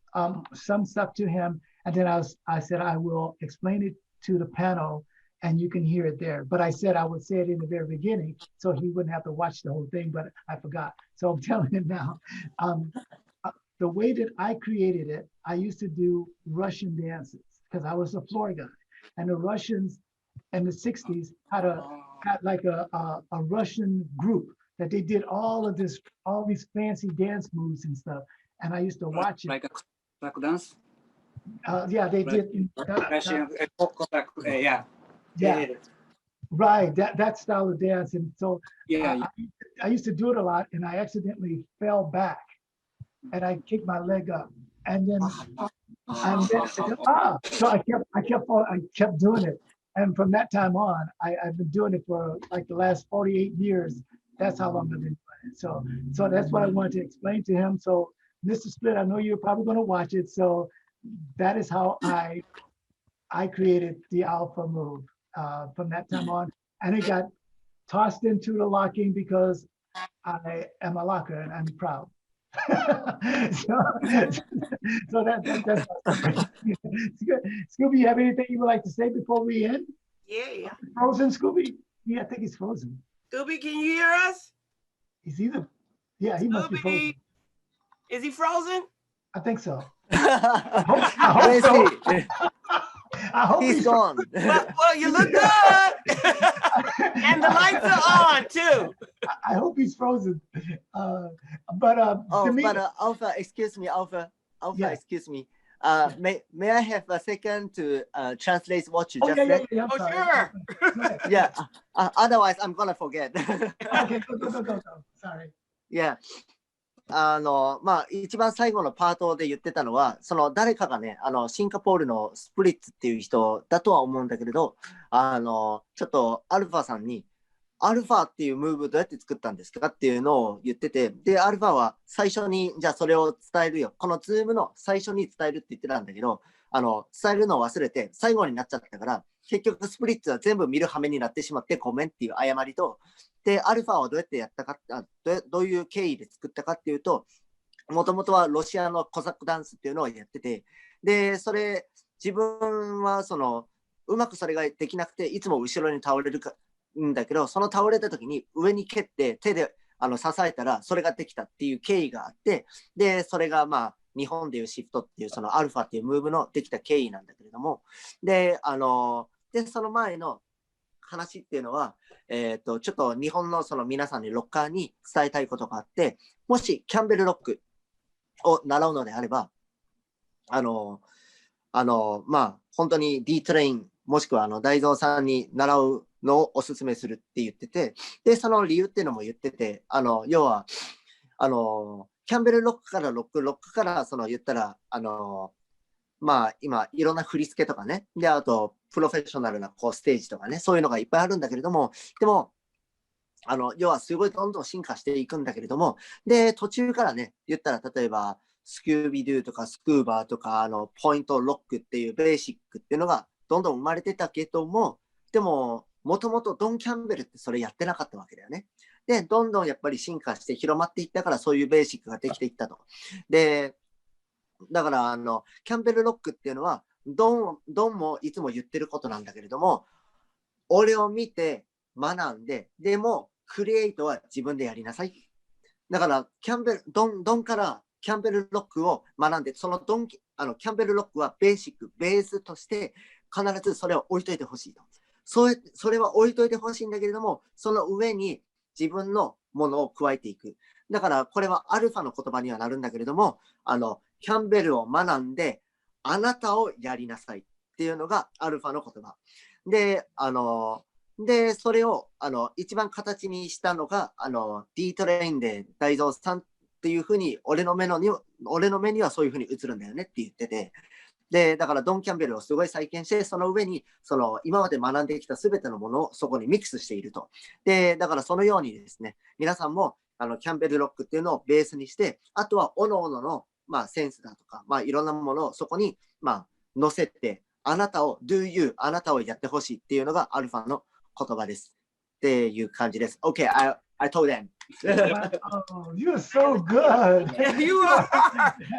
some stuff to him, and then I said I will explain it to the panel, and you can hear it there. But I said I would say it in the very beginning, so he wouldn't have to watch the whole thing, but I forgot. So I'm telling him now. The way that I created it, I used to do Russian dances, because I was a floor guy. And the Russians in the 60s had like a Russian group that they did all these fancy dance moves and stuff. And I used to watch it. Like a crack dance? Yeah, they did. Yeah. Yeah, right. That style of dance, and so I used to do it a lot, and I accidentally fell back, and I kicked my leg up, and then so I kept doing it, and from that time on, I've been doing it for like the last 48 years. That's how long I've been doing it. So that's what I wanted to explain to him. So Mr. Split, I know you're probably going to watch it. So that is how I created the Alpha move. From that time on, and it got tossed into the locking because I am a locker and I'm proud. so that's Scooby, you have anything you would like to say before we end? Yeah. Frozen, Scooby? Yeah, I think he's frozen. Scooby, can you hear us? He's either, yeah, he must be frozen. Is he frozen? I think so. I hope so. I hope he's gone. Well, you look good. And the lights are on too. I hope he's frozen. But Alpha, excuse me, Alpha, yeah. Excuse me. may I have a second to translate what you Oh, just yeah, yeah, said? yeah. I'm Oh, sorry. sure. Go ahead. Yeah. Otherwise, I'm gonna forget. Okay, go. Sorry. Yeah. まあ、一番最後のパートで言ってたのは、その誰かがね、シンガポールのスプリッツっていう人だとは思うんだけれど、ちょっとアルファさんに、アルファっていうムーブどうやって作ったんですかっていうのを言ってて、で、アルファは最初に、じゃあそれを伝えるよ。このズームの最初に伝えるって言ってたんだけど、伝えるのを忘れて最後になっちゃったから、結局スプリッツは全部見る羽目になってしまってごめんっていう謝りと、で、アルファはどうやってやったか、どういう経緯で作ったかっていうと、もともとはロシアのコザックダンスっていうのをやってて、で、自分はうまくそれができなくて、いつも後ろに倒れるんだけど、その倒れた時に上に蹴って手で支えたらそれができたっていう経緯があって、で、それがまあ、日本でいうシフトっていうそのアルファっていうムーブのできた経緯なんだけれども、で、その前の話っていうのは、ちょっと日本のその皆さんにロッカーに伝えたいことがあって、もしキャンベルロックを習うのであれば、まあ、本当に D-Train もしくは大蔵さんに習うのをお勧めするって言ってて、で、その理由っていうのも言ってて、要は、キャンベルロックからロックから言ったら、まあ今いろんな振り付けとかね、で、あとプロフェッショナルなステージとかね、そういうのがいっぱいあるんだけれども、でも、要はすごいどんどん進化していくんだけれども、で、途中からね、言ったら例えば、スキュービドゥとかスクーバーとか、ポイントロックっていうベーシックっていうのがどんどん生まれてたけども、でも、もともとドン・キャンベルってそれやってなかったわけだよね。で、どんどんやっぱり進化して広まっていったから、そういうベーシックができていったと。で、だから、キャンベルロックっていうのは、ドンもいつも言ってることなんだけれども、俺を見て学んで、でも、クリエイトは自分でやりなさい。だから、ドンからキャンベルロックを学んで、そのキャンベルロックはベーシック、ベースとして、必ずそれを置いといてほしいと。それは置いといてほしいんだけれども、その上に自分のものを加えていく。だから、これはアルファの言葉にはなるんだけれども、キャンベルを学んで、あなたをやりなさいっていうのがアルファの言葉。で、それを、一番形にしたのが、D-Train で大蔵さんっていうふうに、俺の目にはそういうふうに映るんだよねって言ってて、で、だからドン・キャンベルをすごい再建して、その上に、今まで学んできたすべてのものをそこにミックスしていると。で、だからそのようにですね、皆さんも、キャンベルロックっていうのをベースにして、あとは各々の、まあ、センスだとか、まあ、いろんなものをそこに、まあ、乗せて、あなたをやってほしいっていうのがアルファの言葉です。っていう感じです。Okay, I told them. Oh, you're so good. You are.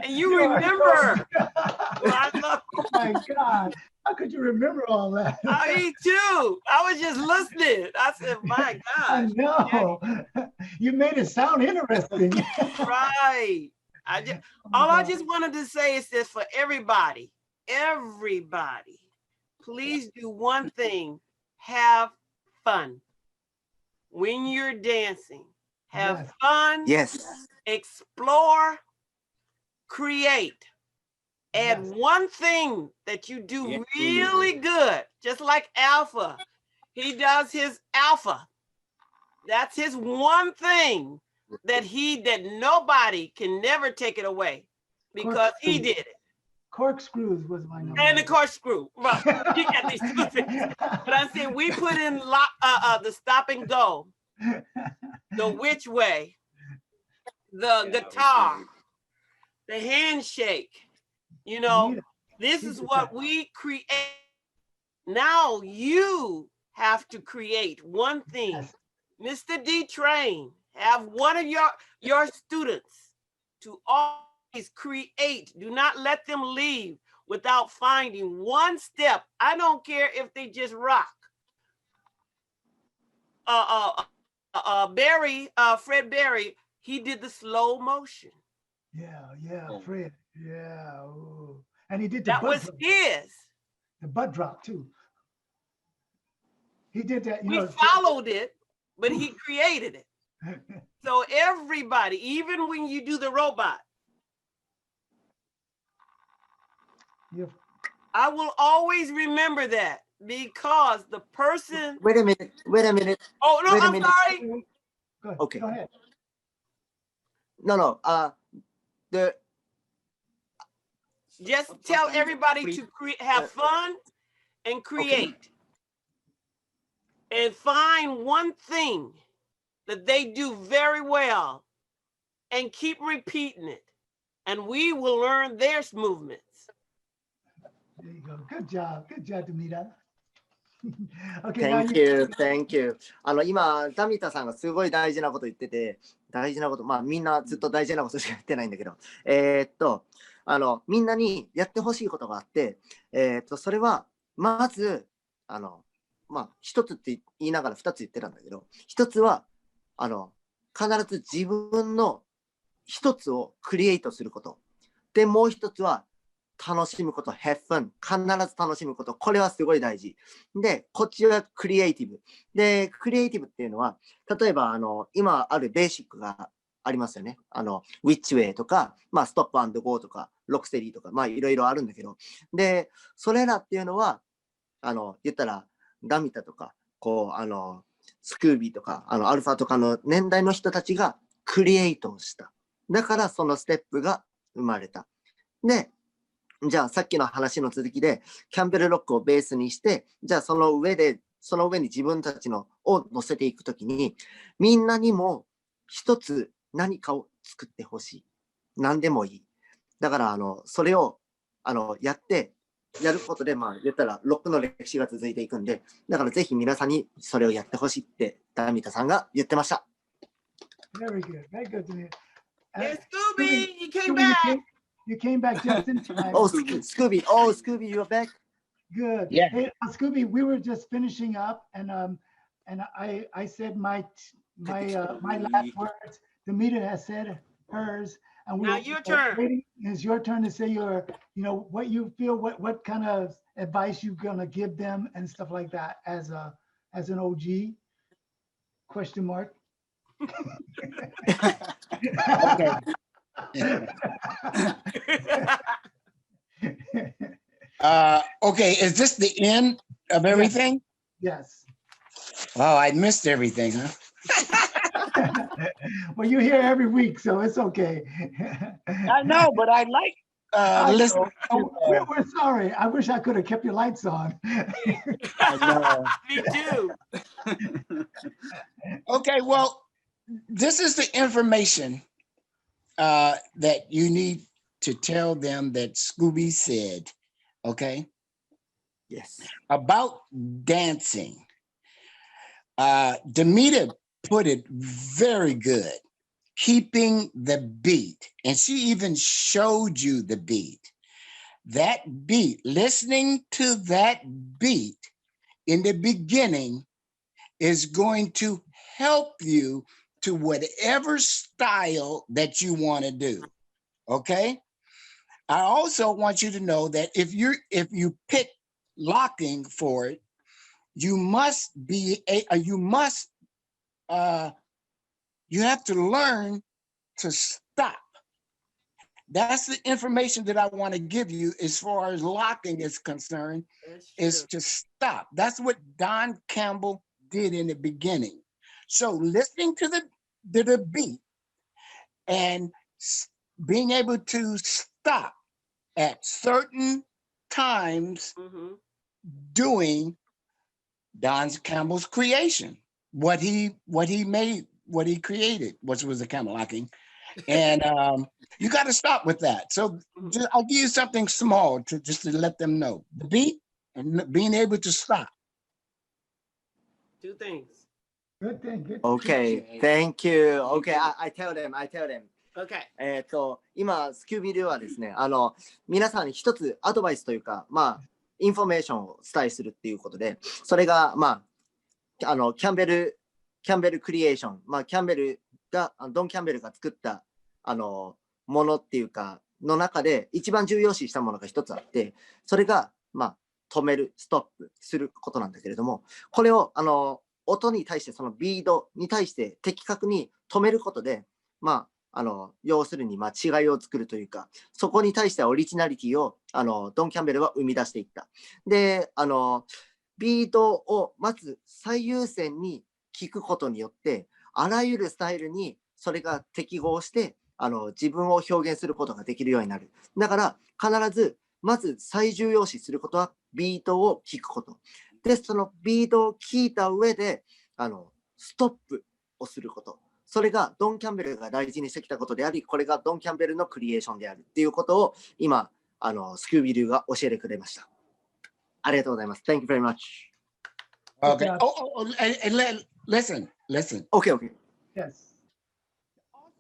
And you remember. Oh my God. How could you remember all that? Me too. I was just listening. I said, my God. I know. You made it sound interesting. Right. I just wanted to say is this for everybody, please do one thing, have fun. When you're dancing, have fun, explore, create. Add one thing that you do really good, just like Alpha. He does his Alpha. That's his one thing that nobody can never take it away because he did it. Corkscrews was my number. And the corkscrew. Well, you got these two things. But I'm saying we put in the stop and go, the which way, the guitar, the handshake. You know, this is what we create. Now you have to create one thing. Mr. D-Train, have one of your students to always create. Do not let them leave without finding one step. I don't care if they just rock. Fred Berry, he did the slow motion. Yeah, Fred. Yeah. Ooh. And he did that was his. The butt drop too. He did that. We followed it, but he created it. So everybody, even when you do the robot, I will always remember that because the person. Wait a minute. Wait a minute. Oh, no, Wait a I'm minute. sorry. Okay. Go ahead. No. The Just tell everybody to have fun and create. And find one thing that they do very well and keep repeating it. And we will learn their movements. There you go. Good job. Good job, Damita. Thank you, thank you.今、ダミタさんがすごい大事なこと言ってて、大事なこと、まあみんなずっと大事なことしか言ってないんだけど、みんなにやってほしいことがあって、それは、まず、まあ、一つって言いながら二つ言ってたんだけど、一つは、必ず自分の一つをクリエイトすること。で、もう一つは、楽しむこと、have fun。必ず楽しむこと。これはすごい大事。で、こっちはクリエイティブ。で、クリエイティブっていうのは、例えば、今あるベーシックがありますよね。ウィッチウェイとか、まあ、ストップ&ゴーとか、ロックステリーとか、まあ、いろいろあるんだけど、で、それらっていうのは、言ったら、ダミタとか、こう、スクービーとか、アルファとかの年代の人たちがクリエイトをした。だからそのステップが生まれた。で、じゃあさっきの話の続きで、キャンベルロックをベースにして、じゃあその上に自分たちのを乗せていくときに、みんなにも一つ何かを作ってほしい。何でもいい。だから、それを、やることで、まあ、言ったら、ロックの歴史が続いていくんで、だからぜひ皆さんにそれをやってほしいって、ダミタさんが言ってました。Very good. Very good to me. Hey, Scooby, you came back. You came back just in time. Oh, Scooby. Oh, Scooby, you're back. Good. Yeah. Hey, Scooby, we were just finishing up, and I said my last words. Damita has said hers. And now your turn. It's your turn to say what you feel, what kind of advice you're gonna give them and stuff like that as an OG? Question mark. Okay. Okay, is this the end of everything? Yes. Oh, I missed everything, huh? Well, you're here every week, so it's okay. I know, but I like listening. We're sorry. I wish I could have kept your lights on. I know. Me too. Okay, well, this is the information that you need to tell them that Scooby said, okay? Yes. About dancing. Damita put it very good, keeping the beat. And she even showed you the beat. That beat, listening to that beat in the beginning is going to help you to whatever style that you want to do, okay? I also want you to know that if you pick locking for it, you have to learn to stop. That's the information that I want to give you as far as locking is concerned, is to stop. That's what Don Campbell did in the beginning. So listening to the beat and being able to stop at certain times doing Don Campbell's creation, what he made, what he created, which was the camel locking. And you got to stop with that. So I'll give you something small just to let them know. The beat and being able to stop. 2 things. Good thing. Good. Okay, thank you. Okay, I tell them. Okay. 今、スキュービー・ドゥはですね、皆さんに一つアドバイスというか、まあ、インフォメーションを伝えするっていうことで、それが、まあ、キャンベルクリエーション、まあ、ドン・キャンベルが作った、ものっていうか、の中で一番重要視したものが一つあって、それが、まあ、止める、ストップすることなんだけれども、これを、音に対して、そのビードに対して的確に止めることで、ま要するに違いを作るというか、そこに対してはオリジナリティをドン・キャンベルは生み出していった。で、ビートをまず最優先に聴くことによって、あらゆるスタイルにそれが適合して、自分を表現することができるようになる。だから必ずまず最重要視することはビートを聴くこと。で、そのビートを聴いた上で、ストップをすること。それがドン・キャンベルが大事にしてきたことであり、これがドン・キャンベルのクリエーションであるっていうことを今、スクービー・ドゥが教えてくれました。ありがとうございます。Thank you very much. Okay. Listen. Okay. Yes.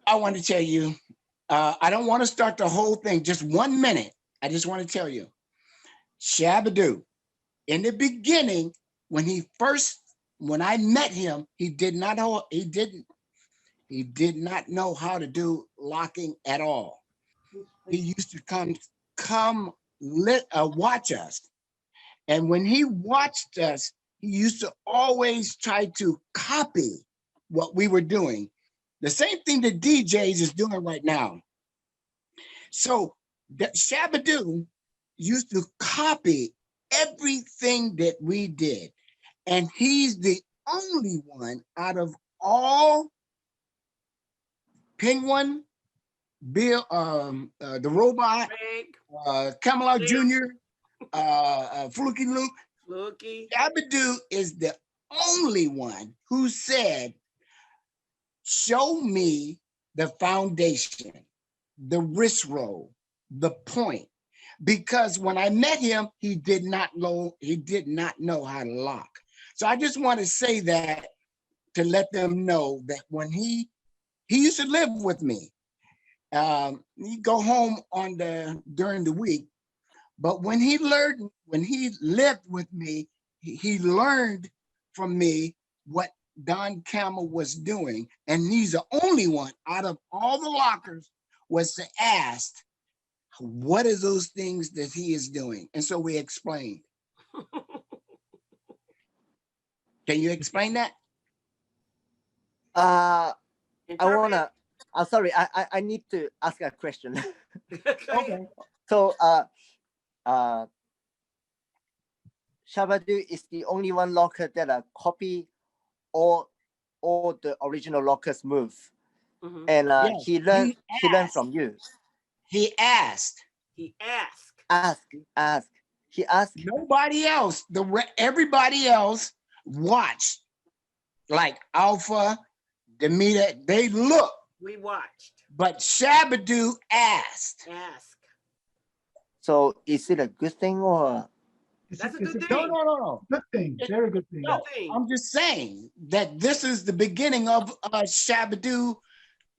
I want to tell you, I don't want to start the whole thing, just 1 minute. I just want to tell you, Shabba Doo, in the beginning, when I met him, he did not know how to do locking at all. He used to come watch us. And when he watched us, he used to always try to copy what we were doing. The same thing that DJs is doing right now. So Shabba Doo used to copy everything that we did. And he's the only one out of all Penguin, Bill, the robot, Camelot Jr., Fluky Luke. Shabba Doo is the only one who said, show me the foundation, the wrist roll, the point. Because when I met him, he did not know how to lock. So I just want to say that to let them know that when he used to live with me. He'd go home during the week, but when he lived with me, he learned from me what Don Camel was doing, and he's the only one out of all the lockers was to ask, what are those things that he is doing? And so we explained. Can you explain that? I'm sorry, I need to ask a question. Okay. So, Shabba Doo is the only one locker that copy all the original lockers move. Mm-hmm. And yes, he learned from you. He asked. He asked. Nobody else, everybody else watched. Like Alpha, Damita, they looked. We watched. But Shabba Doo asked. So is it a good thing or? That's a good thing. No. Good thing. Very good thing. No, I'm just saying that this is the beginning of Shabba Doo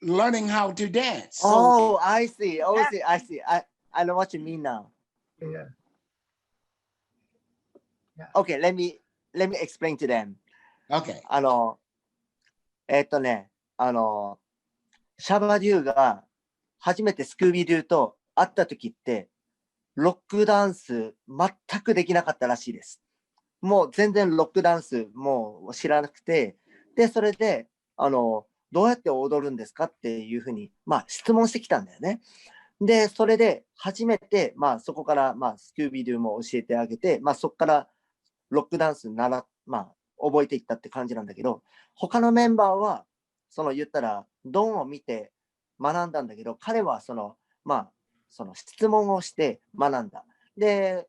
learning how to dance. So, I see. I know what you mean now. Yeah. Okay, let me explain to them. Okay. シャバデューが初めてスクービードゥと会った時って、ロックダンス全くできなかったらしいです。もう全然ロックダンスもう知らなくて、で、それで、どうやって踊るんですかっていうふうに、質問してきたんだよね。で、それで初めて、そこから、スクービードゥも教えてあげて、そこからロックダンス覚えていったって感じなんだけど、他のメンバーは、言ったら、ドンを見て学んだんだけど、彼はその質問をして学んだ。で、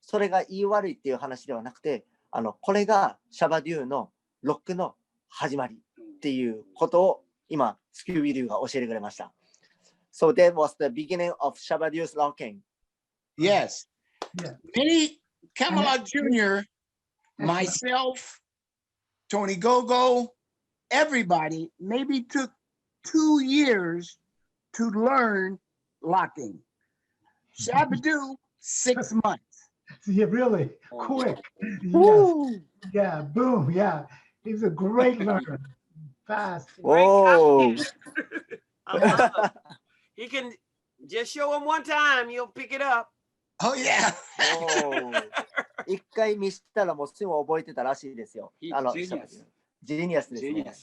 それが言い悪いっていう話ではなくて、これがシャバデューのロックの始まりっていうことを今、スクービードゥが教えてくれました。So that was the beginning of Shabba Doo's locking. Yes. Yeah. Many Camelot Jr., myself, Tony Gogo, everybody maybe took 2 years to learn locking. Shabba Doo, 6 months. Yeah, really quick. Yes. Yeah, boom. Yeah, he's a great learner. Fast. Oh. He can just show him one time, he'll pick it up. Oh yeah. 一回見したらもうすぐ覚えてたらしいですよ。ジーニアスですね。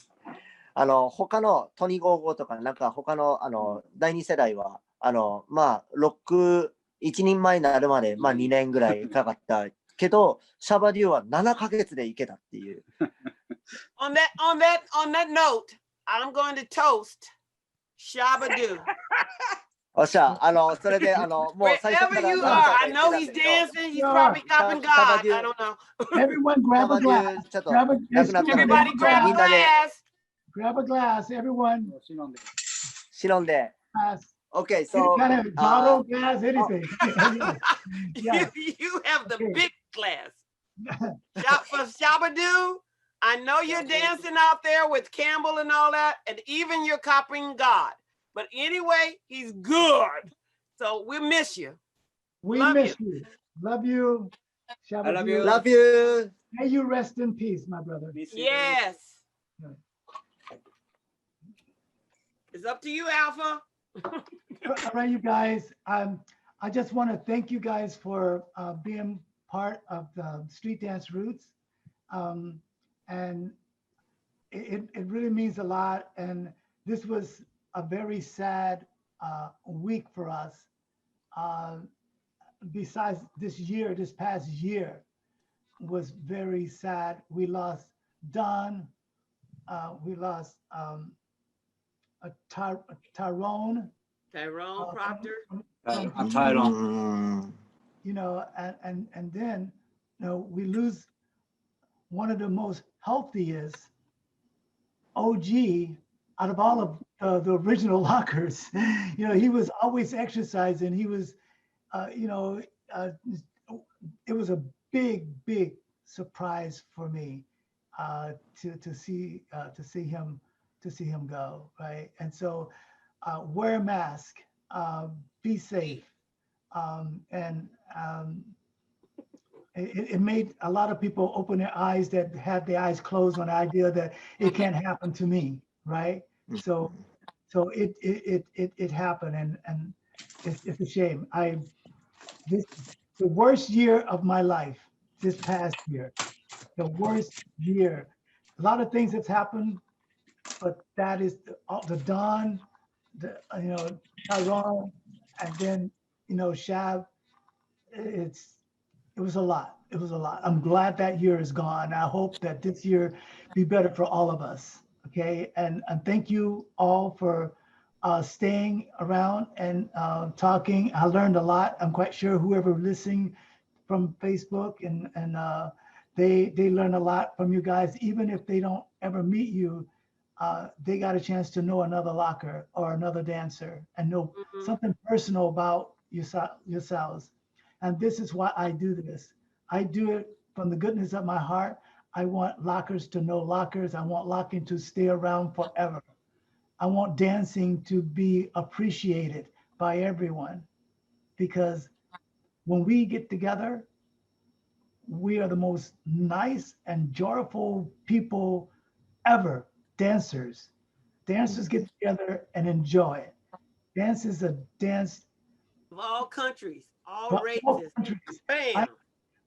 他のトニー55とか、なんか他の、第2世代は、まあ、ロック一人前になるまで、まあ、2年ぐらいかかったけど、シャバデューは7ヶ月でいけたっていう。On that note, I'm going to toast Shabba Doo. おっしゃ、それで、もう最初か Wherever ら you 何 are, 回か I 言ってた know んだ he's けど、 dancing. He's probably copping God. I don't know. Everyone grab a glass. ちょっと Grab a, なくなったので、 Everybody grab み a んなで glass. grab a glass. Everyone. 忍んで。 Glass. Okay, Any so, kind of bottle, glass, anything. Yeah. You have the Okay. big glass. For Shabba Doo, I know you're dancing out there with Campbell and all that, and even you're copying God. But anyway, he's good. So we miss you. We Love miss you. Love you. Shabba I love Doo. you. love you. May you rest in peace, my brother. Yes. It's up to you, Alpha. All right, you guys. I just want to thank you guys for being part of the Street Dance Roots. And it really means a lot. And this was a very sad week for us. Besides this past year was very sad. We lost Don. We lost Tyrone. Tyrone Proctor. Tyrone. You know, and then, you know, we lose one of the most healthiest OG out of all of the original lockers. You know, he was always exercising. He was, you know, it was a big surprise for me to see him go, right? And so, wear a mask, be safe, and it made a lot of people open their eyes that had their eyes closed on the idea that it can't happen to me, right? So it happened, and it's a shame. The worst year of my life, this past year, the worst year. A lot of things that's happened, but that is the Don, you know, Tyrone, and then, you know, Shab. It was a lot. It was a lot. I'm glad that year is gone. I hope that this year be better for all of us. Okay. And thank you all for staying around and talking. I learned a lot. I'm quite sure whoever listening from Facebook and they learn a lot from you guys. Even if they don't ever meet you, they got a chance to know another locker or another dancer and know something personal about yourselves. And this is why I do this. I do it from the goodness of my heart. I want lockers to know lockers. I want locking to stay around forever. I want dancing to be appreciated by everyone, because when we get together, we are the most nice and joyful people ever. Dancers get together and enjoy it. Dance is a dance Of all countries, all for races. all countries. Bam.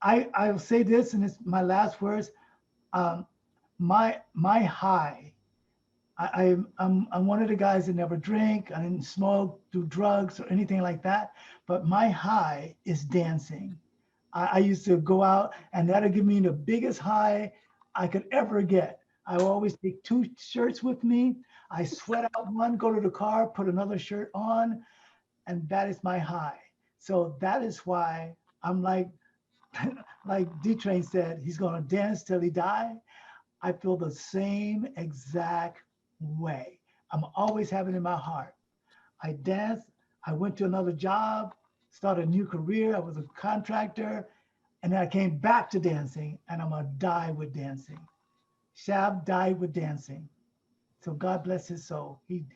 I'll say this, and it's my last words. My high. I'm one of the guys that never drink. I didn't smoke, do drugs, or anything like that. But my high is dancing. I used to go out, and that'll give me the biggest high I could ever get. I will always take 2 shirts with me. I sweat out one, go to the car, put another shirt on, and that is my high. So that is why I'm like D-Train said, he's gonna dance till he die. I feel the same exact way. I'm always having it in my heart. I dance. I went to another job, started a new career. I was a contractor, and then I came back to dancing, and I'm gonna die with dancing. Shab died with dancing. So God bless his soul. He's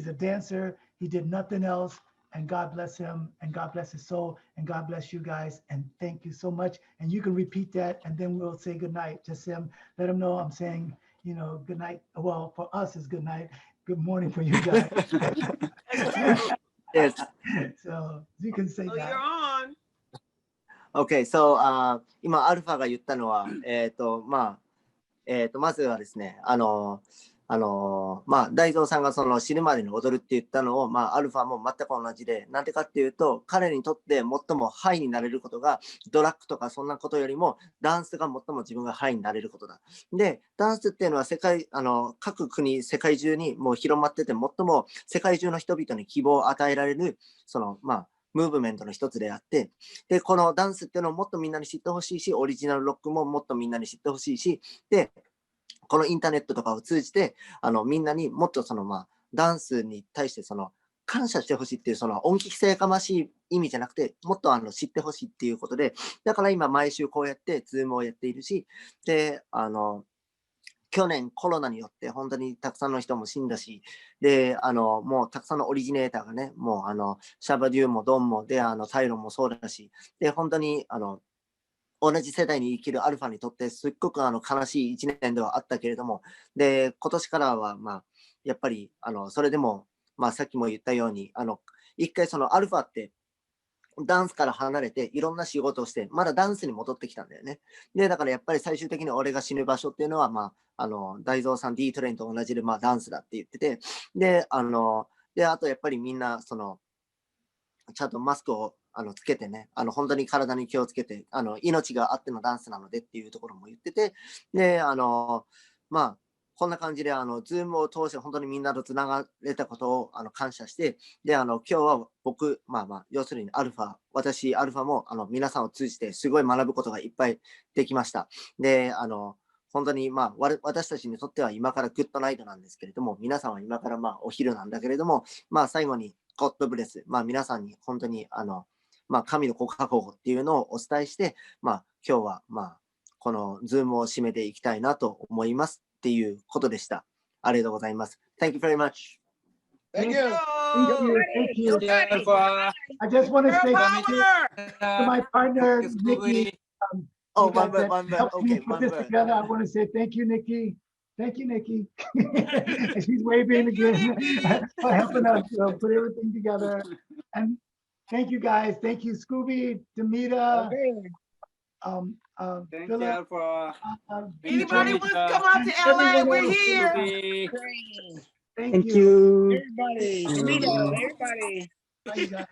a dancer. He did nothing else. And God bless him, and God bless his soul, and God bless you guys. And thank you so much. And you can repeat that, and then we'll say good night. Just let him know I'm saying, good night. Well, for us, it's good night. Good morning for you guys. Yes. So you can say Oh, that. you're on. Okay, so, 今、アルファが言ったのは、まずはですね、大蔵さんがその死ぬまでに踊るって言ったのを、アルファも全く同じで、なんでかっていうと、彼にとって最もハイになれることが、ドラッグとかそんなことよりも、ダンスが最も自分がハイになれることだ。で、ダンスっていうのは各国、世界中にもう広まってて、最も世界中の人々に希望を与えられる、ムーブメントの一つであって、で、このダンスっていうのをもっとみんなに知ってほしいし、オリジナルロックももっとみんなに知ってほしいし、で、このインターネットとかを通じて、みんなにもっとダンスに対して感謝してほしいっていう、恩着せがましい意味じゃなくて、もっと知ってほしいっていうことで、だから今毎週こうやってズームをやっているし、で、去年コロナによって本当にたくさんの人も死んだし、で、もうたくさんのオリジネーターがね、もうシャバデューもドンも、で、タイロンもそうだし、で、本当に同じ世代に生きるアルファにとってすっごく悲しい1年ではあったけれども、で、今年からはやっぱりそれでも、さっきも言ったように、一回アルファってダンスから離れていろんな仕事をして、まだダンスに戻ってきたんだよね。で、だからやっぱり最終的に俺が死ぬ場所っていうのは、大蔵さん D トレインと同じで、ダンスだって言ってて、で、あとやっぱりみんな、ちゃんとマスクをつけてね、本当に体に気をつけて、命があってのダンスなのでっていうところも言ってて、で、こんな感じで、ズームを通して本当にみんなとつながれたことを感謝して、で、今日は僕、要するにアルファ、私、アルファも皆さんを通じてすごい学ぶことがいっぱいできました。で、本当に、私たちにとっては今からグッドナイトなんですけれども、皆さんは今からお昼なんだけれども、最後に、ゴッドブレス、皆さんに本当に、神の告白法っていうのをお伝えして、今日は、このズームを締めていきたいなと思いますっていうことでした。ありがとうございます。Thank you very much. Thank you. Thank you. Thank you. I just want to say to my partner, Nikki. Oh, you guys that one word. helped me Okay, put one this word. together. I want to say thank you, Nikki. Thank you, Nikki. And she's waving again for helping us put everything together. And thank you guys. Thank you, Scooby, Damita. Thank Philip, you, Alpha. Anybody wants to come out to LA? We're here. Thank Thank you. you. Everybody, Damita, everybody. Bye, you guys.